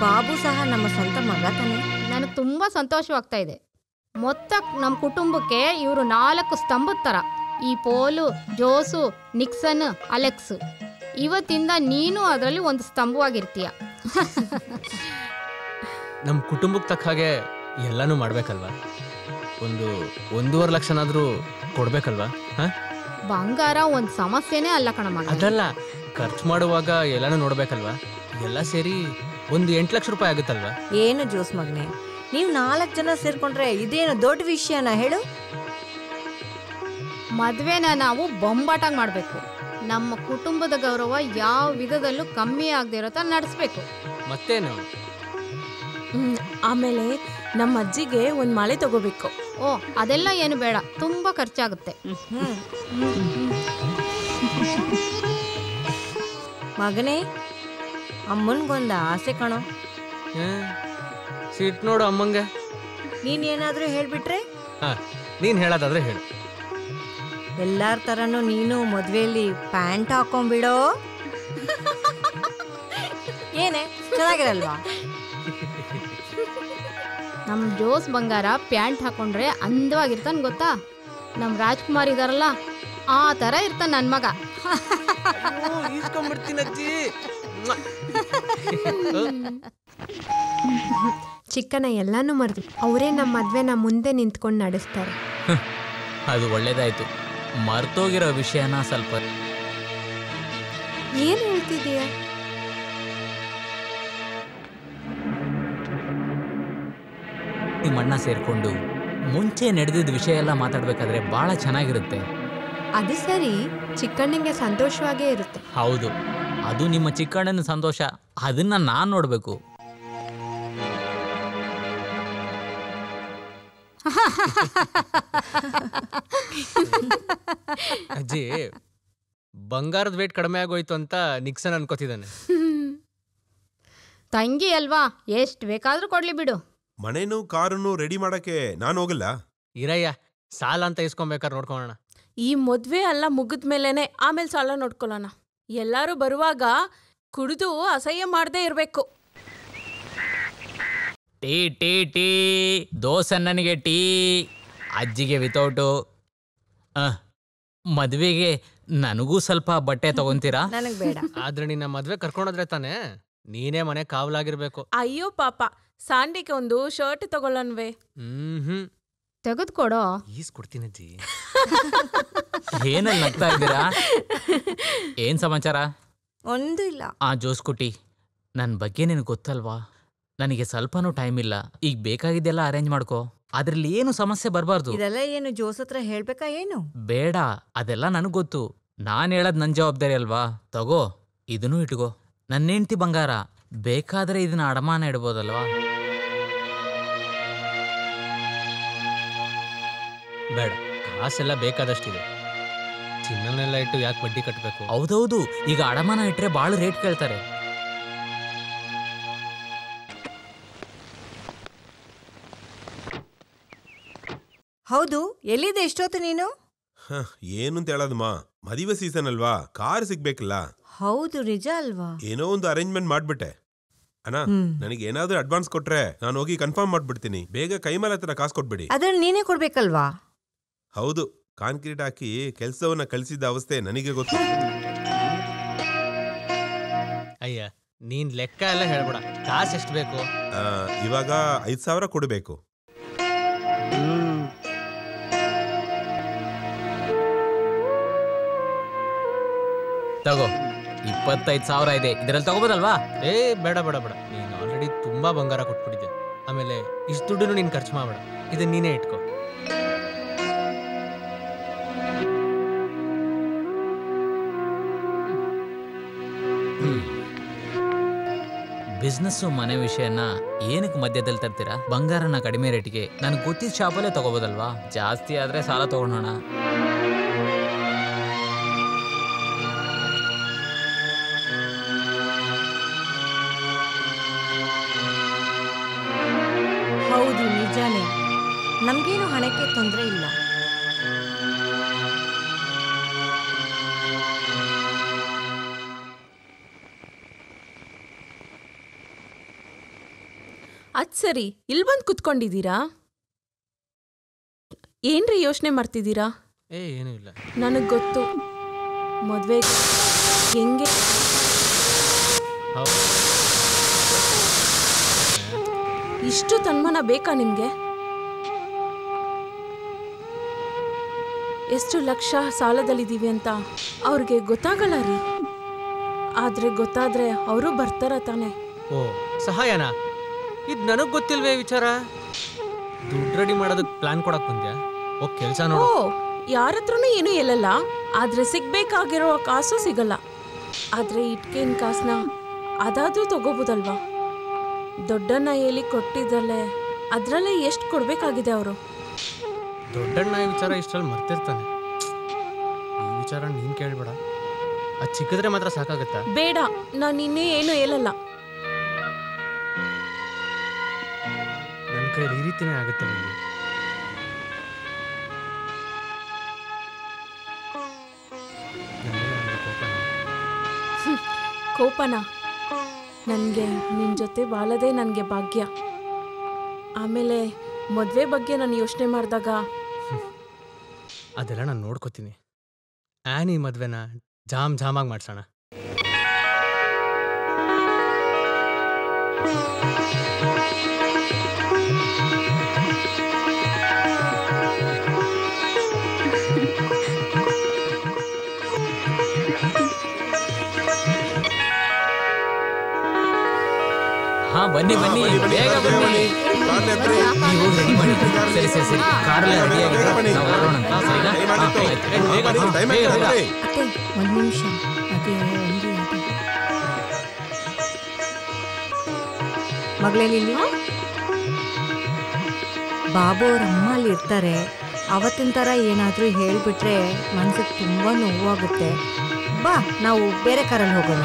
ಬಾಬು ಸಹ ನಮ್ಮ ಸ್ವಂತ ಮಗ ತಾನೆ. ನನಗೆ ತುಂಬಾ ಸಂತೋಷವಾಗ್ತಾ ಇದೆ. ಮೊತ್ತ ನಮ್ಮ ಕುಟುಂಬಕ್ಕೆ ಇವರು 4 ಸ್ತಂಭದ ಥರ. ಈ ಪೋಲು, ಜೋಸು, ನಿಕ್ಸನ್, ಅಲೆಕ್ಸ್. ಇವತ್ತಿಂದ ನೀನು ಅದರಲ್ಲಿ ಒಂದು ಸ್ತಂಭವಾಗಿರ್ತೀಯ. ನಮ್ಮ ಕುಟುಂಬಕ್ಕೆ ತಕ್ಕ ಹಾಗೆ ಎಲ್ಲನೂ ಮಾಡ್ಬೇಕಲ್ವಾ? 1.5 ಲಕ್ಷನಾದ್ರೂ ಕೊಡ್ಬೇಕಲ್ವಾ? ಬಂಗಾರ ಒಂದು ಸಮಸ್ಯೆನೇ ಅಲ್ಲ ಕಣಮ್ಮ. ಅದಲ್ಲ, ಖರ್ಚು ಮಾಡುವಾಗ ಎಲ್ಲಾನು ನೋಡ್ಬೇಕಲ್ವಾ? ಎಲ್ಲ ಸೇರಿ ಒಂದು 8 ಲಕ್ಷ ರೂಪಾಯಿ ಆಗುತ್ತಲ್ವಾ? ಏನು ಜೋಸ್ ಮಗನೆ, ನೀವು 4 ಜನ ಸೇರ್ಕೊಂಡ್ರೆ ಇದೇನು ದೊಡ್ಡ ವಿಷಯನ ಹೇಳು? ಮದ್ವೆನ ನಾವು ಬೊಂಬಾಟಾಗಿ ಮಾಡಬೇಕು. ನಮ್ಮ ಕುಟುಂಬದ ಗೌರವ ಯಾವ ವಿಧದಲ್ಲೂ ಕಮ್ಮಿ ಆಗದೆ ಇರೋ ಥರ ನಡೆಸ್ಬೇಕು. ಮತ್ತೇನು? ಆಮೇಲೆ ನಮ್ಮ ಅಜ್ಜಿಗೆ ಒಂದು ಮಾಲೆ ತಗೋಬೇಕು. ಓ, ಅದೆಲ್ಲ ಏನು ಬೇಡ, ತುಂಬಾ ಖರ್ಚಾಗುತ್ತೆ. ಮಗನೇ, ಅಮ್ಮನ್ಗೊಂದು ಆಸೆ ಕಣೋ. ಸಿಟ್ ನೋಡು ಅಮ್ಮಂಗೆ. ನೀನೇನಾದ್ರೂ ಹೇಳ್ಬಿಟ್ರೆ? ನೀನ್ ಹೇಳೋದಾದ್ರೆ ಹೇಳು. ಎಲ್ಲಾರ ತರನು ನೀನು ಮದ್ವೆಯಲ್ಲಿ ಪ್ಯಾಂಟ್ ಹಾಕೊಂಡ್ಬಿಡೋ. ಏನೇ ಚೆನ್ನಾಗಿರಲ್ವಾ? ನಮ್ಮ ಜೋಸ್ ಬಂಗಾರ ಪ್ಯಾಂಟ್ ಹಾಕೊಂಡ್ರೆ ಅಂದವಾಗಿರ್ತಾನೆ ಗೊತ್ತಾ? ನಮ್ಮ ರಾಜ್ಕುಮಾರ್ ಇದಾರಲ್ಲ, ಆ ಥರ ಇರ್ತಾನೆ ನನ್ನ ಮಗ. ಚಿಕ್ಕನ ಎಲ್ಲಾನು ಮರೆದು ಅವರೇ ನಮ್ಮ ಮದ್ವೆನ ಮುಂದೆ ನಿಂತ್ಕೊಂಡು ನಡೆಸ್ತಾರೆ. ಅದು ಒಳ್ಳೇದಾಯ್ತು. ಮರ್ತೋಗಿರೋ ವಿಷಯನ ಸ್ವಲ್ಪ. ಏನ್ ಹೇಳ್ತಿದೀಯ? ನಿಮ್ಮ ಅಣ್ಣ ಸೇರ್ಕೊಂಡು ಮುಂಚೆ ನಡೆದಿದ್ದ ವಿಷಯ ಎಲ್ಲ ಮಾತಾಡ್ಬೇಕಾದ್ರೆ ಬಹಳ ಚೆನ್ನಾಗಿರುತ್ತೆ. ಅದು ಸರಿ, ಚಿಕ್ಕಣ್ಣಂಗೆ ಸಂತೋಷವಾಗೇ ಇರುತ್ತೆ. ಹೌದು, ಅದು ನಿಮ್ಮ ಚಿಕ್ಕಣ್ಣನ ಸಂತೋಷ. ಅದನ್ನ ನಾನ್ ನೋಡ್ಬೇಕು. ಅಜ್ಜಿ, ಬಂಗಾರದ ವೇಟ್ ಕಡಿಮೆ ಆಗೋಯ್ತು ಅಂತ ನಿಕ್ಸನ್ ಅನ್ಕೋತಿದ್ದಾನೆ. ತಂಗಿ ಅಲ್ವಾ, ಎಷ್ಟು ಬೇಕಾದ್ರೂ ಕೊಡ್ಲಿ ಬಿಡು. ಮನೇನು ಕಾರನ್ನು ರೆಡಿ ಮಾಡಕ್ಕೆ ನಾನು ಹೋಗಲ್ಲ. ಇರಯ್ಯ, ಸಾಲ ಅಂತ ಇಸ್ಕೊಬೇಕಾದ್ರೆ ನೋಡ್ಕೊಳ್ಳೋಣ. ಈ ಮದ್ವೆ ಎಲ್ಲ ಮುಗಿದ್ಮೇಲೆನೆ ಆಮೇಲೆ ಸಾಲ ನೋಡ್ಕೊಳ್ಳೋಣ. ಎಲ್ಲರೂ ಬರುವಾಗ ಕುಡಿದು ಅಸಹ್ಯ ಮಾಡದೇ ಇರಬೇಕು. ಟೀ ಟೀ ಟೀ, ದೋಸನ್ನನಿಗೆ ಟೀ, ಅಜ್ಜಿಗೆ ವಿತೌಟು. ಮದುವೆಗೆ ನನಗೂ ಸ್ವಲ್ಪ ಬಟ್ಟೆ ತಗೊಂತೀರಾ? ನನಗ್ ಬೇಡ. ಆದ್ರೆ ನಿನ್ನ ಮದ್ವೆ ಕರ್ಕೊಂಡೋದ್ರೆ ತಾನೆ ನೀನೇ ಮನೆ ಕಾವಲಾಗಿರ್ಬೇಕು. ಅಯ್ಯೋ ಪಾಪ, ಸಾಂಡಿಗೆ ಒಂದು ಶರ್ಟ್ ತಗೊಳ್ಳನ್ವೇ? ತೆಗೆದುಕೊಡೋ. ಈಸ್ಕೊಡ್ತೀನಿ ಅಜ್ಜಿ. ಏನಲ್ಲಿ ನಗ್ತಾ ಇದ್ದೀರಾ? ಏನ್ ಸಮಾಚಾರ? ಒಂದು ಇಲ್ಲ. ಜೋಸ್ಕುಟಿ, ನನ್ನ ಬಗ್ಗೆ ನಿನಗೆ ಗೊತ್ತಲ್ವಾ? ನನಗೆ ಸ್ವಲ್ಪನೂ ಟೈಮ್ ಇಲ್ಲ. ಈಗ ಬೇಕಾಗಿದ್ದೆಲ್ಲ ಅರೇಂಜ್ ಮಾಡ್ಕೋ. ಅದ್ರಲ್ಲಿ ಏನು ಸಮಸ್ಯೆ ಬರಬಾರ್ದು. ಇದೆಲ್ಲ ಏನು ಜೋಸ್ ಹತ್ರ ಹೇಳ್ಬೇಕಾ ಏನು? ಬೇಡ, ಅದೆಲ್ಲ ನನಗೆ ಗೊತ್ತು. ನಾನು ಹೇಳೋದು ನನ್ನ ಜವಾಬ್ದಾರಿ ಅಲ್ವಾ? ತಗೋ, ಇದನ್ನೂ ಇಟ್ಕೋ. ನನ್ನ ಹೆಂಡ್ತಿ ಬಂಗಾರ, ಬೇಕಾದ್ರೆ ಇದನ್ನ ಅಡಮಾನ ಇಡ್ಬೋದಲ್ವಾ? ಬೇಡ, ಕಾಸೆಲ್ಲ ಬೇಕಾದಷ್ಟಿದೆ. ಚಿನ್ನನೆಲ್ಲ ಇಟ್ಟು ಯಾಕೆ ಬಡ್ಡಿ ಕಟ್ಟಬೇಕು? ಹೌದೌದು, ಈಗ ಅಡಮಾನ ಇಟ್ರೆ ಭಾಳ ರೇಟ್ ಕೇಳ್ತಾರೆ. ಹೌದು, ಎಲ್ಲಿದೆ ಇಷ್ಟೊತ್ತು ನೀನು? ಏನು ಅಂತ ಹೇಳೋದಮ್ಮ, ಮದುವೆ ಸೀಸನ್ ಅಲ್ವಾ, ಕಾರ್ ಸಿಗ್ಬೇಕಲ್ಲ. ಹೌದು, ನಿಜ ಅಲ್ವಾ? ಏನೋ ಒಂದು ಅರೇಂಜ್ಮೆಂಟ್ ಮಾಡ್ಬಿಟ್ಟೆ. ಅಣ್ಣ, ನನಗೆ ಏನಾದ್ರೂ ಅಡ್ವಾನ್ಸ್ ಕೊಟ್ರೆ ನಾನು ಹೋಗಿ ಕನ್ಫರ್ಮ್ ಮಾಡ್ಬಿಡ್ತೀನಿ. ಬೇಗ ಕೈಮೇಲೆ ಹತ್ರ ಕಾಸು ಕೊಟ್ಬಿಡಿ. ಅದನ್ನ ನೀನೇ ಕೊಡ್ಬೇಕಲ್ವಾ? ಹೌದು, ಕಾಂಕ್ರೀಟ್ ಹಾಕಿ ಕೆಲ್ಸವನ್ನ ಕಳಿಸಿದ ಅವಸ್ಥೆ ನನಗೆ ಗೊತ್ತು. ಅಯ್ಯ, ನೀನ್ ಲೆಕ್ಕ ಎಲ್ಲ ಹೇಳ್ಬೇಡ. ಕಾಸು ಎಷ್ಟು ಬೇಕು? ಇವಾಗ 5,000 ಕೊಡಬೇಕು. ತಗೋ, 25,000 ಇದೆ, ಇದರಲ್ಲಿ ತಗೋಬೋದಲ್ವಾ? ಬೇಡ ಬೇಡ ಬೇಡ, ನೀನು ಆಲ್ರೆಡಿ ತುಂಬಾ ಬಂಗಾರ ಕೊಟ್ಬಿಟ್ಟಿದ್ದೆ. ಆಮೇಲೆ ಇಷ್ಟು ದುಡ್ಡು ನೀನು ಖರ್ಚು ಮಾಡಬೇಡ, ಇದನ್ನ ನೀನೇ ಇಟ್ಕೋ. ಬಿಸ್ನೆಸ್ಸು ಮನೆ ವಿಷಯನ ಏನಕ್ಕೆ ಮಧ್ಯದಲ್ಲಿ ತರ್ತೀರಾ? ಬಂಗಾರನ ಕಡಿಮೆ ರೇಟಿಗೆ ನನಗೆ ಗೊತ್ತಿದ್ದ ಶಾಪಲ್ಲೇ ತಗೋಬೋದಲ್ವಾ? ಜಾಸ್ತಿ ಆದ್ರೆ ಸಾಲ ತಗೊಳ್ಳೋಣ. ಹೌದು, ನಿಜಾನೇ. ನಮ್ಗೇನು ಹಣಕ್ಕೆ ತೊಂದರೆ ಇಲ್ಲ. ಅದ್ ಸರಿ, ಇಲ್ಲಿ ಬಂದು ಕುತ್ಕೊಂಡಿದ್ದೀರಾ? ಏನ್ರಿ ಯೋಚನೆ ಮಾಡ್ತಿದ್ದೀರಾ? ಏನೂ ಇಲ್ಲ. ನನಗೆ ಗೊತ್ತು, ಮದ್ವೆ ಹೆಂಗೆ ಇಷ್ಟು ತನ್ಮಾನ ಬೇಕಾ ನಿಮ್ಗೆ? ಎಷ್ಟು ಲಕ್ಷ ಸಾಲದಲ್ಲಿದ್ದೀವಿ ಅಂತ ಅವ್ರಿಗೆ ಗೊತ್ತಾಗಲ್ಲ ರೀ. ಆದ್ರೆ ಗೊತ್ತಾದ್ರೆ ಅವರು ಬರ್ತಾರ ತಾನೆ. ಓ, ಸಹಾಯನಾ? ಇದು ನನಗೆ ಗೊತ್ತಿಲ್ವೇ ವಿಚಾರ. ದುಡ್ಡು ರೆಡಿ ಮಾಡೋದಕ್ಕೆ ಪ್ಲಾನ್ ಕೊಡಕ್ ಬಂದ್ಯಾ? ಹೋಗ್ ಕೆಲಸ ನೋಡು. ಓ, ಯಾರತ್ರನೂ ಏನೂ ಹೇಳಲ್ಲ, ಆದ್ರೆ ಸಿಗ್ಬೇಕಾಗಿರೋ ಕಾಸು ಸಿಗಲ್ಲ. ಆದ್ರೆ ಇಟ್ಕೇನ್ ಕಾಸನ್ನ ಅದಾದ್ರೂ ತಗೋಬೋದಲ್ವಾ? ದೊಡ್ಡಣ್ಣ ಹೇಳಿ ಕೊಟ್ಟಿದ್ದಲ್ಲೇ ಅದ್ರಲ್ಲೇ ಎಷ್ಟು ಕೊಡ್ಬೇಕಾಗಿದೆ ಅವರು. ದೊಡ್ಡಣ್ಣ ಈ ವಿಚಾರ ಇಷ್ಟರಲ್ಲಿ ಮರ್ತಿರ್ತಾನೆ. ಈ ವಿಚಾರ ನೀನ್ ಕೇಳ್ಬೇಡ. ಅದು ಚಿಕ್ಕಿದ್ರೆ ಮಾತ್ರ ಸಾಕಾಗತ್ತಾ? ಬೇಡ, ನಾನು ಇನ್ನೇ ಏನು ಹೇಳಲ್ಲ. ನನ್ನ ಕೈಲಿ ಈ ರೀತಿನೇ ಆಗುತ್ತೆ. ನನಗೆ ಕೋಪನ? ನನಗೆ ನಿನ್ನ ಜೊತೆ ಬಾಳೋದೇ ನನಗೆ ಭಾಗ್ಯ. ಆಮೇಲೆ ಮದುವೆ ಬಗ್ಗೆ ನಾನು ಯೋಚನೆ ಮಾಡಿದಾಗ ಅದೆಲ್ಲ ನಾನು ನೋಡ್ಕೋತೀನಿ. ಆ್ಯನಿ ಮದುವೆನ ಜಾಮ್ ಜಾಮಾಗಿ ಮಾಡ್ಸೋಣ. ಹಾ, ಬನ್ನಿ ಬನ್ನಿ, ಬೇಗ ಬನ್ನಿ. ನೀವು ರೆಡಿ ಮಾಡಿ. ಸರಿ ಸರಿ ಸರಿ, ಕಾರಲ್ಲೇ ರೆಡಿ ಆಗಿದೆ, ನಾವು ಹೊರಡೋಣ. ಸರಿನಾ? ಅತ್ತೆ, ಒಂದು ನಿಮಿಷ. ಮಗಳೇ ಲಿಲ್ಲಿ, ಬಾಬು ಅವ್ರ ಅಮ್ಮ ಅಲ್ಲಿ ಇರ್ತಾರೆ. ಅವತ್ತಿನ ಥರ ಏನಾದರೂ ಹೇಳಿಬಿಟ್ರೆ ಮನ್ಸಿಗೆ ತುಂಬ ನೋವಾಗುತ್ತೆ. ಬಾ, ನಾವು ಬೇರೆ ಕಾರಲ್ಲಿ ಹೋಗೋಣ.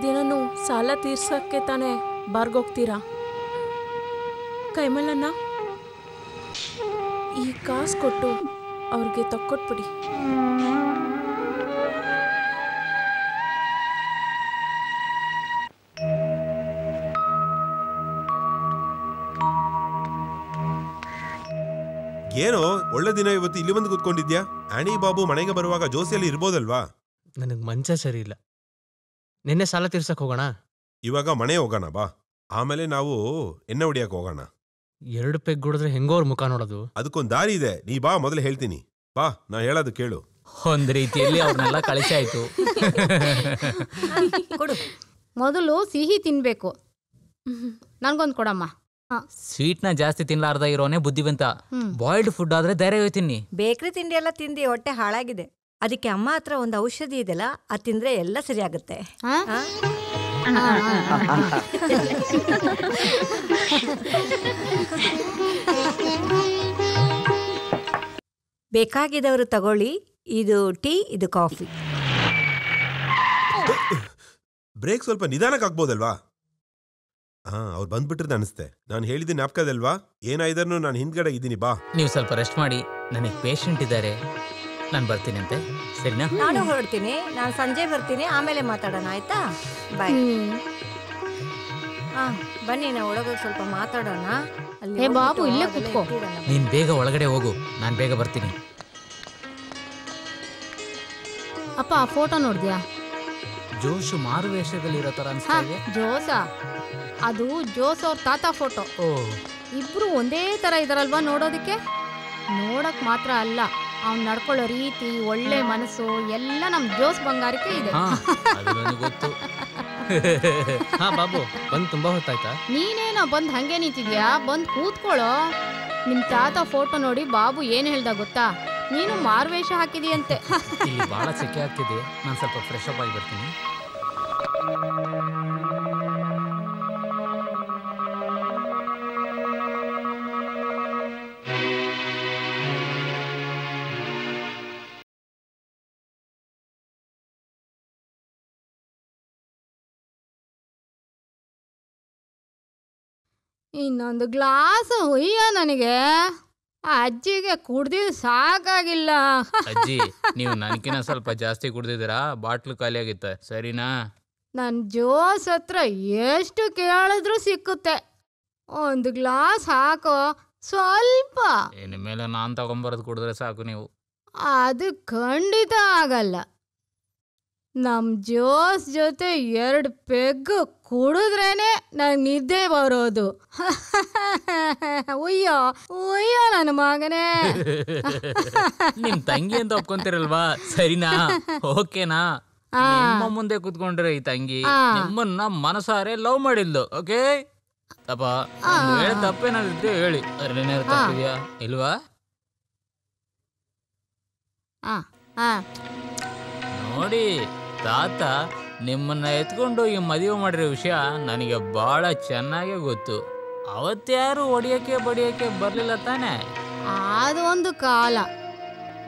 ದಿನನೂ ಸಾಲ ತೀರ್ಸಕ್ಕೆ ತಾನೇ ಬಾರ್ಗೋಗ್ತೀರಾ? ಕೈಮಲ್ಲಣ್ಣ, ಈ ಕಾಸು ಕೊಟ್ಟು ಅವ್ರಿಗೆ ತಕ್ಕೊಟ್ಬಿಡಿ. ಏನೋ ಒಳ್ಳೆ ದಿನ ಇವತ್ತು ಇಲ್ಲಿ ಬಂದು ಕೂತ್ಕೊಂಡಿದ್ಯಾ? ಆಣಿ ಬಾಬು ಮನೆಗೆ ಬರುವಾಗ ಜೋಸಿಯಲ್ಲಿ ಇರ್ಬೋದಲ್ವಾ? ನನಗೆ ಮಂಚ ಸರಿ ಇಲ್ಲ. ನಿನ್ನೆ ಸಾಲ ತೀರ್ಸಕ್ ಹೋಗೋಣ? ಇವಾಗ ಮನೆ ಹೋಗೋಣ ಬಾ, ಆಮೇಲೆ ನಾವು ಎಣ್ಣೆ ಹೊಡಿಯಕ್ಕೆ ಹೋಗೋಣ. 2 ಪೆಗ್ ಹೊಡೆದ್ರೆ ಹೆಂಗೋರ್ ಮುಖ ನೋಡೋದು? ಅದಕ್ಕೊಂದು ದಾರಿ ಇದೆ, ನೀ ಬಾ, ಮೊದಲು ಹೇಳ್ತೀನಿ. ಬಾ, ನಾ ಹೇಳೋದು ಕೇಳು. ಒಂದ್ ರೀತಿಯಲ್ಲಿ ಅವ್ರನ್ನೆಲ್ಲ ಕಳಿಸಾಯ್ತು. ಕೊಡು. ಮೊದಲು ಸಿಹಿ ತಿನ್ಬೇಕು. ನನ್ಗೊಂದು ಕೊಡಮ್ಮ. ಸ್ವೀಟ್ನ ಜಾಸ್ತಿ ತಿನ್ಲಾರ್ದ ಇರೋನೇ ಬುದ್ಧಿವಂತ. ಬಾಯ್ಲ್ಡ್ ಫುಡ್ ಆದ್ರೆ ಧೈರ್ಯ ತಿನ್ನಿ. ಬೇಕ್ರಿ ತಿಂಡಿ ಎಲ್ಲ ತಿಂದು ಹೊಟ್ಟೆ ಹಾಳಾಗಿದೆ. ಅದಕ್ಕೆ ಅಮ್ಮ ಹತ್ರ ಒಂದು ಔಷಧಿ ಇದೆಯಲ್ಲ, ಅದು ತಿಂದ್ರೆ ಎಲ್ಲ ಸರಿ ಆಗುತ್ತೆ. ಬೇಕಾಗಿದ್ದವರು ತಗೊಳ್ಳಿ. ಇದು ಟೀ, ಇದು ಕಾಫಿ. ಬ್ರೇಕ್ ಸ್ವಲ್ಪ ನಿಧಾನಕ್ಕೆ ಆಗ್ಬೋದಲ್ವಾ? ಅವ್ರು ಬಂದ್ಬಿಟ್ರದ್ದು ಅನಿಸ್ತೆ. ನಾನು ಹೇಳಿದ್ದೆ ಜ್ಞಾಪಕದಲ್ವಾ? ಏನಾಯ್ದನ್ನು ನಾನು ಹಿಂದ್ಗಡೆ ಇದ್ದೀನಿ, ಬಾ. ನೀವು ಸ್ವಲ್ಪ ರೆಸ್ಟ್ ಮಾಡಿ, ನನಗೆ ಪೇಷಂಟ್ ಇದ್ದಾರೆ, ನಾನು ಬರ್ತೀನಿ ಅಂತೆ. ಸರಿನಾ? ನಾನು ಹೊರಡ್ತೀನಿ, ನಾನು ಸಂಜೆ ಬರ್ತೀನಿ, ಆಮೇಲೆ ಮಾತಾಡೋಣ, ಆಯ್ತಾ? ಬಾಯ್. ಬನ್ನಿ, ನಾವು ಒಳಗೋಗಿ ಸ್ವಲ್ಪ ಮಾತಾಡೋಣ. ಏ ಬಾಬು, ಇಲ್ಲೇ ಕೂತ್ಕೋ. ನೀನ್ ಬೇಗ ಒಳಗಡೆ ಹೋಗು, ನಾನು ಬೇಗ ಬರ್ತೀನಿ. ಅಪ್ಪ, ಆ ಫೋಟೋ ನೋಡಿದ್ಯಾ? ಜೋಶು ಮಾರು ವೇಷದಲ್ಲಿರೋ ತರ ಅನ್ಸ್ತಾ ಇದೆ. ಜೋಸ? ಅದು ಜೋಸ್ ಅವ್ರ ತಾತ ಫೋಟೋ. ಇಬ್ರು ಒಂದೇ ತರ ಇದಾರಲ್ವಾ ನೋಡೋದಕ್ಕೆ? ನೋಡಕ್ ಮಾತ್ರ ಅಲ್ಲ, ಅವ್ನ್ ನಡ್ಕೊಳ್ಳೋ ರೀತಿ, ಒಳ್ಳೆ ಮನಸ್ಸು ಎಲ್ಲ ನಮ್ ಜೋಸ್ ಬಂಗಾರಕ್ಕೆ ಇದೆ. ಗೊತ್ತು. ಬಾಬು, ಬಂದ್ ತುಂಬಾ ಹೊತ್ತಾಯ್ತಾ? ನೀನೇನೋ ಬಂದ್ ಹಂಗೆ ನಿಂತಿದ್ಯಾ? ಬಂದ್ ಕೂತ್ಕೊಳ್ಳೋ. ನಿಮ್ ತಾತ ಫೋಟೋ ನೋಡಿ ಬಾಬು ಏನ್ ಹೇಳ್ದ ಗೊತ್ತಾ? ನೀನು ಮಾರ್ವೇಷ ಹಾಕಿದೀಯಂತೆ. ಇಲ್ಲಿ ಬಹಳ ಸೆಕೆ ಆಗ್ತಿದೆ, ನಾನು ಸ್ವಲ್ಪ ಫ್ರೆಶ್ ಅಪ್ ಆಗಿ ಬರ್ತೀನಿ. ಇನ್ನೊಂದು ಗ್ಲಾಸ್ ಹುಯ್ಯ ನನಗೆ. ಅಜ್ಜಿಗೆ ಕುಡ್ದಿದ್ದು ಸಾಕಾಗಿಲ್ಲ. ಅಜ್ಜಿ, ನೀವು ನನಗಿನ ಸ್ವಲ್ಪ ಜಾಸ್ತಿ ಕುಡ್ದಿದ್ದೀರಾ, ಬಾಟ್ಲು ಖಾಲಿ ಆಗಿತ್ತೆ, ಸರಿನಾ? ನನ್ ಜೋಸ್ ಹತ್ರ ಎಷ್ಟು ಕೇಳಿದ್ರು ಸಿಕ್ಕುತ್ತೆ. ಒಂದು ಗ್ಲಾಸ್ ಹಾಕೋ ಸ್ವಲ್ಪ. ಇನ್ನು ಮೇಲೆ ನಾನು ತಗೊಂಬರೋದು ಕುಡಿದ್ರೆ ಸಾಕು ನೀವು. ಅದು ಖಂಡಿತ ಆಗಲ್ಲ. ನಮ್ ಜೋಸ್ ಜೊತೆ 2 ಪೆಗ್ ಕುಡಿದ್ರೇನೆ ನಂಗೆ ನಿದ್ದೆ ಬರೋದು. ಉಯ್ಯೋ ಉಯ್ಯೋ ನನ್ನ ಮಗನೇ. ನಿಮ್ ತಂಗಿ ಅಂತ ಒಪ್ಕೊಂತೀರಲ್ವಾ, ಸರಿನಾ? ಓಕೆನಾ? ನಿಮ್ಮ ಮುಂದೆ ಕುತ್ಕೊಂಡ್ರೆ ಈ ತಂಗಿ ನಿಮ್ಮನ್ನ ಮನಸಾರೆ ಲವ್ ಮಾಡಿದ್ಲು, ಓಕೆ? ತಪ್ಪ ತಪ್ಪೇನಾದಿದ್ದೆ ಹೇಳಿ, ಅದ್ರೇನಾದ್ರು ತಪ್ಪಿದ್ಯಾ ಇಲ್ವಾ? ನೋಡಿ, ತಾತ ನಿಮ್ಮನ್ನ ಎತ್ಕೊಂಡು ಈ ಮದುವೆ ಮಾಡಿರೋ ವಿಷಯ ನನಗೆ ಬಹಳ ಚೆನ್ನಾಗೇ ಗೊತ್ತು. ಅವತ್ತ್ಯಾರು ಒಡಿಯಕ್ಕೆ ಬಡಿಯಕ್ಕೆ ಬರ್ಲಿಲ್ಲ ತಾನೆ? ಅದು ಒಂದು ಕಾಲ.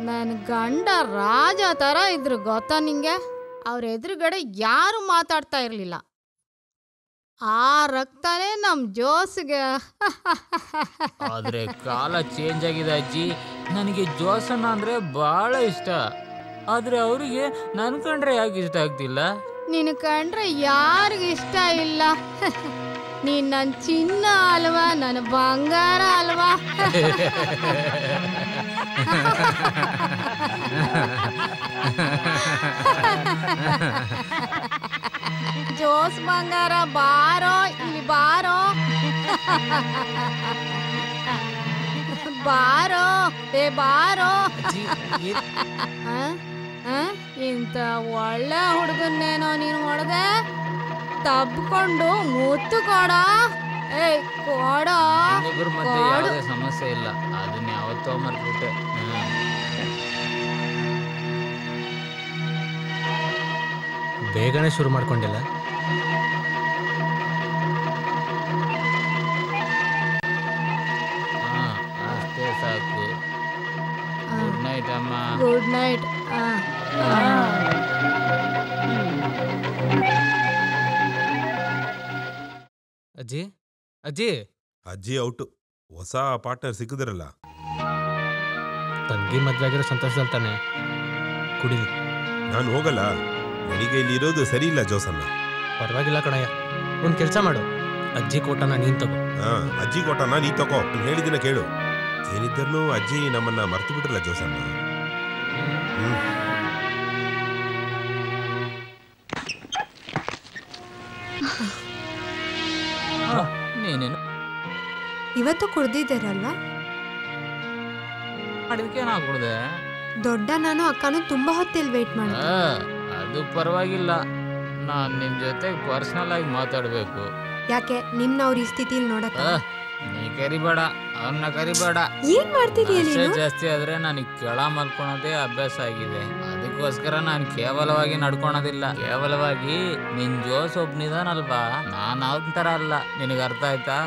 ನನ್ನ ಗಂಡ ರಾಜ ತರ ಇದ್ರು ಗೊತ್ತಾ ನಿಂಗೆ? ಅವ್ರ ಎದುರುಗಡೆ ಯಾರು ಮಾತಾಡ್ತಾ ಇರ್ಲಿಲ್ಲ. ಆ ರಕ್ತನೇ ನಮ್ ಜೋಸ್ಗೆ. ಆದ್ರೆ ಕಾಲ ಚೇಂಜ್ ಆಗಿದೆ ಅಜ್ಜಿ. ನನಗೆ ಜೋಸನ್ನ ಅಂದ್ರೆ ಬಹಳ ಇಷ್ಟ, ಆದ್ರೆ ಅವರಿಗೆ ನನ್ ಕಂಡ್ರೆ ಯಾಕೆ ಇಷ್ಟ ಆಗ್ತಿಲ್ಲ? ನಿನ್ ಕಂಡ್ರೆ ಯಾರಿಗ ಇಷ್ಟ ಇಲ್ಲ? ನೀನ್ ನನ್ ಚಿನ್ನ ಅಲ್ವಾ, ನನ್ನ ಬಂಗಾರ ಅಲ್ವಾ? ಜೋಸ್ ಬಂಗಾರ, ಬಾರೋ ಇಲ್ಲಿ ಬಾರೋ. ಬಾರೋ ಏ ಬಾರೋ. ಇಂಥ ಒಳ್ಳೆ ಹುಡುಗನ್ನೇನೋ ನೀನು ಹೊಡೆದೆ. ತಬ್ಕೊಂಡು ಮುತ್ತು ಕೊಡ. ಏಯ್ ಕೊಡ. ಇಬ್ಬರ ಮಧ್ಯೆ ಯಾವುದೇ ಸಮಸ್ಯೆ ಇಲ್ಲ, ಅದನ್ನ ಯಾವತ್ತೋ ಮರ್ತ್ಬಿಟ್ಟೆ. ಬೇಗನೆ ಶುರು ಮಾಡ್ಕೊಂಡಿಲ್ಲ. ಅಷ್ಟೇ ಸಾಕು. ಗುಡ್ ನೈಟ್ ಅಮ್ಮ. Good night. ಅಜ್ಜಿ ಅಜ್ಜಿ ಅಜ್ಜಿ ಔಟು. ಹೊಸ ಪಾರ್ಟ್ನರ್ ಸಿಕ್ಕಿದ್ರಲ್ಲ. ತಂಗಿ ಮದ್ವೆ ಆಗಿರೋ ಸಂತೋಷದಲ್ಲಿ ತಾನೆ ಕುಡಿಲಿ. ನಾನು ಹೋಗಲ್ಲ, ನನಗೆ ಇಲ್ಲಿ ಇರೋದು ಸರಿ ಇಲ್ಲ ಜೋಸನ್ನ. ಪರವಾಗಿಲ್ಲ ಕಣಯ್ಯ, ಒಂದು ಕೆಲಸ ಮಾಡು, ಅಜ್ಜಿ ಕೋಟನ ನೀನ್ ತಗೋ. ಅಜ್ಜಿ ಕೋಟನ ನೀ ತಗೋ, ಹೇಳಿದಿನ ಕೇಳು. ಏನಿದ್ದರೂ ಅಜ್ಜಿ ನಮ್ಮನ್ನ ಮರ್ತು ಬಿಟ್ರಲ್ಲ ಜೋಸನ್ನ. ನೀನೇನು ಇವತ್ತು ಕುಡ್ದಿದ್ದೀರಲ್ಲ? ಅದಕ್ಕೆ ನಾ ಕುಡ್ದೆ. ದೊಡ್ಡ ನಾನು ಅಕ್ಕನೂ ತುಂಬಾ ಹೊತ್ತಿಲ್ ವೇಟ್ ಮಾಡಿ. ಅದು ಪರವಾಗಿಲ್ಲ, ನಾನ್ ನಿನ್ ಜೊತೆ ಪರ್ಸನಲ್ ಆಗಿ ಮಾತಾಡ್ಬೇಕು. ಯಾಕೆ ನಿಮ್ನ ಈ ಸ್ಥಿತಿಲಿ ನೋಡಕ್ಕ? ನೀ ಕರಿಬೇಡ, ಅವನ್ನ ಕರಿಬೇಡ. ಏನ್ ಮಾಡ್ತೀರಿ? ಜಾಸ್ತಿ ಆದ್ರೆ ನನಗೆ ಕೆಳ ಮಲ್ಕೊಳೋದೇ ಅಭ್ಯಾಸ ಆಗಿದೆ. ಅದಕ್ಕೋಸ್ಕರ ನಾನು ಕೇವಲವಾಗಿ ನಡ್ಕೊಳೋದಿಲ್ಲ. ಕೇವಲವಾಗಿ ನಿನ್ ಜೋಸ್ ಒಬ್ನಿದಾನಲ್ವಾ, ನಾನು ಅವನ ತರ ಅಲ್ಲ. ನಿನಗೆ ಅರ್ಥ ಆಯ್ತಾ?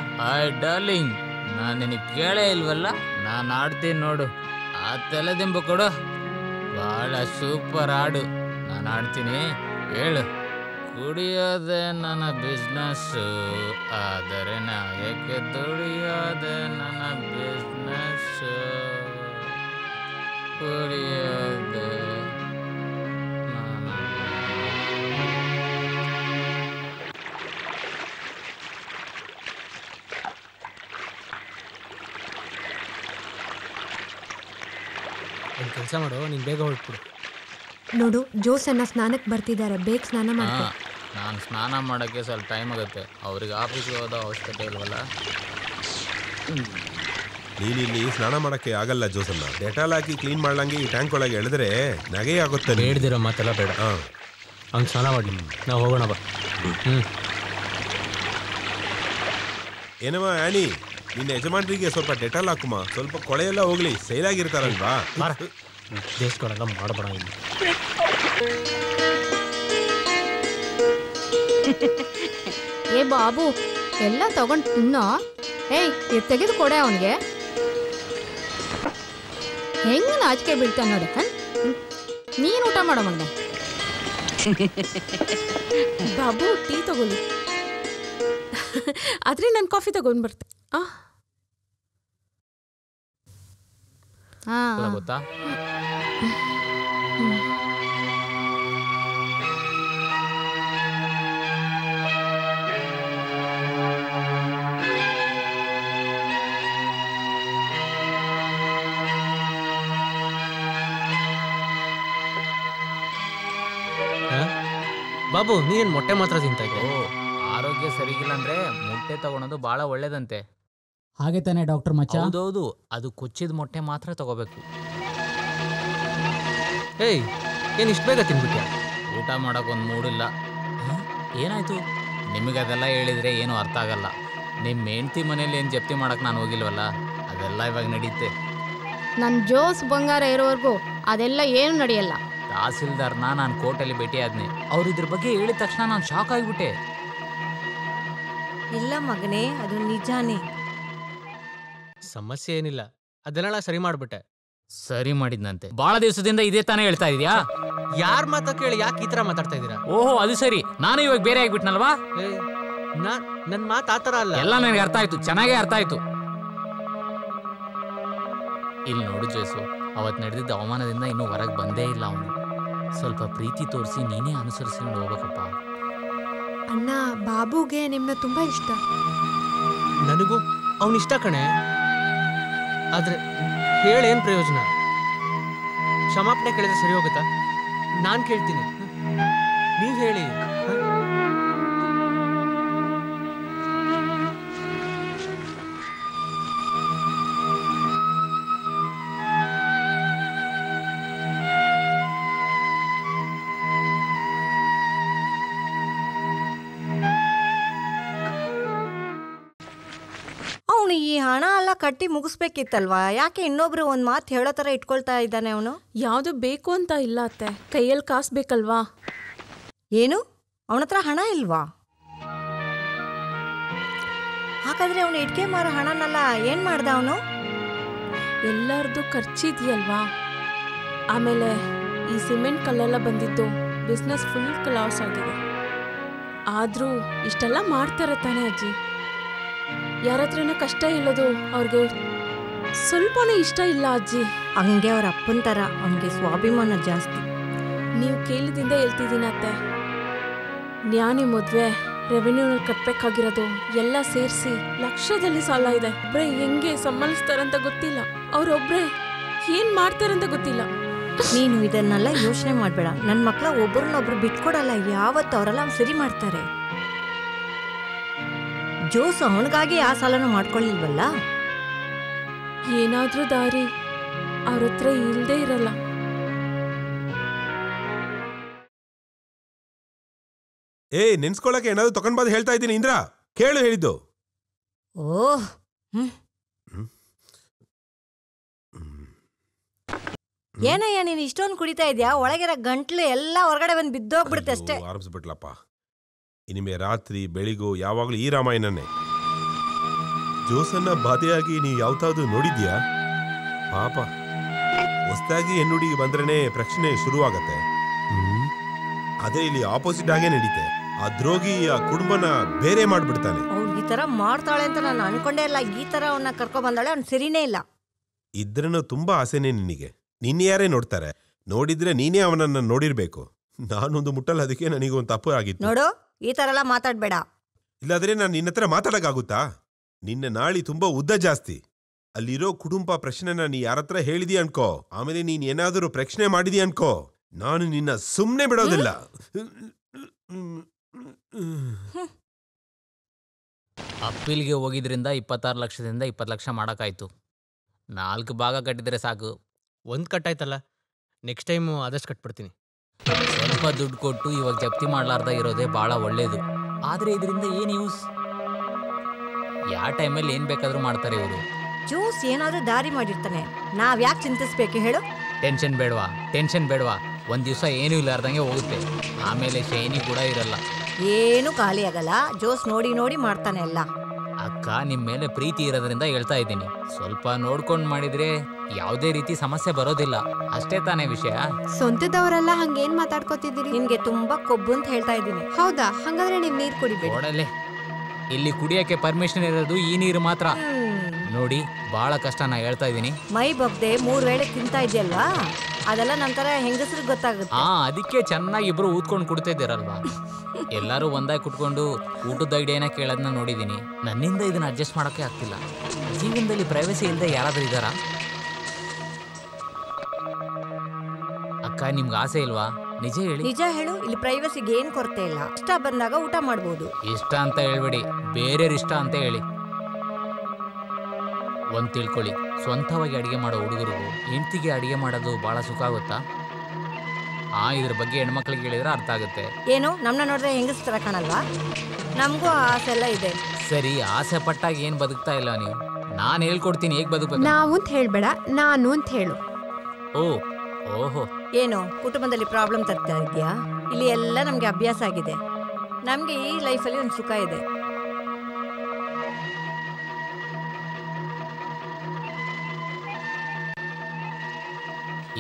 ಡಾರ್ಲಿಂಗ್, ನಾನು ನಿನಗೆ ಕೇಳೇ ಇಲ್ವಲ್ಲ, ನಾನು ಆಡ್ತೀನಿ ನೋಡು. ಆ ತಲೆದಿಂಬು ಕೊಡು, ಬಹಳ ಸೂಪರ್ ಹಾಡು. ನಾನು ಆಡ್ತೀನಿ, ಹೇಳು. ಕುಡಿಯೋದೆ ನನ್ನ ಬಿಸ್ನೆಸ್ಸು, ಆದರೆ ನಾ ಯಾಕೆ ದುಡಿಯೋದೆ ನನ್ನ ಬಿಸ್ನೆಸ್ಸು. ಕುಡಿಯೋದೆ ಒಂದು ಕೆಲಸ ಮಾಡು, ನೀನು ಬೇಗ ಹೊರಟ್ಬಿಡು. ನೋಡು, ಜೋಸನ್ನ ಸ್ನಾನಕ್ಕೆ ಬರ್ತಿದ್ದಾರೆ, ಬೇಗ ಸ್ನಾನ ಮಾಡ್ಕೊ. ನಾನು ಸ್ನಾನ ಮಾಡೋಕ್ಕೆ ಸ್ವಲ್ಪ ಟೈಮ್ ಆಗುತ್ತೆ. ಅವ್ರಿಗೆ ಆಫೀಸ್ಗೆ ಹೋದೋ ಅವಶ್ಯಕತೆ ಇಲ್ವಲ್ಲ. ನೀನಿಲ್ಲಿ ಸ್ನಾನ ಮಾಡಕ್ಕೆ ಆಗಲ್ಲ ಜೋಸನ್ನ. ಡೆಟಾಲ್ ಹಾಕಿ ಕ್ಲೀನ್ ಮಾಡ್ಲಂಗೆ ಈ ಟ್ಯಾಂಕ್ ಒಳಗೆ ಎಳೆದ್ರೆ ನಗೆ ಆಗುತ್ತೆ. ಬೇಡ್ದಿರೋ ಮಾತೆಲ್ಲ ಬೇಡ. ಹಂಗೆ ಸ್ನಾನ ಮಾಡಲಿ, ನಾವು ಹೋಗೋಣ ಬಾ. ಏನಮ್ಮ ಆನಿ, ನಿನ್ನ ಯಜಮಾನ್ರಿಗೆ ಸ್ವಲ್ಪ ಡೆಟಾಲ್ ಹಾಕುಮ, ಸ್ವಲ್ಪ ಕೊಳೆ ಎಲ್ಲ ಹೋಗ್ಲಿ, ಸೈಲಾಗಿರ್ತಾರಲ್ವಾ. ದೇಶಗಳೆಲ್ಲ ಮಾಡಬೇಡ ಇಲ್ಲಿ. ಏ ಬಾಬು, ಎಲ್ಲ ತಗೊಂಡು ತಿನ್ನೋ. ಏಯ್, ಇದು ತೆಗೆದು ಕೊಡೆ ಅವನಿಗೆ. ಹೆಂಗ ನಾಚಿಕೆ ಬೀಳ್ತಾನೆ ನೋಡಿ. ನೀನು ಊಟ ಮಾಡೋ ಮಗನೆ. ಬಾಬು, ಟೀ ತಗೊಳ್ಳಿ. ಆದ್ರೆ ನಾನು ಕಾಫಿ ತಗೊಂಡ್ ಬರ್ತೆ. ಗೊತ್ತಾ? ಬಾಬು, ನೀನ್ ಮೊಟ್ಟೆ ಮಾತ್ರ ತಿಂತಾ ಇದ್ದೆ. ಆರೋಗ್ಯ ಸರಿಗಿಲ್ಲ ಅಂದ್ರೆ ಮೊಟ್ಟೆ ತಗೊಳೋದು ಬಹಳ ಒಳ್ಳೇದಂತೆ. ಹಾಗೆ ತಾನೆ ಡಾಕ್ಟರ್ ಮಚ್ಚ? ಹೌದೌದು, ಅದು ಕೊಚ್ಚಿದ ಮೊಟ್ಟೆ ಮಾತ್ರ ತಗೋಬೇಕು. ಏಯ್, ಏನ್ ಇಷ್ಟು ಬೇಗ ತಿನ್ಬಿಟ್ಯಾ? ಊಟ ಮಾಡಕ್ ಒಂದು ಮೂಡಿಲ್ಲ. ಏನಾಯ್ತು? ನಿಮಗೆ ಅದೆಲ್ಲ ಹೇಳಿದ್ರೆ ಏನು ಅರ್ಥ ಆಗಲ್ಲ. ನಿಮ್ಮ ಹೆಂಡತಿ ಮನೇಲಿ ಏನು ಜಪ್ತಿ ಮಾಡಕ್ ನಾನು ಹೋಗಿಲ್ವಲ್ಲ, ಅದೆಲ್ಲ ಇವಾಗ ನಡೀತೆ. ನನ್ನ ಜೋಸ್ ಬಂಗಾರ ಇರೋವರೆಗೂ ಅದೆಲ್ಲ ಏನು ನಡೆಯಲ್ಲ. ತಹಸೀಲ್ದಾರ್ನ ನಾನು ಕೋರ್ಟಲ್ಲಿ ಭೇಟಿ ಆದ್ನಿ. ಅವ್ರು ಇದ್ರ ಬಗ್ಗೆ ಹೇಳಿದ ತಕ್ಷಣ ನಾನು ಶಾಕ್ ಆಗಿಬಿಟ್ಟೆ. ಇಲ್ಲ ಮಗನೇ, ಅದು ನಿಜಾನೇ. ಸಮಸ್ಯೆ ಏನಿಲ್ಲ, ಅದನ್ನೆಲ್ಲ ಸರಿ ಮಾಡ್ಬಿಟ್ಟೆ. ಸರಿ ಮಾಡಿದ್ನಂತೆ. ಬಹಳ ದಿವಸದಿಂದ ಇದೇ ತಾನೇ ಹೇಳ್ತಾ ಇದೀಯಾ? ಯಾರ್ ಮಾತಾ ಕೇಳಿ ಯಾಕೆ ಈ ತರ ಮಾತಾಡ್ತಾ ಇದೀರಾ? ಓಹೋ, ಅದು ಸರಿ. ನಾನು ಇವಾಗ ಬೇರೆ ಆಗ್ಬಿಟ್ನಲ್ವಾ? ನನ್ ಮಾತು ಆತರ ಅಲ್ಲ. ಎಲ್ಲ ನನಗೆ ಅರ್ಥ ಆಯ್ತು, ಚೆನ್ನಾಗೇ ಅರ್ಥ ಆಯ್ತು. ಇಲ್ಲಿ ನೋಡು ಜೇಸು, ಅವತ್ತು ನಡೆದಿದ್ದ ಅವಮಾನದಿಂದ ಇನ್ನೂ ಹೊರಗೆ ಬಂದೇ ಇಲ್ಲ ಅವನು. ಸ್ವಲ್ಪ ಪ್ರೀತಿ ತೋರಿಸಿ ನೀನೇ ಅನುಸರಿಸ್ಕೊಂಡು ಹೋಗ್ಬೇಕಪ್ಪ. ಅಣ್ಣ, ಬಾಬುಗೆ ನಿಮ್ನ ತುಂಬಾ ಇಷ್ಟ. ನನಗೂ ಅವನ್ ಇಷ್ಟ ಕಣೆ. ಆದ್ರೆ ಹೇಳೇನ್ ಪ್ರಯೋಜನ? ಕ್ಷಮಾಪಣೆ ಕೇಳಿದ್ರೆ ಸರಿ ಹೋಗುತ್ತಾ? ನಾನ್ ಕೇಳ್ತೀನಿ, ನೀವ್ ಹೇಳಿ. ಅವನು ಈ ಹಣ ಎಲ್ಲ ಕಟ್ಟಿ ಮುಗಿಸ್ಬೇಕಿತ್ತಲ್ವಾ? ಯಾಕೆ ಇನ್ನೊಬ್ರು ಒಂದ್ ಮಾತು ಹೇಳೋ ತರ ಇಟ್ಕೊಳ್ತಾ ಇದ್ದಾನೆ ಅವನು? ಯಾವುದು ಬೇಕು ಅಂತ ಇಲ್ಲ ಅತ್ತೆ, ಕೈಯಲ್ಲಿ ಕಾಸು ಬೇಕಲ್ವಾ? ಏನು, ಅವನ ಹತ್ರ ಹಣ ಇಲ್ವಾ? ಹಾಗಾದ್ರೆ ಅವನು ಇಟ್ಕೆ ಮಾರೋ ಹಣನೆಲ್ಲ ಏನ್ ಮಾಡ್ದ ಅವನು? ಎಲ್ಲರದು ಖರ್ಚಿದೆಯಲ್ವಾ. ಆಮೇಲೆ ಈ ಸಿಮೆಂಟ್ ಕಲ್ಲೆಲ್ಲ ಬಂದಿದ್ದು ಬಿಸ್ನೆಸ್ ಫುಲ್ ಲಾಸ್ ಆಗಿದೆ. ಆದರೂ ಇಷ್ಟೆಲ್ಲ ಮಾಡ್ತಾರೆ ತಾನೇ ಅಜ್ಜಿ. ಯಾರ ಹತ್ರನ ಕಷ್ಟ ಇಲ್ಲದು ಅವ್ರಿಗೆ ಸ್ವಲ್ಪನೂ ಇಷ್ಟ ಇಲ್ಲ ಅಜ್ಜಿ. ಹಂಗೆ ಅವ್ರ ಅಪ್ಪನ ಥರ ಅವನಿಗೆ ಸ್ವಾಭಿಮಾನ ಜಾಸ್ತಿ. ನೀವು ಕೇಳಿದಿಂದ ಹೇಳ್ತಿದ್ದೀನಿ ಅತ್ತೆ. ನ್ಯಾನಿ ಮದ್ವೆ ರೆವೆನ್ಯೂನಲ್ಲಿ ಕಟ್ಬೇಕಾಗಿರೋದು ಎಲ್ಲ ಸೇರಿಸಿ ಲಕ್ಷದಲ್ಲಿ ಸಾಲ ಇದೆ. ಒಬ್ರೆ ಹೆಂಗೆ ಸಂಭಾಳಿಸ್ತಾರಂತ ಗೊತ್ತಿಲ್ಲ, ಅವ್ರೊಬ್ರೆ ಏನ್ ಮಾಡ್ತಾರಂತ ಗೊತ್ತಿಲ್ಲ. ನೀನು ಇದನ್ನೆಲ್ಲ ಯೋಚನೆ ಮಾಡಬೇಡ. ನನ್ನ ಮಕ್ಕಳ ಒಬ್ಬರನ್ನೊಬ್ರು ಬಿಟ್ಕೊಡಲ್ಲ, ಯಾವತ್ತು ಅವರೆಲ್ಲ ಸರಿ ಮಾಡ್ತಾರೆ. ಜೋಸ್ ಅವನಿಗಾಗಿ ಆ ಸಾಲನ ಮಾಡ್ಕೊಳ್ಳಿಲ್ವಲ್ಲ. ಏನಾದ್ರೂ ದಾರಿ ಅವ್ರ ಹತ್ರ ಇಲ್ದೇ ಇರಲ್ಲ. ನೆನ್ಸ್ಕೊಳಕ್ಕೆ ಏನಾದ್ರು ತಗೊಂಡ್ ಬಂದು ಹೇಳ್ತಾ ಇದ್ದೀನಿ ಇಂದ್ರ, ಕೇಳು ಹೇಳಿದ್ದು. ಓಹ್, ಏನಯ್ಯ ನೀನು ಇಷ್ಟೊಂದು ಕುಡಿತಾ ಇದೆಯಾ? ಒಳಗಿರೋ ಗಂಟ್ಲು ಎಲ್ಲ ಹೊರಗಡೆ ಬಂದು ಬಿದ್ದೋಗ್ಬಿಡುತ್ತೆ ಅಷ್ಟೇ. ಆರಂಭಿಸ್ಬಿಟ್ಲಪ್ಪ. ಇನಿಮೆ ರಾತ್ರಿ ಬೆಳಿಗೂ ಯಾವಾಗ್ಲೂ ಈ ರಾಮಾಯಣನೇ. ಜೋಸನ್ನ ಬಾಧೆಯಾಗಿ ನೀ ಯಾವತ್ತಾದ್ರು ನೋಡಿದ್ಯಾ? ಪಾಪ, ಹೊಸದಾಗಿ ಹೆಣ್ಣುಡಿಗೆ ಬಂದ್ರೇನೆ ಪ್ರಶ್ನೆ ಶುರುವಾಗತ್ತೆ. ಅದೇ ಇಲ್ಲಿ ಆಪೋಸಿಟ್ ಆಗೇ ನಡೀತೆ. ಆ ದ್ರೋಗಿ ಆ ಕುಟುಂಬನ ಬೇರೆ ಮಾಡ್ಬಿಡ್ತಾನೆ. ಅವ್ಳು ಈ ತರ ಮಾಡ್ತಾಳೆ ಅಂತ ನಾನು ಅನ್ಕೊಂಡೇ ಇಲ್ಲ. ಈ ತರ ಅವನ್ನ ಕರ್ಕೊಂಡ್ ಬಂದಾಳೆ, ಅವ್ನು ಸರಿನೇ ಇಲ್ಲ. ಇದ್ರನು ತುಂಬಾ ಆಸೆನೆ ನಿನಗೆ. ನಿನ್ನೆ ಯಾರೇ ನೋಡ್ತಾರೆ, ನೋಡಿದ್ರೆ ನೀನೇ ಅವನನ್ನ ನೋಡಿರ್ಬೇಕು. ನಾನೊಂದು ಮುಟ್ಟಲ್ಲ, ಅದಕ್ಕೆ ನನಗೊಂದು ತಪ್ಪು ಆಗಿತ್ತು. ನೋಡು, ಈ ತರ ಎಲ್ಲ ಮಾತಾಡ್ಬೇಡ. ಇಲ್ಲಾದ್ರೆ ನಾನು ನಿನ್ನ ಹತ್ರ ಮಾತಾಡಕ್ಕಾಗುತ್ತಾ? ನಿನ್ನ ನಾಳಿ ತುಂಬಾ ಉದ್ದ ಜಾಸ್ತಿ. ಅಲ್ಲಿರೋ ಕುಟುಂಬ ಪ್ರಶ್ನೆನ ನೀ ಯಾರತ್ರ ಹೇಳಿದಿ ಅನ್ಕೋ, ಆಮೇಲೆ ನೀನ್ ಏನಾದರೂ ಪ್ರಶ್ನೆ ಮಾಡಿದಿ ಅನ್ಕೋ, ನಾನು ನಿನ್ನ ಸುಮ್ನೆ ಬಿಡೋದಿಲ್ಲ. ಅಪ್ಪೀಲ್ಗೆ ಹೋಗಿದ್ರಿಂದ 26 ಲಕ್ಷದಿಂದ 20 ಲಕ್ಷ ಮಾಡೋಕ್ಕಾಯ್ತು. 4 ಭಾಗ ಕಟ್ಟಿದ್ರೆ ಸಾಕು. ಒಂದು ಕಟ್ಟಾಯ್ತಲ್ಲ, ನೆಕ್ಸ್ಟ್ ಟೈಮು ಆದಷ್ಟು ಕಟ್ಬಿಡ್ತೀನಿ. ಸ್ವಲ್ಪ ದುಡ್ಡು ಕೊಟ್ಟು ಇವಾಗ ಜಪ್ತಿ ಮಾಡಲಾರ್ದ ಇರೋದೇ ಭಾಳ ಒಳ್ಳೇದು. ಆದರೆ ಇದರಿಂದ ಏನು ಯೂಸ್? ಯಾವ ಟೈಮಲ್ಲಿ ಏನು ಬೇಕಾದರೂ ಮಾಡ್ತಾರೆ ಇವರು. ಜ್ಯೂಸ್ ಏನಾದ್ರೂ ದಾರಿ ಮಾಡಿರ್ತಾನೆ, ನಾವ್ ಯಾಕೆ ಚಿಂತಿಸ್ಬೇಕು ಹೇಳು? ಟೆನ್ಷನ್ ಬೇಡವಾ. ಒಂದು ದಿವಸ ಏನೂ ಇಲ್ಲಾರ್ದಂಗೆ ಹೋಗುತ್ತೆ. ಆಮೇಲೆ ಶೈನಿ ಕೂಡ ಇರಲ್ಲ. ಏನು ಖಾಲಿ ಆಗಲ್ಲ. ಜೋಸ್ ನೋಡಿ ನೋಡಿ ಮಾಡ್ತಾನೆ ಎಲ್ಲ. ಅಕ್ಕ, ನಿಮ್ಮ ಮೇಲೆ ಪ್ರೀತಿ ಇರೋದ್ರಿಂದ ಹೇಳ್ತಾ ಇದ್ದೀನಿ. ಸ್ವಲ್ಪ ನೋಡ್ಕೊಂಡು ಮಾಡಿದ್ರೆ ಯಾವುದೇ ರೀತಿ ಸಮಸ್ಯೆ ಬರೋದಿಲ್ಲ. ಅಷ್ಟೇ ತಾನೇ ವಿಷಯ. ಸ್ವಂತದವರೆಲ್ಲ ಹಂಗೇನ್ ಮಾತಾಡ್ಕೋತಿದ್ದೀರಿ? ನಿನ್ಗೆ ತುಂಬಾ ಕೊಬ್ಬು ಅಂತ ಹೇಳ್ತಾ ಇದ್ದೀನಿ. ಹೌದಾ? ಹಂಗಾದ್ರೆ ನೀವ್ ನೀರ್ ಕುಡಿಬೇಡಿ. ನೋಡಲೆ, ಇಲ್ಲಿ ಕುಡಿಯಕ್ಕೆ ಪರ್ಮಿಷನ್ ಇರೋದು ಈ ನೀರು ಮಾತ್ರ. ನೋಡಿ, ಬಹಳ ಕಷ್ಟ, ನಾ ಹೇಳ್ತಾ ಇದ್ದೀನಿ. ಮೈ ಬಗ್ದೆ 3 ವೇಳೆ ತಿಂತಾ ಇದೆಯಲ್ವಾ, ಅದೆಲ್ಲ ನಂತರ ಹೆಂಗಸ್ರಿಗೆ ಗೊತ್ತಾಗುತ್ತೆ. ಅದಕ್ಕೆ ಚೆನ್ನಾಗಿ ಇಬ್ರು ಊದ್ಕೊಂಡು ಕುಡ್ತಿದ್ದೀರಲ್ವಾ. ಎಲ್ಲರೂ ಒಂದಾಗಿ ಕುಟ್ಕೊಂಡು ಊಟದ ಐಡಿಯಾನ ಕೇಳೋದನ್ನ ನೋಡಿದ್ದೀನಿ. ನನ್ನಿಂದ ಇದನ್ನ ಅಡ್ಜಸ್ಟ್ ಮಾಡೋಕ್ಕೆ ಆಗ್ತಿಲ್ಲ. ಜೀವನದಲ್ಲಿ ಪ್ರೈವಸಿ ಇಲ್ಲದೆ ಯಾರಾದ್ರೂ ಇದ್ದಾರಾ? ಅಕ್ಕ, ನಿಮ್ಗೆ ಆಸೆ ಇಲ್ವಾ? ನಿಜ ಹೇಳಿ. ನಿಜ ಹೇಳು, ಇಲ್ಲಿ ಪ್ರೈವಸಿಗೆ ಏನ್ ಕೊರತೆ ಇಲ್ಲ. ಇಷ್ಟ ಬಂದಾಗ ಊಟ ಮಾಡ್ಬೋದು. ಇಷ್ಟ ಅಂತ ಹೇಳ್ಬೇಡಿ, ಬೇರೆಯವ್ರ ಇಷ್ಟ ಅಂತ ಹೇಳಿ. ಒಂದು ತಿಳ್ಕೊಳ್ಳಿ, ಸ್ವಂತವಾಗಿ ಅಡುಗೆ ಮಾಡೋ ಹುಡುಗರಿಗೂ ಹೆಂಡತಿಗೆ ಅಡುಗೆ ಮಾಡೋದು ಭಾಳ ಸುಖ ಆಗುತ್ತಾ? ಇದ್ರ ಬಗ್ಗೆ ಹೆಣ್ಮಕ್ಳಿಗೆ ಹೇಳಿದ್ರೆ ಅರ್ಥ ಆಗುತ್ತೆ. ಏನು ನಮ್ಮನ್ನ ನೋಡಿದ್ರೆ ಹೆಂಗಸ್ತರ ಕಾಣಲ್ವಾ? ನಮಗೂ ಆಸೆ ಎಲ್ಲ ಇದೆ. ಸರಿ, ಆಸೆ ಪಟ್ಟಾಗ ಏನು ಬದುಕ್ತಾ ಇಲ್ಲ ನೀವು. ನಾನು ಹೇಳ್ಕೊಡ್ತೀನಿ ಹೇಗೆ ಬದುಕಬೇಕು. ನಾವು ಅಂತ ಹೇಳ್ಬೇಡ, ನಾನು ಅಂತ ಹೇಳು. ಓಹೋ, ಏನು ಕುಟುಂಬದಲ್ಲಿ ಪ್ರಾಬ್ಲಮ್ ತರ್ತಾ ಇದೆಯಾ? ಇಲ್ಲಿ ಎಲ್ಲ ನಮ್ಗೆ ಅಭ್ಯಾಸ ಆಗಿದೆ. ನಮ್ಗೆ ಈ ಲೈಫಲ್ಲಿ ಒಂದು ಸುಖ ಇದೆ.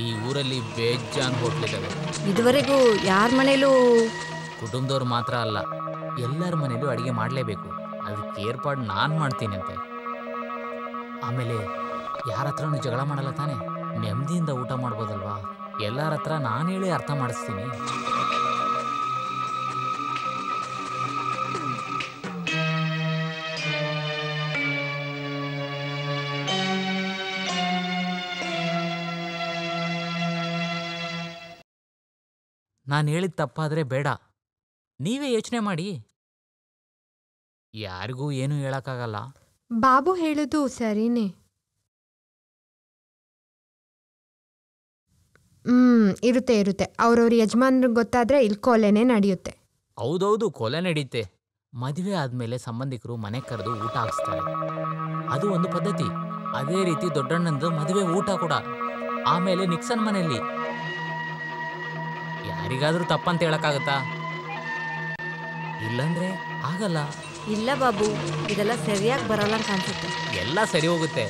ಈ ಊರಲ್ಲಿ ಬೇಜಾನ್ ಹೋಟ್ಲಿದ್ದಾವೆ. ಇದುವರೆಗೂ ಯಾರ ಮನೇಲೂ ಕುಟುಂಬದವ್ರು ಮಾತ್ರ ಅಲ್ಲ, ಎಲ್ಲರ ಮನೇಲೂ ಅಡುಗೆ ಮಾಡಲೇಬೇಕು. ಅದಕ್ಕೆ ಏರ್ಪಾಡು ನಾನು ಮಾಡ್ತೀನಿ ಅಂತೆ. ಆಮೇಲೆ ಯಾರ ಹತ್ರನೂ ಜಗಳ ಮಾಡಲ್ಲ ತಾನೆ, ನೆಮ್ಮದಿಯಿಂದ ಊಟ ಮಾಡ್ಬೋದಲ್ವಾ? ಎಲ್ಲರ ಹತ್ರ ನಾನು ಹೇಳಿ ಅರ್ಥ ಮಾಡಿಸ್ತೀನಿ. ನಾನು ಹೇಳಿದ ತಪ್ಪಾದರೆ ಬೇಡ, ನೀವೇ ಯೋಚನೆ ಮಾಡಿ. ಯಾರಿಗೂ ಏನೂ ಹೇಳಕ್ಕಾಗಲ್ಲ. ಬಾಬು ಹೇಳುದು ಸರಿನೇ. ಇರುತ್ತೆ. ಅವ್ರವ್ರ ಯಜಮಾನ್ರಿಗೆ ಗೊತ್ತಾದ್ರೆ ಇಲ್ಲಿ ಕೊಲೆನೇ ನಡೆಯುತ್ತೆ. ಹೌದೌದು, ಕೊಲೆ ನಡೀತೆ. ಮದುವೆ ಆದಮೇಲೆ ಸಂಬಂಧಿಕರು ಮನೆ ಕರೆದು ಊಟ ಹಾಕ್ಸ್ತಾರೆ, ಅದು ಒಂದು ಪದ್ಧತಿ. ಅದೇ ರೀತಿ ದೊಡ್ಡಣ್ಣಂದು ಮದುವೆ ಊಟ ಕೂಡ. ಆಮೇಲೆ ನಿಕ್ಸನ್ ಮನೆಯಲ್ಲಿ. ಯಾರಿಗಾದ್ರೂ ತಪ್ಪಂತ ಹೇಳಕ್ಕಾಗತ್ತಾ? ಇಲ್ಲಂದ್ರೆ ಆಗಲ್ಲ. ಇಲ್ಲ ಬಾಬು, ಇದೆಲ್ಲ ಸರಿಯಾಗಿ ಬರಲ್ಲ ಅಂತ ಅನ್ಸುತ್ತೆ. ಎಲ್ಲ ಸರಿ ಹೋಗುತ್ತೆ.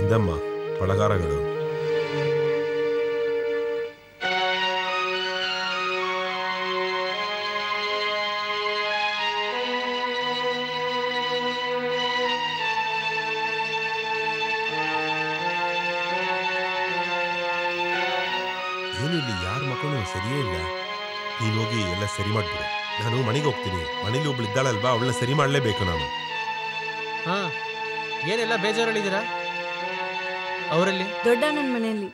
ಇಂದಮ್ಮ ಬಳಗಾರಗಳು. ಏನಿಲ್ಲಿ ಯಾರ ಮಕ್ಕಳು ಸರಿಯೇ ಇಲ್ಲ. ನೀನು ಹೋಗಿ ಎಲ್ಲ ಸರಿ ಮಾಡ್ಬಿಡು. ನಾನು ಮನೆಗೆ ಹೋಗ್ತೀನಿ. ಮನೇಲಿ ಒಬ್ಳು ಇದ್ದಾಳಲ್ವಾ, ಅವಳನ್ನ ಸರಿ ಮಾಡಲೇಬೇಕು ನಾನು. ಹಾ, ಏನೆಲ್ಲ ಬೇಜಾರಲ್ಲಿದ್ದೀರಾ? ಅವರಲ್ಲಿ ದೊಡ್ಡಣ್ಣನ ಮನೆಯಲ್ಲಿ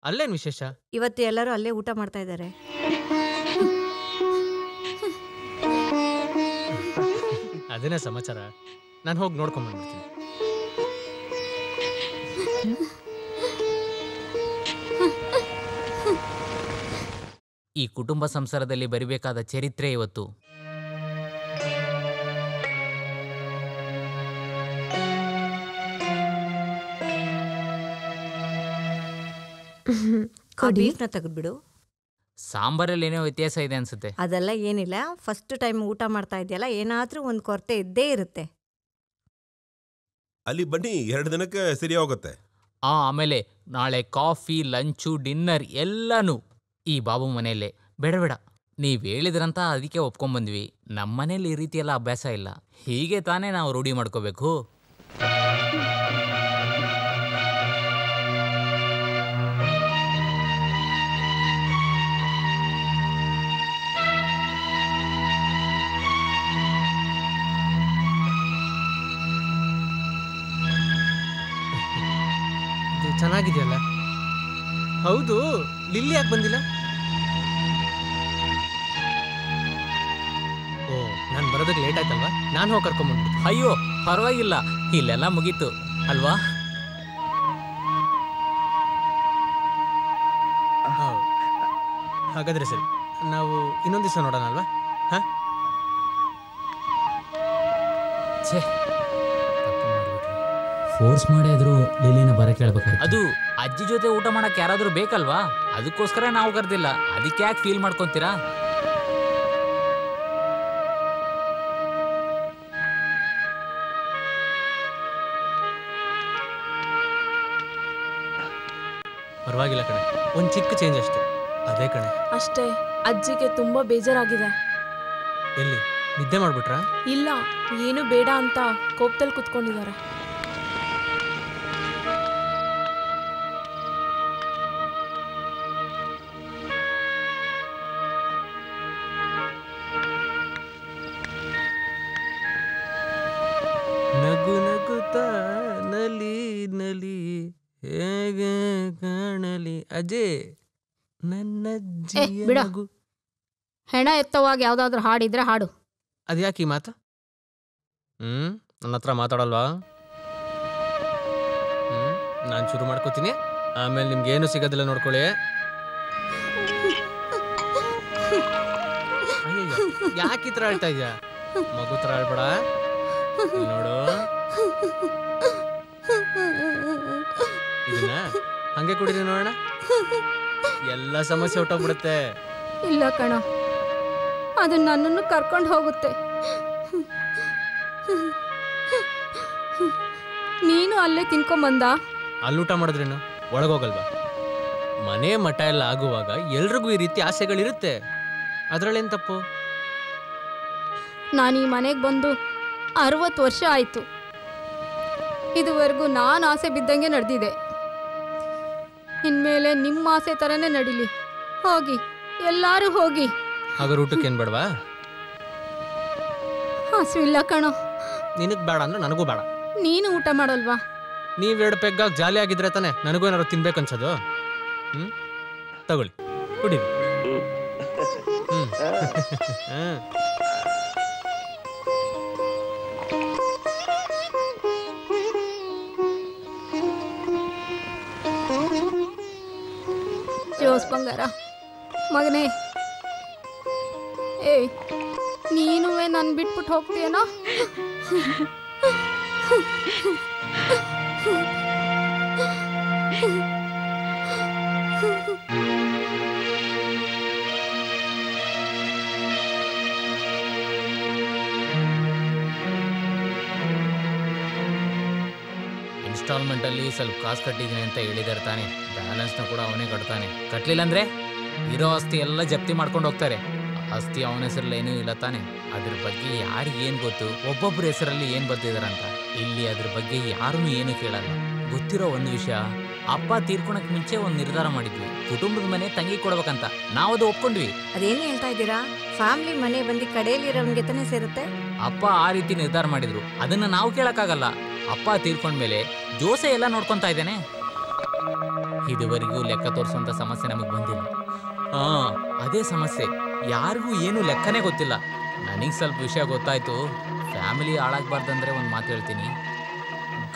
ಅಲ್ಲೇನು ವಿಶೇಷ? ಇವತ್ತು ಎಲ್ಲರೂ ಅಲ್ಲೇ ಊಟ ಮಾಡ್ತಾ ಇದ್ದಾರೆ. ಅದೇನೇ ಸಮಾಚಾರ. ನಾನು ಹೋಗಿ ನೋಡ್ಕೊಂಡ್ಬಂದ್ಬಿಡ್ತೀನಿ. ಈ ಕುಟುಂಬ ಸಂಸಾರದಲ್ಲಿ ಬರಿಬೇಕಾದ ಚರಿತ್ರೆ ಇವತ್ತು. ಬೀಫ್ನ ತೆಗೆದ್ಬಿಡು. ಸಾಂಬಾರಲ್ಲಿ ಏನೋ ವ್ಯತ್ಯಾಸ ಇದೆ ಅನ್ಸುತ್ತೆ. ಅದೆಲ್ಲ ಏನಿಲ್ಲ, ಫಸ್ಟ್ ಟೈಮ್ ಊಟ ಮಾಡ್ತಾ ಇದೆಯಲ್ಲ, ಏನಾದ್ರೂ ಒಂದು ಕೊರತೆ ಇದ್ದೇ ಇರುತ್ತೆ. ಅಲ್ಲಿ ಬನ್ನಿ, 2 ದಿನಕ್ಕೆ ಸರಿ ಹೋಗುತ್ತೆ. ಆಮೇಲೆ ನಾಳೆ ಕಾಫಿ, ಲಂಚು, ಡಿನ್ನರ್ ಎಲ್ಲನೂ ಈ ಬಾಬು ಮನೆಯಲ್ಲೇ. ಬೇಡ, ನೀವು ಹೇಳಿದ್ರಂತ ಅದಕ್ಕೆ ಒಪ್ಕೊಂಡ್ಬಂದ್ವಿ. ನಮ್ಮ ಮನೇಲಿ ಈ ರೀತಿ ಎಲ್ಲ ಅಭ್ಯಾಸ ಇಲ್ಲ. ಹೀಗೆ ತಾನೇ ನಾವು ರೂಢಿ ಮಾಡ್ಕೋಬೇಕು. ಚೆನ್ನಾಗಿದೆಯಲ್ಲ. ಹೌದು, ಲಿಲ್ಲಿ ಯಾಕೆ ಬಂದಿಲ್ಲ? ಓ, ನಾನು ಬರೋದಕ್ಕೆ ಲೇಟ್ ಆಯ್ತಲ್ವಾ? ನಾನು ಹೋಗಿ ಕರ್ಕೊಂಡ್ಬಂದ್ಬಿಡ್ತೀನಿ. ಅಯ್ಯೋ ಪರವಾಗಿಲ್ಲ, ಇಲ್ಲೆಲ್ಲ ಮುಗೀತು ಅಲ್ವಾ? ಹಾಗಾದ್ರೆ ಸರಿ, ನಾವು ಇನ್ನೊಂದು ದಿವಸ ನೋಡೋಣ ಅಲ್ವಾ? ಹಾ, ಛೇ, ಫೋರ್ಸ್ ಮಾಡಿದ್ರು ಲಿಲಿನ ಬರಕ್ಕೆ ಹೇಳ್ಬೇಕಾಯ್ತು. ಅದು ಅಜ್ಜಿ ಜೊತೆ ಊಟ ಮಾಡಕ್ಕೆ ಯಾರಾದರೂ ಬೇಕಲ್ವಾ? ಅದಕ್ಕೋಸ್ಕರ ನಾವು ಕರೆದಿಲ್ಲ. ಅದಕ್ಕೆ ಯಾಕೆ ಫೀಲ್ ಮಾಡ್ಕೊತೀರಾ? ಪರವಾಗಿಲ್ಲ ಕಣೆ, ಒಂದು ಚಿಕ್ಕ ಚೇಂಜ್ ಅಷ್ಟೇ. ಅದೇ ಕಣೆ. ಅಷ್ಟೇ. ಅಜ್ಜಿಗೆ ತುಂಬಾ ಬೇಜಾರಾಗಿದೆ. ಎಲ್ಲಿ ನಿದ್ದೆ ಮಾಡ್ಬಿಟ್ರಾ? ಇಲ್ಲ, ಏನು ಬೇಡ ಅಂತ ಕೋಪದಲ್ಲಿ ಕುತ್ಕೊಂಡಿದ್ದಾರೆ. ನಗು ನಗುತ್ತಾ ನಲಿ ನಲಿ ಹೇಗೆ ಕಾಣಲಿ ಅಜಯ್ ನನ್ನಜ್ಜಿಯ ಬಿಡ. ನಗು. ಹೆಣ ಎತ್ತವಾಗ ಯಾವ್ದಾದ್ರು ಹಾಡಿದ್ರೆ ಹಾಡು. ಅದ್ಯಾಕೆ ಈ ಮಾತು? ನನ್ನ ಹತ್ರ ಮಾತಾಡಲ್ವಾ? ನಾನು ಶುರು ಮಾಡ್ಕೋತೀನಿ, ಆಮೇಲೆ ನಿಮ್ಗೆ ಏನು ಸಿಗೋದಿಲ್ಲ ನೋಡ್ಕೊಳ್ಳಿ. ಅಯ್ಯಯ್ಯೋ, ಯಾಕೆ ಈ ಥರ ಹೇಳ್ತಾ ಇದೆಯಾ? ಮಗು ಥರ ಹೇಳ್ಬೇಡ. ನೋಡು, ಇದನ್ನ ಹಂಗೆ ಕುಡಿದ್ರೆ ನೋಡೋಣ, ಎಲ್ಲ ಸಮಸ್ಯೆ ಹೊಟ್ಟೋಗ್ಬಿಡುತ್ತೆ. ಇಲ್ಲ ಕಣ, ಅದು ನನ್ನನ್ನು ಕರ್ಕೊಂಡು ಹೋಗುತ್ತೆ. ನೀನು ಅಲ್ಲೇ ತಿನ್ಕೊಂಬಂದ? ಅಲ್ಲಿ ಊಟ ಮಾಡಿದ್ರೇನು ಒಳಗೋಗಲ್ವಾ? ಮನೆ ಮಠ ಎಲ್ಲ ಆಗುವಾಗ ಎಲ್ರಿಗೂ ಈ ರೀತಿ ಆಸೆಗಳಿರುತ್ತೆ. ಅದರಲ್ಲೇನು ತಪ್ಪು? ನಾನು ಈ ಮನೆಗೆ ಬಂದು 60 ವರ್ಷ ಆಯಿತು. ಇದುವರೆಗೂ ನಾನು ಆಸೆ ಬಿದ್ದಂಗೆ ನಡೆದಿದೆ. ಇನ್ಮೇಲೆ ನಿಮ್ಮ ಆಸೆ ಥರನೇ ನಡೀಲಿ. ಹೋಗಿ, ಎಲ್ಲರೂ ಹೋಗಿ. ಹಾಗಾದ್ರೆ ಊಟಕ್ಕೆ ಏನು ಬೇಡವಾ? ಹಸುವಿಲ್ಲ ಕಣೋ. ನಿನಗೆ ಬೇಡ ಅಂದ್ರೆ ನನಗೂ ಬೇಡ. ನೀನು ಊಟ ಮಾಡಲ್ವಾ? ನೀವೆರಡು ಪೆಗ್ಗಾಗಿ ಜಾಲಿ ಆಗಿದ್ರೆ ತಾನೆ ನನಗೂ ಏನಾದ್ರು ತಿನ್ಬೇಕನ್ಸೋದು. ತಗೊಳ್ಳಿ, ಕುಡೀರಿ. ಜೋಸ್ ಬಂಗಾರ ಮಗನೇ, ಏಯ್ ನೀನುವೇ ನನ್ನ ಬಿಟ್ಬಿಟ್ಟು ಹೋಗ್ತೀಯನೋ? ಇನ್ಸ್ಟಾಲ್ಮೆಂಟಲ್ಲಿ ಸ್ವಲ್ಪ ಕಾಸು ಕಟ್ಟಿದ್ದೀನಿ ಅಂತ ಹೇಳಿದಾರೆ ತಾನೆ, ಬ್ಯಾಲೆನ್ಸ್ನ ಕೂಡ ಅವನೇ ಕಟ್ತಾನೆ. ಕಟ್ಟಲಿಲ್ಲ ಅಂದರೆ ಇರೋ ಆಸ್ತಿ ಎಲ್ಲ ಜಪ್ತಿ ಮಾಡ್ಕೊಂಡು ಹೋಗ್ತಾರೆ. ಆಸ್ತಿ ಅವನ ಹೆಸರಲ್ಲಿ ಏನೂ ಇಲ್ಲ ತಾನೆ. ಅದ್ರ ಬಗ್ಗೆ ಯಾರಿಗೇನು ಗೊತ್ತು, ಒಬ್ಬೊಬ್ಬರ ಹೆಸರಲ್ಲಿ ಏನು ಬರ್ತಿದಾರಂತ. ಇಲ್ಲಿ ಅದ್ರ ಬಗ್ಗೆ ಯಾರೂ ಏನೂ ಕೇಳಲ್ಲ. ಗೊತ್ತಿರೋ ಒಂದು ವಿಷಯ, ಅಪ್ಪ ತೀರ್ಕೊಳಕ್ ಮುಂಚೆ ಒಂದು ನಿರ್ಧಾರ ಮಾಡಿದ್ವಿ, ಕುಟುಂಬದ ಮನೆ ತಂಗಿ ಕೊಡ್ಬೇಕಂತ. ನಾವು ಅದು ಒಪ್ಕೊಂಡ್ವಿ. ಅದೇನು ಹೇಳ್ತಾ ಇದ್ದೀರಾ? ಫ್ಯಾಮಿಲಿ ಮನೆ ಬಂದು ಕಡೆಯಲ್ಲಿರೋನ್ಗೆ ತಾನೇ ಸೇರುತ್ತೆ. ಅಪ್ಪ ಆ ರೀತಿ ನಿರ್ಧಾರ ಮಾಡಿದ್ರು, ಅದನ್ನ ನಾವು ಕೇಳಕ್ಕಾಗಲ್ಲ. ಅಪ್ಪ ತೀರ್ಕೊಂಡ್ಮೇಲೆ ಜೋಸೆ ಎಲ್ಲ ನೋಡ್ಕೊಂತಾ ಇದ್ದೇನೆ. ಇದುವರೆಗೂ ಲೆಕ್ಕ ತೋರಿಸುವಂತ ಸಮಸ್ಯೆ ನಮಗೆ ಬಂದಿಲ್ಲ. ಅದೇ ಸಮಸ್ಯೆ, ಯಾರಿಗೂ ಏನು ಲೆಕ್ಕನೇ ಗೊತ್ತಿಲ್ಲ. ನನಗೆ ಸ್ವಲ್ಪ ವಿಷಯ ಗೊತ್ತಾಯ್ತು. ಫ್ಯಾಮಿಲಿ ಹಾಳಾಗಬಾರ್ದಂದ್ರೆ ಒಂದು ಮಾತು ಹೇಳ್ತೀನಿ,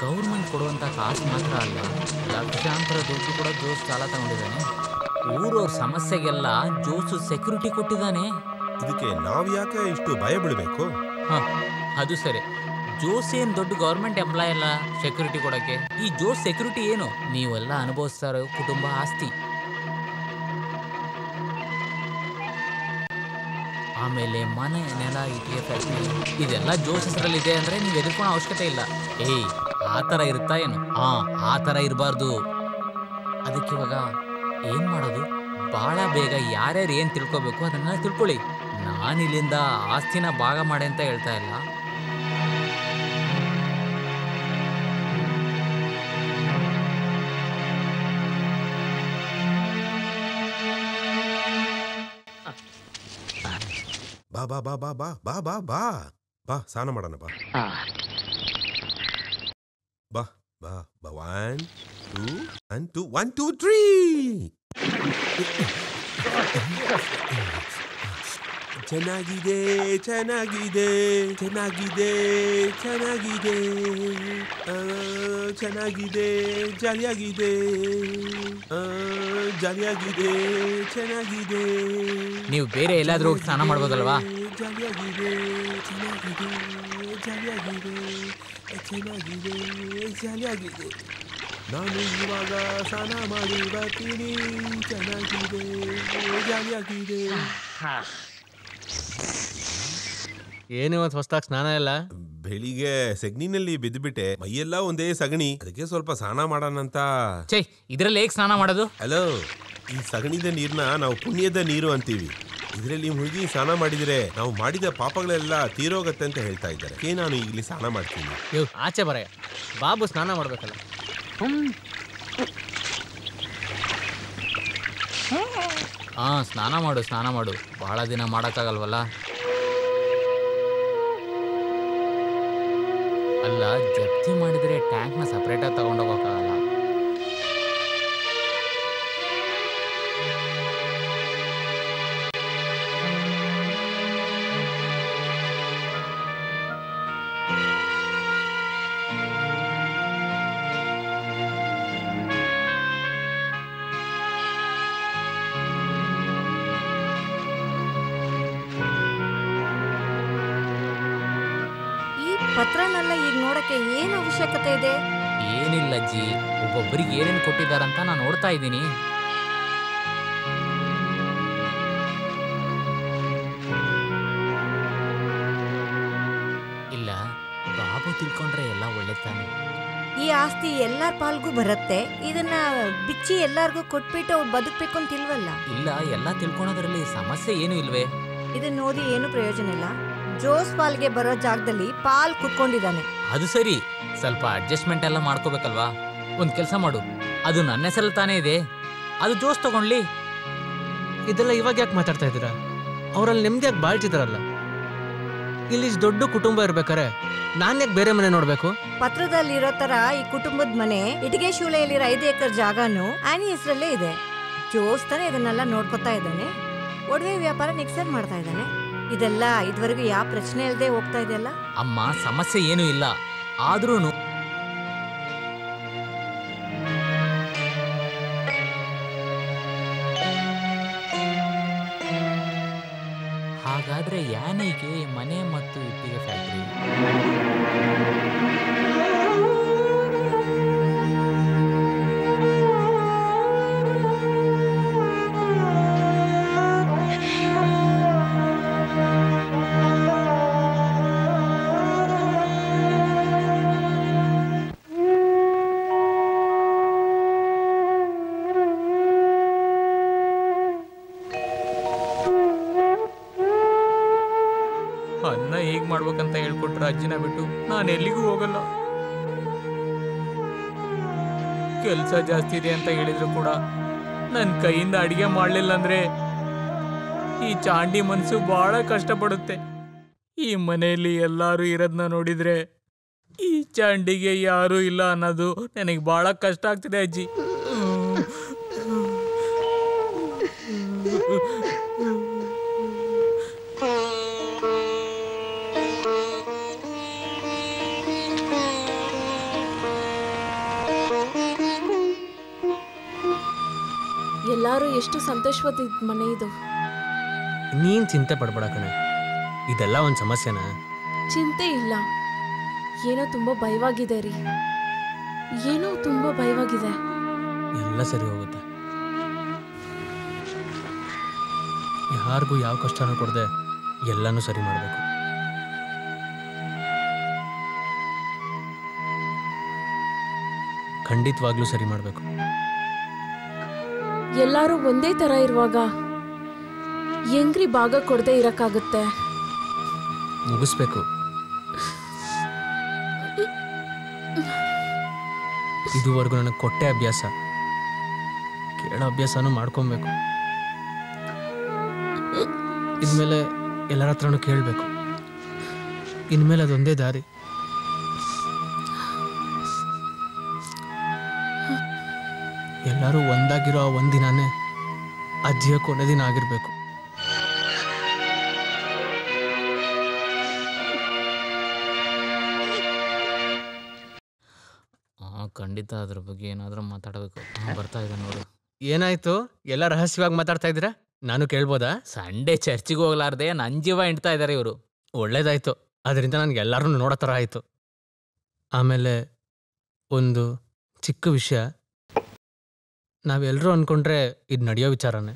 ಗೌರ್ಮೆಂಟ್ ಕೊಡುವಂಥ ಕಾಸು ಮಾತ್ರ ಅಲ್ಲ, ಲಕ್ಷಾಂತರ ದುಡ್ಡು ಕೂಡ ಜೋಸ್ ಸಾಲ ತಗೊಂಡಿದ್ದಾನೆ. ಊರವ್ರ ಸಮಸ್ಯೆಗೆಲ್ಲ ಜೋಸು ಸೆಕ್ಯೂರಿಟಿ ಕೊಟ್ಟಿದ್ದಾನೆ. ಇದಕ್ಕೆ ನಾವು ಯಾಕೆ ಇಷ್ಟು ಭಯ ಬಿಡಬೇಕು? ಅದು ಸರಿ. ಜೋಸ್ ಏನು ದೊಡ್ಡ ಗೌರ್ಮೆಂಟ್ ಎಂಪ್ಲಾಯ್ ಅಲ್ಲ ಸೆಕ್ಯೂರಿಟಿ ಕೊಡೋಕ್ಕೆ. ಈ ಜೋಸ್ ಸೆಕ್ಯೂರಿಟಿ ಏನು? ನೀವೆಲ್ಲ ಅನುಭವಿಸ್ತಾ ಇರೋ ಕುಟುಂಬ ಆಸ್ತಿ, ಆಮೇಲೆ ಮನೆ, ನೆಲ, ಇಟ್ಟಿಗೆ, ಫ್ಯಾಕ್ಟ್ರಿ, ಇದೆಲ್ಲ ಜೋಸ್ ಹೆಸರಲ್ಲಿದೆ ಅಂದರೆ ನೀವು ಎದುರ್ಕೊಳ್ಳೋ ಅವಶ್ಯಕತೆ ಇಲ್ಲ. ಆ ಥರ ಇರುತ್ತಾ ಏನು? ಆ ಥರ ಇರಬಾರ್ದು. ಅದಕ್ಕೆ ಇವಾಗ ಏನು ಮಾಡೋದು? ಭಾಳ ಬೇಗ ಯಾರ್ಯಾರು ಏನು ತಿಳ್ಕೊಬೇಕು ಅದನ್ನೆಲ್ಲ ತಿಳ್ಕೊಳ್ಳಿ. ನಾನಿಲ್ಲಿಂದ ಆಸ್ತಿನ ಭಾಗ ಮಾಡಿ ಅಂತ ಹೇಳ್ತಾ ಇಲ್ಲ. ಬಾ ಬಾ ಬಾ ಬಾ ಬಾ ಬಾ ಬಾ ಬಾ ಬಾ ಸ್ನಾನ ಮಾಡೋಣ ಬಾ. ಬಾ ಬಾ ಬಾ 1 2 1 2 3. ಚೆನ್ನಾಗಿದೆ ಚೆನ್ನಾಗಿದೆ ಚೆನ್ನಾಗಿದೆ ಚೆನ್ನಾಗಿದೆ ಚೆನ್ನಾಗಿದೆ ಜಾಲಿಯಾಗಿದೆ ಜಾಲಿಯಾಗಿದೆ ಚೆನ್ನಾಗಿದೆ. ನೀವು ಬೇರೆ ಎಲ್ಲಾದ್ರೂ ಹೋಗಿ ಸ್ನಾನ ಮಾಡ್ಬೋದಲ್ವಾ? ಜಾಲಿಯಾಗಿದೆ ಚೆನ್ನಾಗಿದೆ ಜಾಲಿಯಾಗಿದೆ ಚೆನ್ನಾಗಿದೆ ಜಾಲಿಯಾಗಿದೆ. ನಾನು ಇವಾಗ ಸ್ನಾನ ಮಾಡಿ ಬರ್ತೀನಿ. ಚೆನ್ನಾಗಿದೆ ಜಾಲಿಯಾಗಿದೆ. ಏನಿವತ್ತು ಹೊಸ್ದಾಗಿ ಸ್ನಾನ ಇಲ್ಲ? ಬೆಳಿಗ್ಗೆ ಸಗಣಿನಲ್ಲಿ ಬಿದ್ದುಬಿಟ್ಟೆ, ಮೈಯೆಲ್ಲ ಒಂದೇ ಸಗಣಿ, ಅದಕ್ಕೆ ಸ್ವಲ್ಪ ಸ್ನಾನ ಮಾಡೋಣಂತ. ಛೇ, ಇದರಲ್ಲಿ ಹೇಗೆ ಸ್ನಾನ ಮಾಡೋದು? ಹಲೋ, ಈ ಸಗಣಿದ ನೀರ್ನ ನಾವು ಪುಣ್ಯದ ನೀರು ಅಂತೀವಿ. ಇದರಲ್ಲಿ ಮುಳುಗಿ ಸ್ನಾನ ಮಾಡಿದ್ರೆ ನಾವು ಮಾಡಿದ ಪಾಪಗಳೆಲ್ಲ ತೀರೋಗತ್ತೆ ಅಂತ ಹೇಳ್ತಾ ಇದ್ದಾರೆ. ನಾನು ಈಗಲೇ ಸ್ನಾನ ಮಾಡ್ತೀನಿ. ಆಚೆ ಬರಯ್ಯ, ಬಾಬು ಸ್ನಾನ ಮಾಡ್ಬೇಕಲ್ಲ. ಸ್ನಾನ ಮಾಡು ಸ್ನಾನ ಮಾಡು, ಬಹಳ ದಿನ ಮಾಡೋಕ್ಕಾಗಲ್ವಲ್ಲ. ಅಲ್ಲ, ಜಪ್ತಿ ಮಾಡಿದರೆ ಟ್ಯಾಂಕ್ನ ಸಪ್ರೇಟಾಗಿ ತಗೊಂಡೋಗೋಕ್ಕಾಗಲ್ಲ. ಪತ್ರನೆಲ್ಲ ಈಗ ನೋಡಕ್ಕೆ ಏನು ಅವಶ್ಯಕತೆ ಇದೆ? ಏನಿಲ್ಲ ಅಜ್ಜಿ, ಒಬ್ಬೊಬ್ಬರಿಗೆ ಏನೇನು ಕೊಟ್ಟಿದ್ದಾರಂತ ನಾನು ನೋಡ್ತಾ ಇದ್ದೀನಿ. ಇಲ್ಲ, ಬಾಬು ತಿಳ್ಕೊಂಡ್ರೆ ಎಲ್ಲ ಒಳ್ಳೆ ತಾನೆ. ಈ ಆಸ್ತಿ ಎಲ್ಲರ ಪಾಲ್ಗೂ ಬರುತ್ತೆ. ಇದನ್ನ ಬಿಚ್ಚಿ ಎಲ್ಲಾರ್ಗೂ ಕೊಟ್ಬಿಟ್ಟು ಅವ್ರು ಬದುಕ್ಬೇಕು ಅಂತಿಲ್ವಲ್ಲ. ಇಲ್ಲ, ಎಲ್ಲ ತಿಳ್ಕೊಳೋದ್ರಲ್ಲಿ ಸಮಸ್ಯೆ ಏನು ಇಲ್ವೇ? ಇದನ್ನ ನೋಡಿ ಏನು ಪ್ರಯೋಜನ ಇಲ್ಲ. ಜೋಸ್ ಪಾಲ್ಗೆ ಬರೋ ಜಾಗದಲ್ಲಿ ಪಾಲ್ ಕುತ್ಕೊಂಡಿದ್ದಾನೆ. ಅದು ಸರಿ, ಸ್ವಲ್ಪ ಅಡ್ಜಸ್ಟ್ಮೆಂಟ್ ಎಲ್ಲ ಮಾಡ್ಕೋಬೇಕಲ್ವಾ? ಒಂದು ಕೆಲಸ ಮಾಡು, ಅದು ನನ್ನ ಹೆಸರಲ್ಲಿ ತಾನೇ ಇದೆ, ಅದು ಜೋಸ್ ತಗೊಂಡ್ಲಿ. ಇದೆಲ್ಲ ಇವಾಗ ಯಾಕೆ ಮಾತಾಡ್ತಾ ಇದ್ದೀರಾ? ಅವರಲ್ಲಿ ನೆಮ್ಮದಿಯಾಗಿ ಬಾಳ್ತಿದಾರಲ್ಲ. ಇಲ್ಲಿ ದೊಡ್ಡ ಕುಟುಂಬ ಇರ್ಬೇಕಾರೆ ನಾನು ಯಾಕೆ ಬೇರೆ ಮನೆ ನೋಡ್ಬೇಕು? ಪತ್ರದಲ್ಲಿರೋ ತರ ಈ ಕುಟುಂಬದ ಮನೆ ಇಟಿಗೆ ಶೂಲೆಯಲ್ಲಿರೋ 5 ಎಕರೆ ಜಾಗನು ಆನಿ ಹೆಸರಲ್ಲೇ ಇದೆ. ಜೋಸ್ ತಾನೇ ಇದನ್ನೆಲ್ಲ ನೋಡ್ಕೊತಾ ಇದ್ದಾನೆ. ಒಡವೆ ವ್ಯಾಪಾರ ನೆಕ್ಸರ್ ಮಾಡ್ತಾ ಇದ್ದಾನೆ. ಇದೆಲ್ಲ ಇದುವರೆಗೂ ಯಾವ ಪ್ರಶ್ನೆ ಇಲ್ಲದೆ ಹೋಗ್ತಾ ಇದೆಯಲ್ಲ. ಅಮ್ಮ, ಸಮಸ್ಯೆ ಏನೂ ಇಲ್ಲ, ಆದ್ರೂ ಹಾಗಾದ್ರೆ ಯಾನೈಗೆ ಮನೆ ಮತ್ತು ಇಟ್ಟಿಗೆ ಫ್ಯಾಕ್ಟ್ರಿ? ಮಾಡ್ಬೇಕಂತ ಹೇಳ್ಕೊಟ್ರ ಅಜ್ಜಿನ ಬಿಟ್ಟು ನಾನು ಎಲ್ಲಿಗೂ ಹೋಗಲ್ಲ. ಕೆಲಸ ಜಾಸ್ತಿ ಇದೆ ಅಂತ ಹೇಳಿದ್ರು ಕೂಡ ನನ್ನ ಕೈಯಿಂದ ಅಡಿಗೆ ಮಾಡಲಿಲ್ಲ ಅಂದ್ರೆ ಈ ಚಾಂಡಿ ಮನಸ್ಸು ಬಹಳ ಕಷ್ಟಪಡುತ್ತೆ. ಈ ಮನೆಯಲ್ಲಿ ಎಲ್ಲರೂ ಇರೋದನ್ನ ನೋಡಿದ್ರೆ ಈ ಚಾಂಡಿಗೆ ಯಾರೂ ಇಲ್ಲ ಅನ್ನೋದು ನನಗೆ ಬಹಳ ಕಷ್ಟ ಆಗ್ತಿದೆ ಅಜ್ಜಿ. ಎಲ್ಲರೂ ಎಷ್ಟು ಸಂತೋಷವಾದ ಮನೆ ಇದು. ನೀನ್ ಚಿಂತೆ ಪಡ್ಬೇಡ ಕಣೆ, ಇದೆಲ್ಲ ಒಂದು ಸಮಸ್ಯೆನಾ? ಚಿಂತೆ ಇಲ್ಲ, ಏನೋ ತುಂಬಾ ಭಯವಾಗಿದೆ ರೀ. ಏನೋ ತುಂಬಾ ಭಯವಾಗಿದೆ. ಎಲ್ಲ ಸರಿ ಹೋಗುತ್ತೆ. ಯಾರಿಗೂ ಯಾವ ಕಷ್ಟನೂ ಕೊಡದೆ ಎಲ್ಲನೂ ಸರಿ ಮಾಡಬೇಕು. ಖಂಡಿತವಾಗ್ಲೂ ಸರಿ ಮಾಡಬೇಕು. ಎಲ್ಲರೂ ಒಂದೇ ತರ ಇರುವಾಗ ಹೆಂಗ್ರಿ ಭಾಗ ಕೊಡದೆ ಇರಕ್ಕಾಗುತ್ತೆ? ಮುಗಿಸ್ಬೇಕು. ಇದುವರೆಗೂ ನನಗೆ ಕೊಟ್ಟೆ ಅಭ್ಯಾಸ, ಕೇಳೋ ಅಭ್ಯಾಸನೂ ಮಾಡ್ಕೊಬೇಕು. ಇನ್ಮೇಲೆ ಎಲ್ಲರ ಹತ್ರನೂ ಕೇಳಬೇಕು. ಇನ್ಮೇಲೆ ಅದೊಂದೇ ದಾರಿ. ಎಲ್ಲರೂ ಒಂದಾಗಿರೋ ಆ ಒಂದಿನಾನೇ ಅಜ್ಜಿಯ ಕೊನೆ ದಿನ ಆಗಿರ್ಬೇಕು. ಖಂಡಿತ ಅದ್ರ ಬಗ್ಗೆ ಏನಾದರೂ ಮಾತಾಡಬೇಕು. ಬರ್ತಾ ಇದೆ ನೋಡು. ಏನಾಯ್ತು? ಎಲ್ಲ ರಹಸ್ಯವಾಗಿ ಮಾತಾಡ್ತಾ ಇದ್ದೀರಾ? ನಾನು ಕೇಳ್ಬೋದಾ? ಸಂಡೇ ಚರ್ಚಿಗೆ ಹೋಗ್ಲಾರ್ದೆ ನನ್ನ ಜೀವ ಹಿಂಡ್ತಾ ಇದ್ದಾರೆ ಇವರು. ಒಳ್ಳೇದಾಯ್ತು, ಅದರಿಂದ ನನಗೆ ಎಲ್ಲರೂ ನೋಡೋ ಥರ ಆಯಿತು. ಆಮೇಲೆ ಒಂದು ಚಿಕ್ಕ ವಿಷಯ, ನಾವೆಲ್ಲರೂ ಅಂದ್ಕೊಂಡ್ರೆ ಇದು ನಡೆಯೋ ವಿಚಾರನೇ.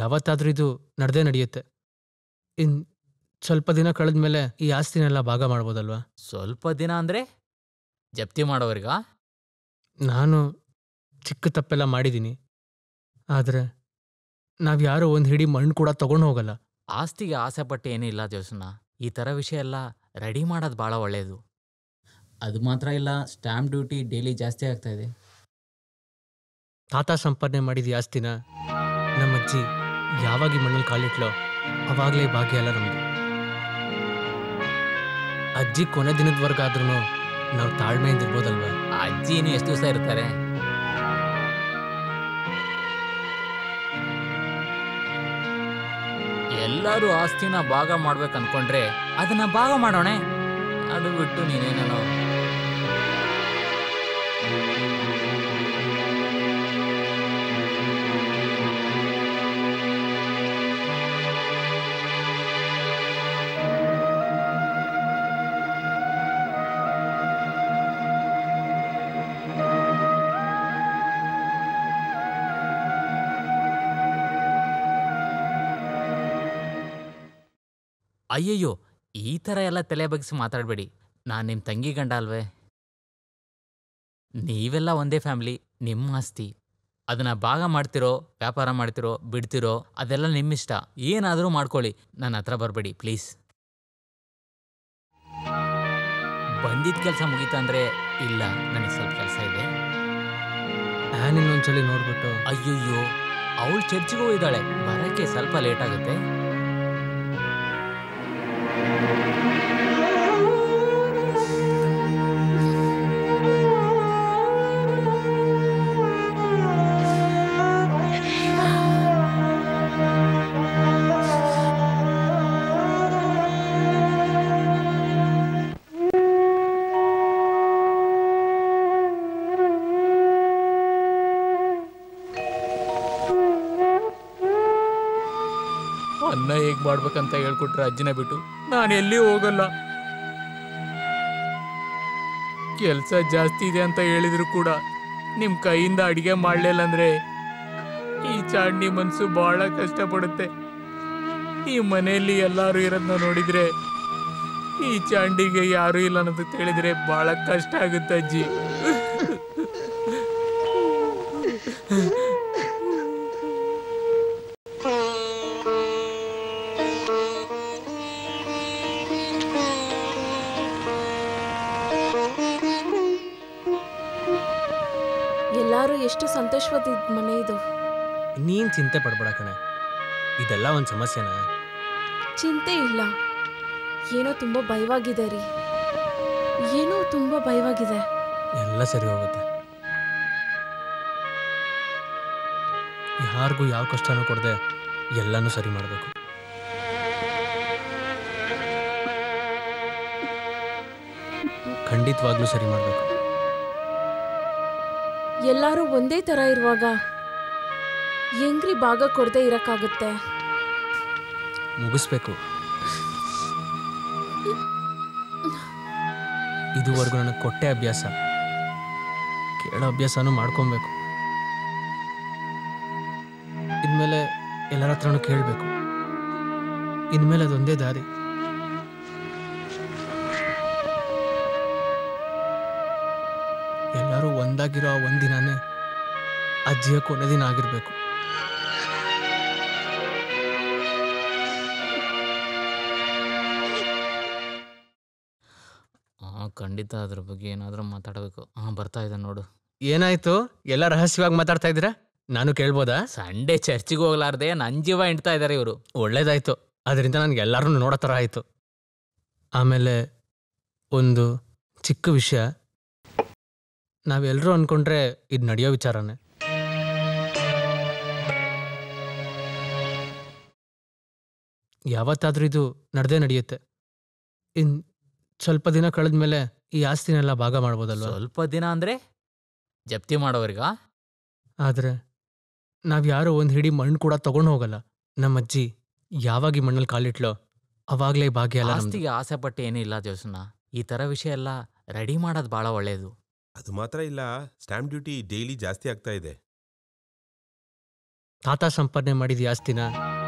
ಯಾವತ್ತಾದ್ರೂ ಇದು ನಡೆದೇ ನಡೆಯುತ್ತೆ. ಸ್ವಲ್ಪ ದಿನ ಕಳೆದ ಮೇಲೆ ಈ ಆಸ್ತಿನೆಲ್ಲ ಭಾಗ ಮಾಡ್ಬೋದಲ್ವಾ? ಸ್ವಲ್ಪ ದಿನ ಅಂದರೆ ಜಪ್ತಿ ಮಾಡೋವರ್ಗ? ನಾನು ಚಿಕ್ಕ ತಪ್ಪೆಲ್ಲ ಮಾಡಿದ್ದೀನಿ, ಆದರೆ ನಾವ್ಯಾರೋ ಒಂದು ಹಿಡಿ ಮಣ್ಣು ಕೂಡ ತಗೊಂಡು ಹೋಗಲ್ಲ. ಆಸ್ತಿಗೆ ಆಸೆ ಪಟ್ಟು ಏನಿಲ್ಲ ಜೋಸನ್ನ. ಈ ಥರ ವಿಷಯ ಎಲ್ಲ ರೆಡಿ ಮಾಡೋದು ಭಾಳ ಒಳ್ಳೆಯದು. ಅದು ಮಾತ್ರ ಇಲ್ಲ, ಸ್ಟ್ಯಾಂಪ್ ಡ್ಯೂಟಿ ಡೈಲಿ ಜಾಸ್ತಿ ಆಗ್ತಾ ಇದೆ. ತಾತ ಸಂಪಾದನೆ ಮಾಡಿದ ಈ ಆಸ್ತಿನ ನಮ್ಮಜ್ಜಿ ಯಾವಾಗ ಈ ಮಣ್ಣಲ್ಲಿ ಕಾಲಿಟ್ಲೋ ಅವಾಗಲೇ ಭಾಗ್ಯ ಎಲ್ಲ ನಮ್ಮದು. ಅಜ್ಜಿ ಕೊನೆ ದಿನದವರೆಗಾದ್ರೂ ನಾವು ತಾಳ್ಮೆಯಿಂದ ಇರ್ಬೋದಲ್ವ? ಅಜ್ಜಿ ಇನ್ನು ಎಷ್ಟು ದಿವಸ ಇರ್ತಾರೆ? ಎಲ್ಲರೂ ಆಸ್ತಿನ ಭಾಗ ಮಾಡ್ಬೇಕು ಅನ್ಕೊಂಡ್ರೆ ಅದನ್ನ ಭಾಗ ಮಾಡೋಣ. ಅದು ಬಿಟ್ಟು ನೀನೇನೋ ಅಯ್ಯಯ್ಯೋ, ಈ ಥರ ಎಲ್ಲ ತಲೆ ಬಗ್ಗಿಸಿ ಮಾತಾಡಬೇಡಿ. ನಾನು ನಿಮ್ಮ ತಂಗಿ ಗಂಡ ಅಲ್ವೇ? ನೀವೆಲ್ಲ ಒಂದೇ ಫ್ಯಾಮ್ಲಿ, ನಿಮ್ಮ ಆಸ್ತಿ. ಅದನ್ನ ಭಾಗ ಮಾಡ್ತಿರೋ, ವ್ಯಾಪಾರ ಮಾಡ್ತಿರೋ, ಬಿಡ್ತಿರೋ, ಅದೆಲ್ಲ ನಿಮ್ಮಿಷ್ಟ. ಏನಾದರೂ ಮಾಡ್ಕೊಳ್ಳಿ, ನನ್ನ ಹತ್ರ ಬರಬೇಡಿ ಪ್ಲೀಸ್. ಬಂದಿದ್ದ ಕೆಲಸ ಮುಗೀತಾ ಅಂದರೆ ಇಲ್ಲ, ನನಗೆ ಸ್ವಲ್ಪ ಕೆಲಸ ಇದೆ. ಇನ್ನೊಂದ್ಸಲಿ ನೋಡ್ಬಿಟ್ಟು. ಅಯ್ಯಯ್ಯೋ, ಅವಳು ಚರ್ಚಿಗೆ ಹೋಗಿದ್ದಾಳೆ, ಬರೋಕ್ಕೆ ಸ್ವಲ್ಪ ಲೇಟ್ ಆಗುತ್ತೆ. ಅನ್ನ ಹೇಗೆ ಮಾಡ್ಬೇಕಂತ ಹೇಳ್ಕೊಟ್ರೆ ಅಜ್ಜಿನ ಬಿಟ್ಟು ನಾನು ಎಲ್ಲಿ ಹೋಗಲ್ಲ. ಕೆಲಸ ಜಾಸ್ತಿ ಇದೆ ಅಂತ ಹೇಳಿದ್ರು ಕೂಡ ನಿಮ್ಮ ಕೈಯಿಂದ ಅಡಿಗೆ ಮಾಡಲಿಲ್ಲ ಅಂದ್ರೆ ಈ ಚಾಂಡಿ ಮನಸ್ಸು ಬಹಳ ಕಷ್ಟಪಡುತ್ತೆ. ಈ ಮನೆಯಲ್ಲಿ ಎಲ್ಲರೂ ಇರೋದನ್ನ ನೋಡಿದ್ರೆ ಈ ಚಾಂಡಿಗೆ ಯಾರೂ ಇಲ್ಲ ಅನ್ನೋದು ತಿಳಿದ್ರೆ ಬಹಳ ಕಷ್ಟ ಆಗುತ್ತೆ ಅಜ್ಜಿ. ಎಲ್ಲರೂ ಎಷ್ಟು ಸಂತೋಷವಾದ ಮನೆ ಇದು. ನೀನ್ ಚಿಂತೆ ಪಡ್ಬೇಡ ಕಣೆ, ಇದೆಲ್ಲ ಒಂದು ಸಮಸ್ಯೆನಾ? ಚಿಂತೆ ಇಲ್ಲ, ಏನೋ ತುಂಬ ಭಯವಾಗಿದೆ ರೀ, ಏನೋ ತುಂಬ ಭಯವಾಗಿದೆ. ಎಲ್ಲ ಸರಿ ಹೋಗುತ್ತೆ. ಯಾರಿಗೂ ಯಾವ ಕಷ್ಟನೂ ಕೊಡದೆ ಎಲ್ಲನೂ ಸರಿ ಮಾಡಬೇಕು. ಖಂಡಿತವಾಗ್ಲೂ ಸರಿ ಮಾಡಬೇಕು. ಎಲ್ಲರೂ ಒಂದೇ ಥರ ಇರುವಾಗ ಹೆಂಗ್ರಿ ಭಾಗ ಕೊಡದೆ ಇರೋಕ್ಕಾಗುತ್ತೆ? ಮುಗಿಸ್ಬೇಕು. ಇದುವರೆಗೂ ನನಗೆ ಕೊಟ್ಟೆ ಅಭ್ಯಾಸ, ಕೇಳೋ ಅಭ್ಯಾಸನೂ ಮಾಡ್ಕೊಬೇಕು. ಇನ್ಮೇಲೆ ಎಲ್ಲರ ಹತ್ರನೂ ಕೇಳಬೇಕು. ಇನ್ಮೇಲೆ ಅದೊಂದೇ ದಾರಿ. ಎಲ್ಲರೂ ಒಂದಾಗಿರೋ ಒಂದಿನಾನೇ ಅಜ್ಜಿಯ ಕೊನೆ ದಿನ ಆಗಿರ್ಬೇಕು. ಖಂಡಿತ ಅದ್ರ ಬಗ್ಗೆ ಏನಾದರೂ ಮಾತಾಡಬೇಕು. ಬರ್ತಾ ಇದೆ ನೋಡು. ಏನಾಯ್ತು? ಎಲ್ಲ ರಹಸ್ಯವಾಗಿ ಮಾತಾಡ್ತಾ ಇದ್ದೀರಾ? ನಾನು ಕೇಳ್ಬೋದಾ? ಸಂಡೇ ಚರ್ಚಿಗೆ ಹೋಗ್ಲಾರ್ದೆ ನನ್ನ ಜೀವ ಹಿಂಡ್ತಾ ಇದ್ದಾರೆ ಇವರು. ಒಳ್ಳೇದಾಯ್ತು, ಅದರಿಂದ ನನಗೆ ಎಲ್ಲರೂ ನೋಡೋ ಥರ ಆಯಿತು. ಆಮೇಲೆ ಒಂದು ಚಿಕ್ಕ ವಿಷಯ, ನಾವೆಲ್ಲರೂ ಅಂದ್ಕೊಂಡ್ರೆ ಇದು ನಡೆಯೋ ವಿಚಾರನೇ. ಯಾವತ್ತಾದ್ರೂ ಇದು ನಡೆಯುತ್ತೆ. ಇನ್ನು ಸ್ವಲ್ಪ ದಿನ ಕಳೆದ್ಮೇಲೆ ಈ ಆಸ್ತಿನೆಲ್ಲ ಭಾಗ ಮಾಡ್ಬೋದಲ್ವ? ಸ್ವಲ್ಪ ದಿನ ಅಂದರೆ ಜಪ್ತಿ ಮಾಡೋವ್ರಿಗ? ಆದರೆ ನಾವು ಯಾರೋ ಒಂದು ಹಿಡಿ ಮಣ್ಣು ಕೂಡ ತಗೊಂಡು ಹೋಗಲ್ಲ. ನಮ್ಮ ಅಜ್ಜಿ ಯಾವಾಗ ಈ ಮಣ್ಣಲ್ಲಿ ಕಾಲಿಟ್ಲೋ ಅವಾಗಲೇ ಭಾಗ್ಯ ಎಲ್ಲ. ಆಸ್ತಿಗೆ ಆಸೆ ಪಟ್ಟು ಏನಿಲ್ಲ ಜೋಸನ್ನ, ಈ ಥರ ವಿಷಯ ಎಲ್ಲ ರೆಡಿ ಮಾಡೋದು ಭಾಳ ಒಳ್ಳೆಯದು. ಅದು ಮಾತ್ರ ಇಲ್ಲ, ಸ್ಟ್ಯಾಂಪ್ ಡ್ಯೂಟಿ ಡೈಲಿ ಜಾಸ್ತಿ ಆಗ್ತಾ ಇದೆ. ತಾತ ಸಂಪಾದನೆ ಮಾಡಿದ ಆಸ್ತಿನ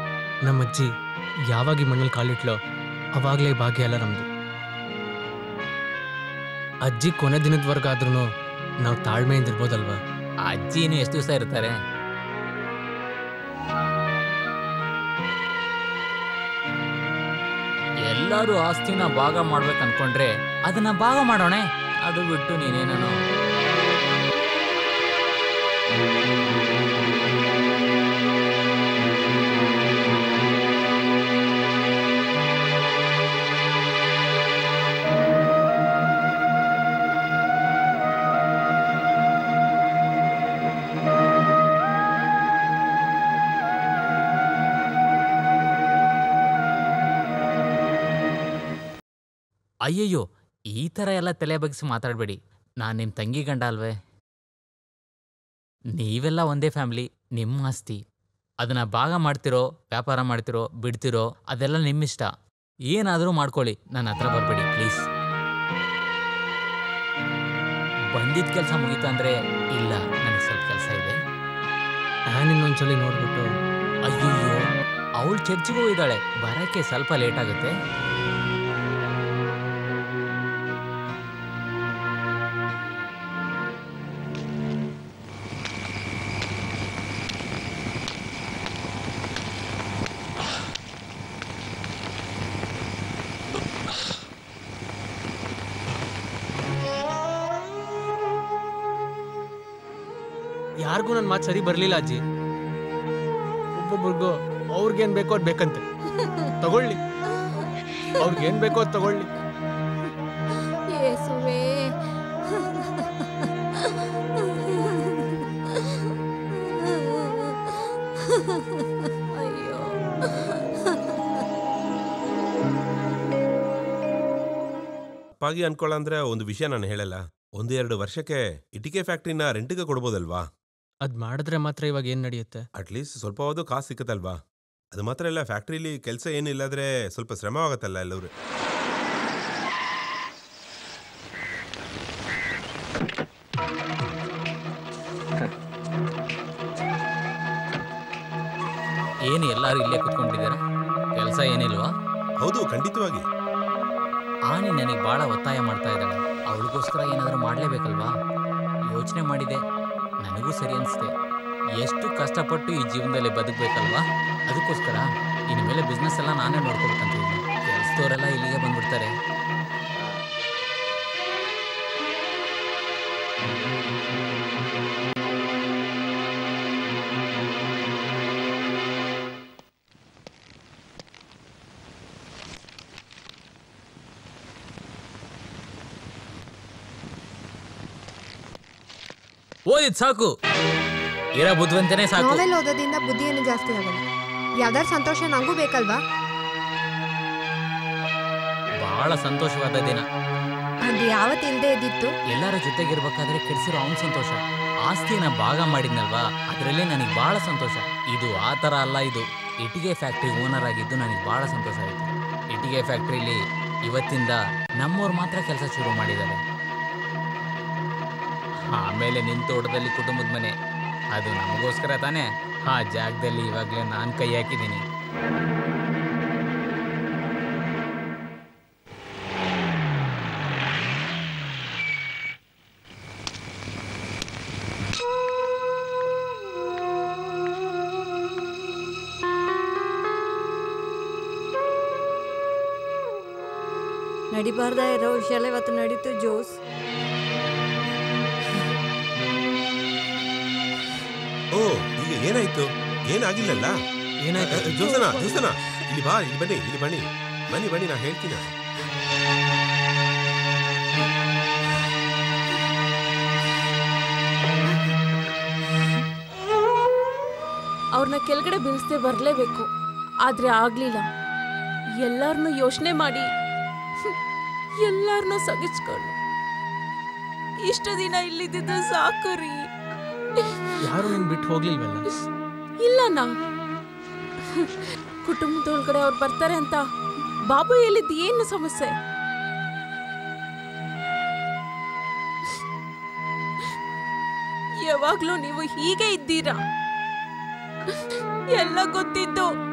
ನಮ್ಮಜ್ಜಿ ಯಾವಾಗ ಈ ಮಣ್ಣಲ್ಲಿ ಕಾಲಿಟ್ಲೋ ಅವಾಗಲೇ ಭಾಗ್ಯ ಎಲ್ಲ ನಮ್ಮದು. ಅಜ್ಜಿ ಕೊನೆ ದಿನದವರೆಗಾದ್ರೂ ನಾವು ತಾಳ್ಮೆಯಿಂದ ಇರ್ಬೋದಲ್ವಾ? ಅಜ್ಜಿನೂ ಎಷ್ಟು ದಿವಸ ಇರ್ತಾರೆ? ಎಲ್ಲರೂ ಆಸ್ತಿನ ಭಾಗ ಮಾಡ್ಬೇಕು ಅನ್ಕೊಂಡ್ರೆ ಅದನ್ನ ಭಾಗ ಮಾಡೋಣ. ಅದು ಬಿಟ್ಟು ನೀನೇನೋ ಅಯ್ಯಯ್ಯೋ, ಈ ಥರ ಎಲ್ಲ ತಲೆ ಬಗ್ಗಿಸಿ ಮಾತಾಡಬೇಡಿ. ನಾನು ನಿಮ್ಮ ತಂಗಿ ಗಂಡ ಅಲ್ವೇ? ನೀವೆಲ್ಲ ಒಂದೇ ಫ್ಯಾಮಿಲಿ, ನಿಮ್ಮ ಆಸ್ತಿ. ಅದನ್ನು ಭಾಗ ಮಾಡ್ತಿರೋ, ವ್ಯಾಪಾರ ಮಾಡ್ತಿರೋ, ಬಿಡ್ತಿರೋ, ಅದೆಲ್ಲ ನಿಮ್ಮಿಷ್ಟ. ಏನಾದರೂ ಮಾಡ್ಕೊಳ್ಳಿ, ನನ್ನ ಹತ್ರ ಬರಬೇಡಿ ಪ್ಲೀಸ್. ಬಂದಿದ್ದ ಕೆಲಸ ಮುಗೀತಾ ಅಂದರೆ ಇಲ್ಲ, ನನಗೆ ಸ್ವಲ್ಪ ಕೆಲಸ ಇದೆ. ನಾನು ಇನ್ನೊಂದ್ಸಲಿ ನೋಡ್ಬಿಟ್ಟು. ಅಯ್ಯಯ್ಯೋ, ಅವಳು ಚರ್ಚಿಗೂ ಇದ್ದಾಳೆ, ಬರೋಕ್ಕೆ ಸ್ವಲ್ಪ ಲೇಟ್ ಆಗುತ್ತೆ. ಯಾರಿಗೂ ನನ್ನ ಮಾತು ಸರಿ ಬರಲಿಲ್ಲ ಅಜ್ಜಿ. ಒಬ್ಬೊಬ್ರಿಗೂ ಅವ್ರಿಗೇನು ಬೇಕೋ ಅದು ಬೇಕಂತೆ. ತಗೊಳ್ಳಿ, ಅವ್ರಿಗೇನು ಬೇಕೋ ಅದು ತಗೊಳ್ಳಿ. ಯೇಸುವೇ, ಅಯ್ಯೋ. ಅಪ್ಪಾಗಿ ಅನ್ಕೊಳ್ಳಂದ್ರೆ ಒಂದು ವಿಷಯ ನಾನು ಹೇಳಲ್ಲ. 1-2 ವರ್ಷಕ್ಕೆ ಇಟಿಕೆ ಫ್ಯಾಕ್ಟ್ರಿನ ರೆಂಟಿಗೆ ಕೊಡ್ಬೋದಲ್ವಾ? ಅದ್ ಮಾಡಿದ್ರೆ ಮಾತ್ರ ಇವಾಗ ಏನ್ ನಡೆಯುತ್ತೆ? ಅಟ್ಲೀಸ್ಟ್ ಸ್ವಲ್ಪವಾದರೂ ಕಾಸು ಸಿಕ್ಕತ್ತಲ್ವಾ? ಅದು ಮಾತ್ರ ಇಲ್ಲ, ಫ್ಯಾಕ್ಟ್ರಿಲಿ ಕೆಲಸ ಏನಿಲ್ಲಾದ್ರೆ ಸ್ವಲ್ಪ ಶ್ರಮವಾಗತ್ತಲ್ಲ ಎಲ್ಲರೂ. ಏನು ಎಲ್ಲರೂ ಇಲ್ಲೇ ಕುತ್ಕೊಂಡಿದ್ದೀರಾ? ಕೆಲಸ ಏನಿಲ್ವಾ? ಹೌದು, ಖಂಡಿತವಾಗಿ. ಆನಿ ನನಗೆ ಭಾಳ ಒತ್ತಾಯ ಮಾಡ್ತಾ ಇದ್ದಾಳೆ. ಅವಳಿಗೋಸ್ಕರ ಏನಾದರೂ ಮಾಡಲೇಬೇಕಲ್ವಾ? ಯೋಚನೆ ಮಾಡಿದೆ, ನನಗೂ ಸರಿ ಅನಿಸ್ತೆ. ಎಷ್ಟು ಕಷ್ಟಪಟ್ಟು ಈ ಜೀವನದಲ್ಲಿ ಬದುಕಬೇಕಲ್ವಾ? ಅದಕ್ಕೋಸ್ಕರ ಇನ್ಮೇಲೆ ಬಿಸ್ನೆಸ್ ಎಲ್ಲ ನಾನೇ ನೋಡ್ಕೋಬೇಕಂತಿದ್ದೀನಿ. ಕೆಲಸದವರೆಲ್ಲ ಇಲ್ಲಿಗೆ ಬಂದ್ಬಿಡ್ತಾರೆ. ಓದಿದ್ ಸಾಕು, ಇರೋ ಬುದ್ಧಿವಂತನೇ ಸಾಕು. ನಾವೆಲ್ ಓದೋದ್ರಿಂದ ಬುದ್ಧಿ ಏನು ಜಾಸ್ತಿ ಆಗಲ್ಲ. ಯಾವ್ದಾರು ಸಂತೋಷ ನಂಗೂ ಬೇಕಲ್ವಾ? ಬಹಳ ಸಂತೋಷವಾದ ದಿನ. ಅದು ಯಾವತ್ತು ಇಲ್ಲದೆ ಇದ್ದಿತ್ತು. ಎಲ್ಲರ ಜೊತೆಗಿರ್ಬೇಕಾದ್ರೆ ಕೆಡಿಸಿರೋ ಅವನ್ ಸಂತೋಷ. ಆಸ್ತಿನ ಭಾಗ ಮಾಡಿದ್ನಲ್ವಾ, ಅದರಲ್ಲೇ ನನಗೆ ಬಹಳ ಸಂತೋಷ. ಇದು ಆ ಥರ ಅಲ್ಲ, ಇದು ಇಟ್ಟಿಗೆ ಫ್ಯಾಕ್ಟ್ರಿ ಓನರ್ ಆಗಿದ್ದು ನನಗೆ ಬಹಳ ಸಂತೋಷ ಆಯಿತು. ಇಟ್ಟಿಗೆ ಫ್ಯಾಕ್ಟ್ರಿಲಿ ಇವತ್ತಿಂದ ನಮ್ಮವ್ರು ಮಾತ್ರ ಕೆಲಸ ಶುರು ಮಾಡಿದ್ದಾರೆ. ಆಮೇಲೆ ನಿನ್ನ ತೋಟದಲ್ಲಿ ಕುಟುಂಬದ ಮನೆ, ಅದು ನಮಗೋಸ್ಕರ ತಾನೇ. ಆ ಜಾಗದಲ್ಲಿ ಇವಾಗಲೇ ನಾನು ಕೈ ಹಾಕಿದ್ದೀನಿ. ನಡಿಬಾರ್ದ ಇರೋ ವಿಷಯ ಎಲ್ಲ ಇವತ್ತು ನಡೀತು ಜೋಸ್. ಓ, ಈಗ ಏನಾಯ್ತು? ಏನಾಗಿಲ್ಲಲ್ಲ? ಏನಾಯ್ತು? ಜೋಸನ ಇಲ್ಲಿ ಬಾ, ಇಲ್ಲಿ ಬನ್ನಿ, ನಾ ಹೇಳ್ತೀನಿ. ಅವ್ರನ್ನ ಕೆಳಗಡೆ ಬೀಳಿಸ್ದೆ ಬರಲೇಬೇಕು. ಆದ್ರೆ ಆಗ್ಲಿಲ್ಲ. ಎಲ್ಲಾರನ್ನೂ ಯೋಚನೆ ಮಾಡಿ ಎಲ್ಲಾರನ್ನೂ ಸಗಿಸ್ಕೊಂಡು ಇಷ್ಟು ದಿನ ಇಲ್ಲಿದ್ದ ಸಾಕು ರೀ. ಯಾರು ನಿನ್ ಬಿಟ್ಟು ಹೋಗ್ಲಿಲ್ವಲ್ಲ? ಇಲ್ಲನಾ, ಕುಟುಂಬದೊಳಗಡೆ ಅವ್ರು ಬರ್ತಾರೆ ಅಂತ ಬಾಬು ಹೇಳಿದ್ದು ಏನು ಸಮಸ್ಯೆ? ಯಾವಾಗ್ಲೂ ನೀವು ಹೀಗೆ ಇದ್ದೀರಾ, ಎಲ್ಲ ಗೊತ್ತಿದ್ದು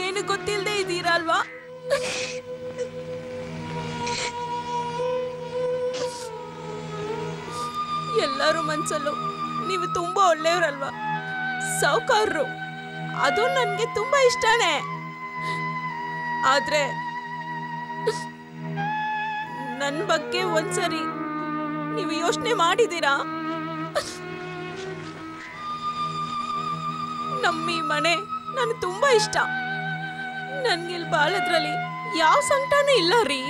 ಏನು ಗೊತ್ತಿಲ್ಲದೆ ಇದ್ದೀರಾ ಅಲ್ವಾ? ಎಲ್ಲರೂ ಮನ್ಸಲ್ಲೂ ನೀವು ತುಂಬಾ ಒಳ್ಳೆಯವ್ರಲ್ವಾ, ಸಾವುಕಾರರು. ಅದು ನನ್ಗೆ ತುಂಬಾ ಇಷ್ಟನೇ. ಆದ್ರೆ ನನ್ನ ಬಗ್ಗೆ ಒಂದ್ಸರಿ ನೀವು ಯೋಚನೆ ಮಾಡಿದ್ದೀರಾ? ನಮ್ಮಿ ಮನೆ ನನಗೆ ತುಂಬಾ ಇಷ್ಟ. ನನ್ಗಿಲ್ ಬಾಳದ್ರಲ್ಲಿ ಯಾವ ಸಂಕಟನೂ ಇಲ್ಲ ರೀ.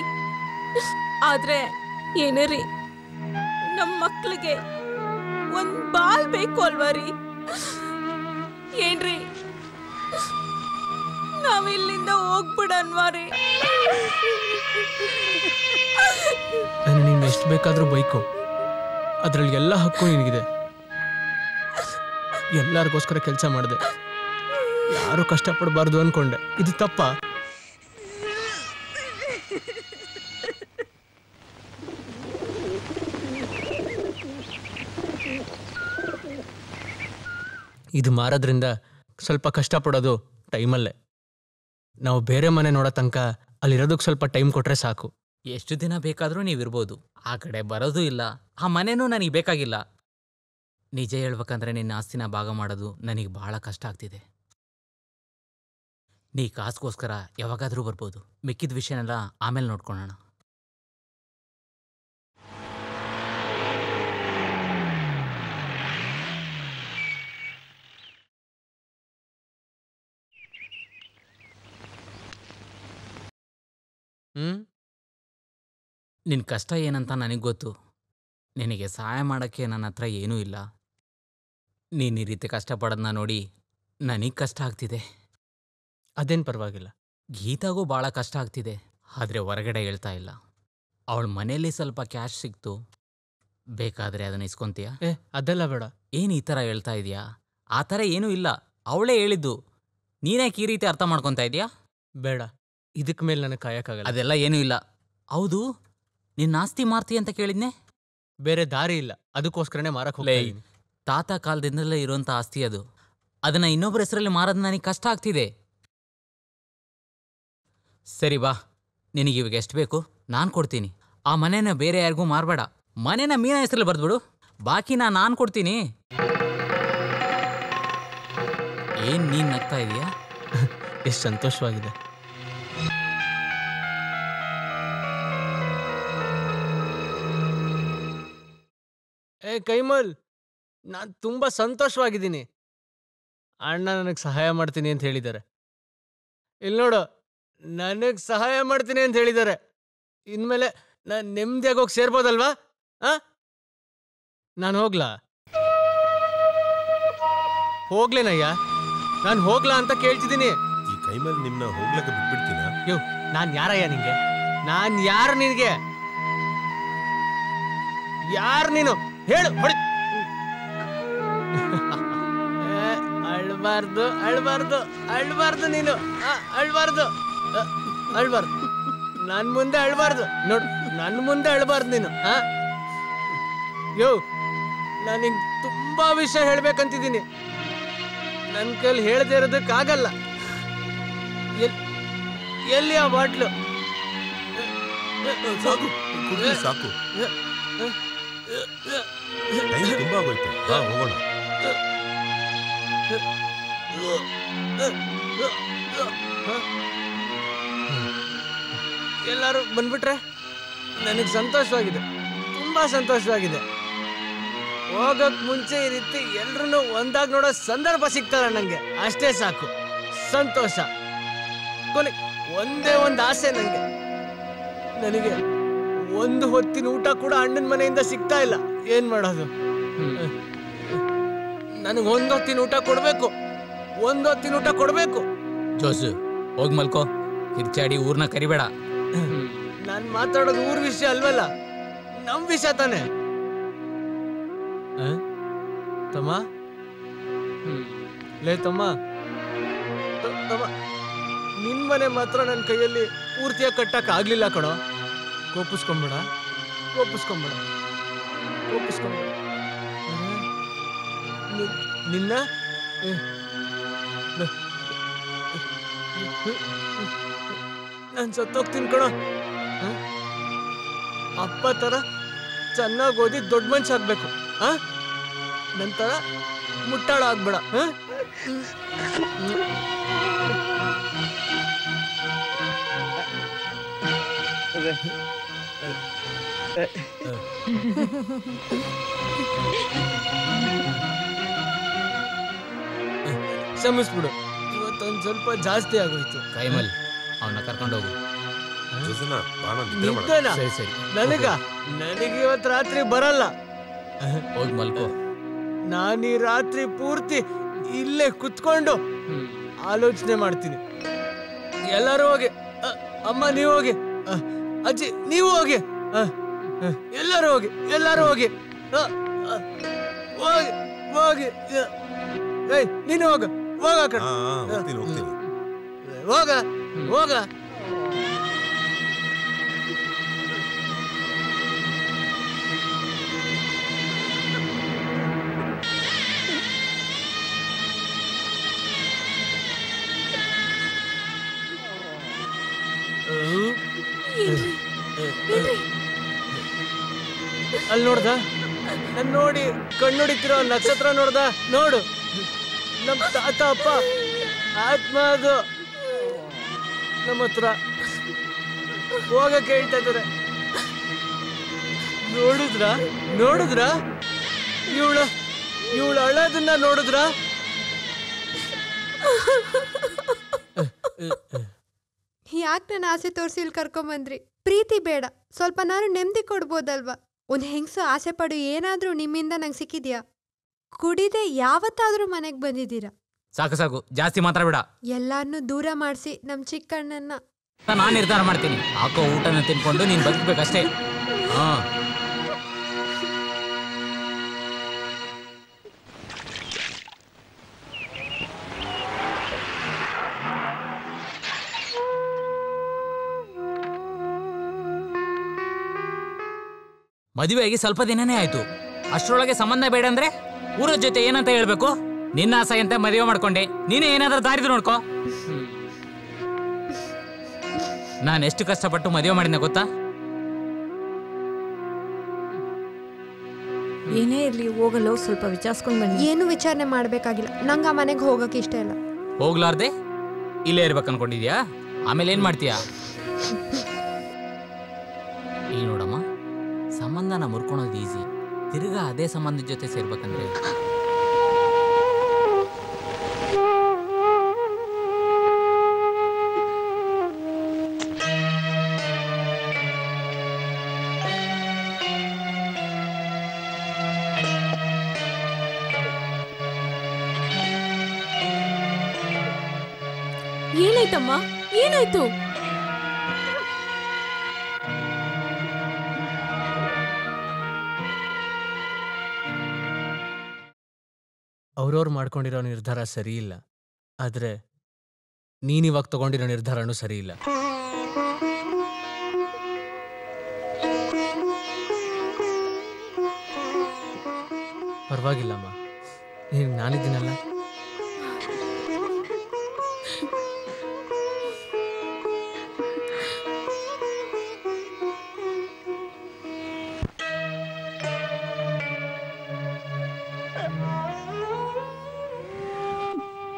ಆದ್ರೆ ಏನೇ ರೀ, ನಮ್ಮ ಮಕ್ಳಿಗೆ ಒಂದ್ ಬಾಲ್ ಬೇಕು ಅಲ್ವಾ ರೀ? ಏನ್ರಿ, ನಾವಿಲ್ಲಿಂದ ಹೋಗ್ಬಿಡನ್ವಾ ರೀ? ನೀನು ಎಷ್ಟು ಬೇಕಾದ್ರೂ ಬೈಕು, ಅದ್ರಲ್ಲಿ ಎಲ್ಲ ಹಕ್ಕು ನಿನಗಿದೆ. ಎಲ್ಲರಿಗೋಸ್ಕರ ಕೆಲಸ ಮಾಡಿದೆ, ಯಾರು ಕಷ್ಟಪಡಬಾರ್ದು ಅನ್ಕೊಂಡೆ. ಇದು ತಪ್ಪ? ಇದು ಮಾರೋದ್ರಿಂದ ಸ್ವಲ್ಪ ಕಷ್ಟಪಡೋದು ಟೈಮಲ್ಲೇ. ನಾವು ಬೇರೆ ಮನೆ ನೋಡೋ ತನಕ ಅಲ್ಲಿರೋದಕ್ಕೆ ಸ್ವಲ್ಪ ಟೈಮ್ ಕೊಟ್ರೆ ಸಾಕು. ಎಷ್ಟು ದಿನ ಬೇಕಾದರೂ ನೀವಿರ್ಬೋದು, ಆ ಕಡೆ ಬರೋದು ಇಲ್ಲ, ಆ ಮನೆನೂ ನನಗೆ ಬೇಕಾಗಿಲ್ಲ. ನಿಜ ಹೇಳ್ಬೇಕಂದ್ರೆ ನಿನ್ನ ಆಸ್ತಿನ ಭಾಗ ಮಾಡೋದು ನನಗೆ ಬಹಳ ಕಷ್ಟ ಆಗ್ತಿದೆ. ನೀ ಕಾಸ್ಗೋಸ್ಕರ ಯಾವಾಗಾದರೂ ಬರ್ಬೋದು, ಮಿಕ್ಕಿದ ವಿಷಯನೆಲ್ಲ ಆಮೇಲೆ ನೋಡ್ಕೊಳ್ಳೋಣ. ನಿನ್ನ ಕಷ್ಟ ಏನಂತ ನನಗೆ ಗೊತ್ತು. ನಿನಗೆ ಸಹಾಯ ಮಾಡೋಕ್ಕೆ ನನ್ನ ಹತ್ರ ಏನೂ ಇಲ್ಲ. ನೀನು ಈ ರೀತಿ ಕಷ್ಟಪಡೋದನ್ನ ನೋಡಿ ನನಗೆ ಕಷ್ಟ ಆಗ್ತಿದೆ. ಅದೇನು ಪರವಾಗಿಲ್ಲ. ಗೀತಾಗೂ ಭಾಳ ಕಷ್ಟ ಆಗ್ತಿದೆ, ಆದರೆ ಹೊರಗಡೆ ಹೇಳ್ತಾ ಇಲ್ಲ. ಅವಳ ಮನೇಲಿ ಸ್ವಲ್ಪ ಕ್ಯಾಶ್ ಸಿಕ್ತು, ಬೇಕಾದರೆ ಅದನ್ನು ಇಸ್ಕೊಂತೀಯ? ಅದೆಲ್ಲ ಬೇಡ. ಏನು ಈ ಥರ ಹೇಳ್ತಾ ಇದೆಯಾ? ಆ ಥರ ಏನೂ ಇಲ್ಲ, ಅವಳೇ ಹೇಳಿದ್ದು. ನೀನ್ಯಾಕೆ ಈ ರೀತಿ ಅರ್ಥ ಮಾಡ್ಕೊತಾ ಇದೆಯಾ? ಬೇಡ, ಇದಕ್ಕೆ ಮೇಲೆ ನನಗೆ ಕಾಯಕ್ಕಾಗಲ್ಲ. ಅದೆಲ್ಲ ಏನೂ ಇಲ್ಲ. ಹೌದು, ನಿನ್ನ ಆಸ್ತಿ ಮಾರ್ತಿ ಅಂತ ಕೇಳಿದ್ನೆ? ಬೇರೆ ದಾರಿ ಇಲ್ಲ, ಅದಕ್ಕೋಸ್ಕರನೇ ಮಾರಕ್ಕೆ ಹೋಗ್ತಾ ಇದ್ದೀನಿ. ತಾತ ಕಾಲದಿಂದಲೇ ಇರುವಂಥ ಆಸ್ತಿ ಅದು. ಅದನ್ನು ಇನ್ನೊಬ್ಬರ ಹೆಸರಲ್ಲಿ ಮಾರೋದು ನನಗೆ ಕಷ್ಟ ಆಗ್ತಿದೆ. ಸರಿ ಬಾ, ನಿನಗೆ ಇವಾಗ ಎಷ್ಟು ಬೇಕು ನಾನು ಕೊಡ್ತೀನಿ. ಆ ಮನೆನ ಬೇರೆ ಯಾರಿಗೂ ಮಾರಬೇಡ. ಮನೆನ ಮೀನ ಹೆಸರಲ್ಲಿ ಬರೆದ್ಬಿಡು, ಬಾಕಿನ ನಾನು ಕೊಡ್ತೀನಿ. ಏನು ನೀನು ನಗ್ತಾ ಇದೀಯಾ? ಎಷ್ಟು ಸಂತೋಷವಾಗಿದೆ. ಕೈಮಲ್, ನಾನು ತುಂಬ ಸಂತೋಷವಾಗಿದ್ದೀನಿ. ಅಣ್ಣ ನನಗೆ ಸಹಾಯ ಮಾಡ್ತೀನಿ ಅಂತ ಹೇಳಿದ್ದಾರೆ. ಇಲ್ಲಿ ನೋಡು, ನನಗೆ ಸಹಾಯ ಮಾಡ್ತೀನಿ ಅಂತ ಹೇಳಿದ್ದಾರೆ. ಇನ್ಮೇಲೆ ನಾನು ನೆಮ್ಮದಿಯಾಗಿ ಹೋಗಿ ಸೇರ್ಬೋದಲ್ವಾ? ನಾನು ಹೋಗ್ಲಾ? ಹೋಗ್ಲೇನಯ್ಯ? ನಾನು ಹೋಗ್ಲಾ ಅಂತ ಕೇಳ್ತಿದ್ದೀನಿ. ಈ ಕೈ ಮೇಲೆ ನಿಮ್ನ ಹೋಗ್ಲಕ್ಕ ಬಿಟ್ಬಿಡ್ತೀನ? ಯೋ, ನಾನ್ ಯಾರಯ್ಯ ನಿಂಗೆ? ನಾನ್ ಯಾರು ನಿನ್ಗೆ? ಯಾರು ನೀನು ಹೇಳು? ಹೊಡಿ. ಅಳ್ಬಾರ್ದು ಅಳ್ಬಾರ್ದು ಅಳ್ಬಾರ್ದು ನೀನು, ಅಳ್ಬಾರ್ದು ಅಳ್ಬಾರ್ದು. ನನ್ ಮುಂದೆ ಅಳ್ಬಾರ್ದು ನೋಡು, ನನ್ ಮುಂದೆ ಅಳ್ಬಾರ್ದು ನೀನು. ಯೋ, ನಾನಿಂಗ್ ತುಂಬಾ ವಿಷಯ ಹೇಳ್ಬೇಕಂತಿದ್ದೀನಿ. ನನ್ ಕೈಲಿ ಹೇಳ್ದೆ ಇರೋದಕ್ಕಾಗಲ್ಲ. ಎಲ್ಲಿ ಆ ಬಾಟ್ಲು? ಸಾಕು ಸಾಕು, ತುಂಬಾ ಆಗೋಯ್ತು. ಹೋಗೋಣ. ಎಲ್ಲಾರು ಬಂದ್ಬಿಟ್ರೆ ನನಗೆ ಸಂತೋಷವಾಗಿದೆ, ತುಂಬಾ ಸಂತೋಷವಾಗಿದೆ. ಹೋಗಕ್ ಮುಂಚೆ ಈ ರೀತಿ ಎಲ್ರು ಒಂದಾಗಿ ನೋಡೋ ಸಂದರ್ಭ ಸಿಗ್ತಾರ ನಂಗೆ, ಅಷ್ಟೇ ಸಾಕು. ಸಂತೋಷ. ಕೊನೆ ಒಂದೇ ಒಂದು ಆಸೆ ನಂಗೆ. ನನಗೆ ಒಂದು ಹೊತ್ತಿನ ಊಟ ಕೂಡ ಅಣ್ಣನ ಮನೆಯಿಂದ ಸಿಗ್ತಾ ಇಲ್ಲ. ಏನ್ ಮಾಡೋದು? ನನಗೆ ಒಂದೊತ್ತಿನ ಊಟ ಕೊಡ್ಬೇಕು, ಒಂದೊತ್ತಿನ ಊಟ ಕೊಡ್ಬೇಕು. ಜೋಸು, ಹೋಗ್ ಮಲ್ಕೋ. ಕಿರ್ಚಾಡಿ ಊರ್ನ ಕರಿಬೇಡ. ನಾನ್ ಮಾತಾಡೋದು ಊರ್ ವಿಷಯ ಅಲ್ವಲ್ಲ, ನಮ್ ವಿಷಯ ತಾನೆ. ತಮ್ಮ, ಲೇ ತಮ್ಮ, ತಮ್ಮ, ನಿನ್ ಮನೆ ಮಾತ್ರ ನನ್ನ ಕೈಯಲ್ಲಿ ಪೂರ್ತಿಯಾಗಿ ಕಟ್ಟಕ್ ಆಗ್ಲಿಲ್ಲ ಕಣೋ. ಕೋಪಿಸ್ಕೊಂಬೇಡ, ಕೋಪಿಸ್ಕೊಂಬೇಡ, ಕೋಪಿಸ್ಕೊಂಬೇಡ. ನಿನ್ನ ನಾನು ಸತ್ತೋಗ್ತೀನಿ ಕಣೋ. ಅಪ್ಪ ತರ ಚೆನ್ನಾಗಿ ಓದಿ ದೊಡ್ಡ ಮನುಷ್ಯ ಆಗ್ಬೇಕು. ನಂತರ ಮುಟ್ಟಾಳ ಆಗ್ಬೇಡ. ಕ್ಷಮಿಸ್ಬಿಡು, ಇವತ್ತೊಂದು ಸ್ವಲ್ಪ ಜಾಸ್ತಿ ಆಗೋಯ್ತು. ಕೈಮಲ್, ಅವನ್ನ ಕರ್ಕೊಂಡೋಗು. ನನಗೆ ಇವತ್ತು ರಾತ್ರಿ ಬರಲ್ಲ. ಹೋಗಿ ಮಲ್ಕೋ. ನಾನು ಈ ರಾತ್ರಿ ಪೂರ್ತಿ ಇಲ್ಲೇ ಕುತ್ಕೊಂಡು ಆಲೋಚನೆ ಮಾಡ್ತೀನಿ. ಎಲ್ಲರೂ ಹೋಗಿ. ಅಮ್ಮ ನೀವು ಹೋಗಿ, ಅಜ್ಜಿ ನೀವು ಹೋಗಿ, ಎಲ್ಲರೂ ಹೋಗಿ, ಎಲ್ಲರೂ ಹೋಗಿ, ಹೋಗಿ ಹೋಗಿ. ಏಯ್ ನೀನು ಹೋಗ, ಹೋಗ ಕಡೆ, ಹೋಗ ಹೋಗ. ಅಲ್ಲಿ ನೋಡ್ದ? ನನ್ ನೋಡಿ ಕಣ್ಣುಡಿತಿರೋ ನಕ್ಷತ್ರ ನೋಡ್ದ? ನೋಡು, ನಮ್ ತಾತ ಅಪ್ಪ ಆತ್ಮ ಅದು ನಮ್ಮ ಹತ್ರ ಹೋಗಕ್ಕೆ ಹೇಳ್ತಾ ಇದಾರೆ. ನೋಡಿದ್ರ? ನೋಡಿದ್ರ? ಇವಳು ಅಳೋದನ್ನ ನೋಡಿದ್ರ? ಯಾಕೆ ನನ್ನ ಆಸೆ ತೋರಿಸಿ ಇಲ್ಲಿ ಕರ್ಕೊಂಬಂದ್ರಿ? ಪ್ರೀತಿ ಬೇಡ, ಸ್ವಲ್ಪ ನಾನು ನೆಮ್ಮದಿ ಕೊಡ್ಬೋದಲ್ವಾ? ಒಂದು ಹೆಂಗಸು ಆಸೆ ಪಡು ಏನಾದರೂ ನಿಮ್ಮಿಂದ ನಂಗೆ ಸಿಕ್ಕಿದ್ಯಾ? ಕುಡಿದೆ ಯಾವತ್ತಾದ್ರೂ ಮನೆಗೆ ಬಂದಿದ್ದೀರಾ? ಸಾಕು ಸಾಕು, ಜಾಸ್ತಿ ಮಾತಾಡಬೇಡ. ಎಲ್ಲಾರನ್ನೂ ದೂರ ಮಾಡಿಸಿ ನಮ್ಮ ಚಿಕ್ಕಣ್ಣನ್ನ ನಾನು ನಿರ್ಧಾರ ಮಾಡ್ತೀನಿ. ಹಾಕೋ ಊಟನ ತಿನ್ಕೊಂಡು ನೀನು ಬದುಕಬೇಕಷ್ಟೇ. ಹಾ, ಮದುವೆಯಾಗಿ ಸ್ವಲ್ಪ ದಿನನೇ ಆಯ್ತು, ಅಷ್ಟರೊಳಗೆ ಸಂಬಂಧ ಬೇಡ ಅಂದ್ರೆ ಊರ ಜೊತೆ ಏನಂತ ಹೇಳ್ಬೇಕು? ನಿನ್ನ ಆಸೆ ಅಂತ ಮದುವೆ ಮಾಡ್ಕೊಂಡೆ, ನೀನೇ ಏನಾದ್ರೂ ದಾರಿದು ನೋಡ್ಕೋ. ನಾನು ಎಷ್ಟು ಕಷ್ಟಪಟ್ಟು ಮದುವೆ ಮಾಡಿದ್ನ ಗೊತ್ತಾ? ಏನೇ ಇರ್ಲಿ, ಹೋಗಲು ಸ್ವಲ್ಪ ವಿಚಾರಿಸ್ಕೊಂಡು ಬನ್ನಿ. ಏನು ವಿಚಾರಣೆ ಮಾಡ್ಬೇಕಾಗಿಲ್ಲ, ನಂಗೆ ಆ ಮನೆಗೆ ಹೋಗಕ್ಕೆ ಇಷ್ಟ ಇಲ್ಲ. ಹೋಗ್ಲಾರ್ದೆ ಇಲ್ಲೇ ಇರ್ಬೇಕು ಅನ್ಕೊಂಡಿದ್ಯಾ? ಆಮೇಲೆ ಏನ್ ಮಾಡ್ತೀಯಾ? ಈ ನೋಡಮ್ಮ, ಸಂಬಂಧನ ಮುರ್ಕೊಳೋದು ಈಸಿ, ತಿರ್ಗಾ ಅದೇ ಸಂಬಂಧದ ಜೊತೆ ಸೇರ್ಬೇಕಂದ್ರೆ ಏನಾಯ್ತಮ್ಮ? ಏನಾಯ್ತು? ಅವ್ರವ್ರು ಮಾಡ್ಕೊಂಡಿರೋ ನಿರ್ಧಾರ ಸರಿ ಇಲ್ಲ, ಆದ್ರೆ ನೀನಿವಾಗ ತಗೊಂಡಿರೋ ನಿರ್ಧಾರನೂ ಸರಿ ಇಲ್ಲ. ಪರವಾಗಿಲ್ಲಮ್ಮ, ನಾನಿದ್ದೀನಲ್ಲ.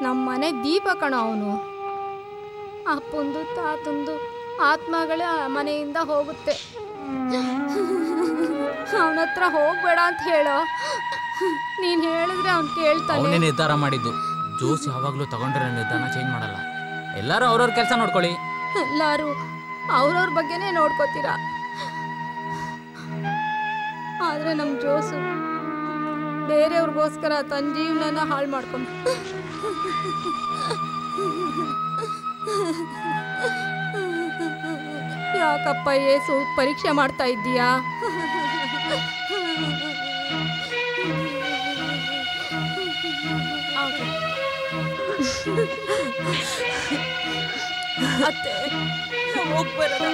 ನಮ್ಮ ಮನೆ ದೀಪ ಕಣ ಅವನು. ಅಪ್ಪಂದು ತಾತಂದು ಆತ್ಮಗಳ ಮನೆಯಿಂದ ಹೋಗುತ್ತೆ. ಅವನ ಹತ್ರ ಹೋಗ್ಬೇಡ ಅಂತ ಹೇಳೋ. ನೀನ್ ಹೇಳಿದ್ರೆ ಅವ್ನು ಕೇಳ್ತಾನೆ. ಅವನೇ ನಿರ್ಧಾರ ಮಾಡಿದ್ದು. ಜೋಸ್ ಯಾವಾಗ್ಲೂ ತಗೊಂಡಿರೋ ನಿರ್ಧಾರ ಚೇಂಜ್ ಮಾಡಲ್ಲ. ಎಲ್ಲರೂ ಅವ್ರವ್ರ ಕೆಲಸ ನೋಡ್ಕೊಳ್ಳಿ. ಎಲ್ಲರೂ ಅವ್ರವ್ರ ಬಗ್ಗೆನೇ ನೋಡ್ಕೋತೀರಾ, ಆದ್ರೆ ನಮ್ ಜೋಸು ಬೇರೆಯವ್ರಿಗೋಸ್ಕರ ತನ್ನ ಜೀವನನ ಹಾಳು ಮಾಡ್ಕೊಂಡು ಯಾಕಪ್ಪ ಏಸು ಪರೀಕ್ಷೆ ಮಾಡ್ತಾ ಇದ್ದೀಯಾ? ಅತ್ತೆ ಹೋಗ್ಬರೋಣ.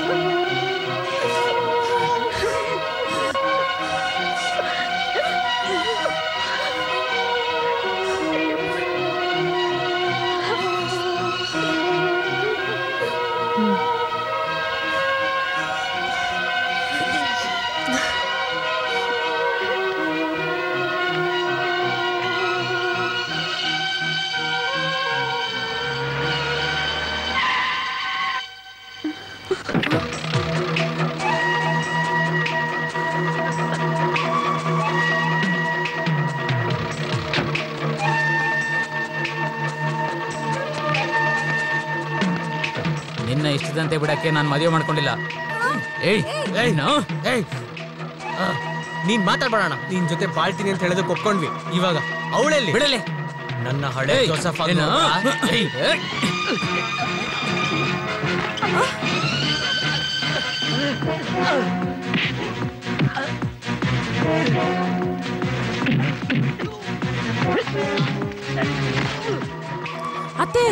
ನಿನ್ನ ಇಷ್ಟದಂತೆ ಬಿಡಕ್ಕೆ ನಾನು ಮದುವೆ ಮಾಡ್ಕೊಂಡಿಲ್ಲ. ನೀನ್ ಮಾತಾಡ್ಬೇಡ. ನಿನ್ ಜೊತೆ ಬಾಳ್ತೀನಿ ಅಂತ ಹೇಳೋದಕ್ಕೆ ಒಪ್ಕೊಂಡ್ವಿ. ಇವಾಗ ಅವಳೆಲ್ಲಿ ಬಿಡಲಿ. ನನ್ನ ಹಳೆ ಜೋಸಫ್ ಅತ್ತೆ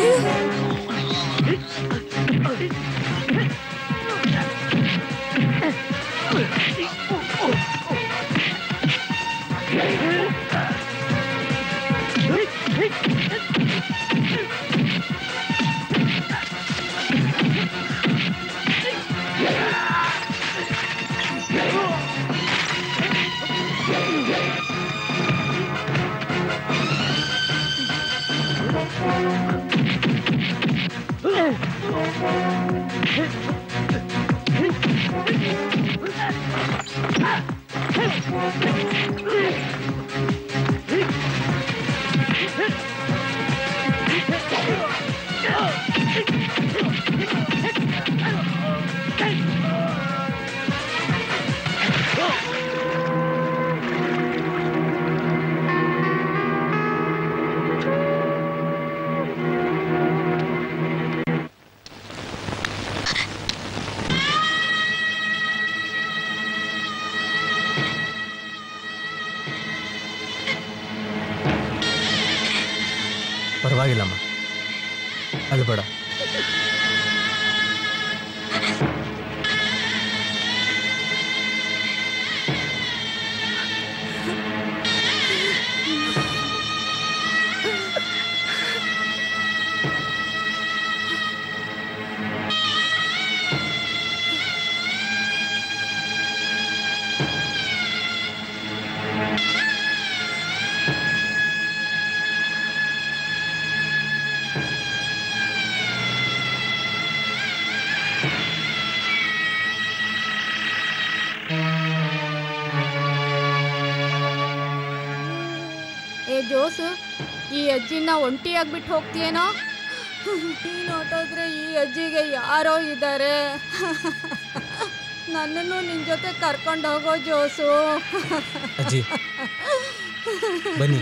ಪರವಾಗಿಲ್ಲಮ್ಮ, ಅದು ಬೇಡ. ಜೋಸು, ಈ ಅಜ್ಜಿನ ಒಂಟಿಯಾಗ್ಬಿಟ್ಟು ಹೋಗ್ತೀಯೇನೋ? ನೀನು ಹೊಟ್ಟೋದ್ರೆ ಈ ಅಜ್ಜಿಗೆ ಯಾರೋ ಇದ್ದಾರೆ. ನನ್ನನ್ನು ನಿನ್ನ ಜೊತೆ ಕರ್ಕೊಂಡು ಹೋಗೋ ಜೋಸು. ಅಜ್ಜಿ ಬನ್ನಿ.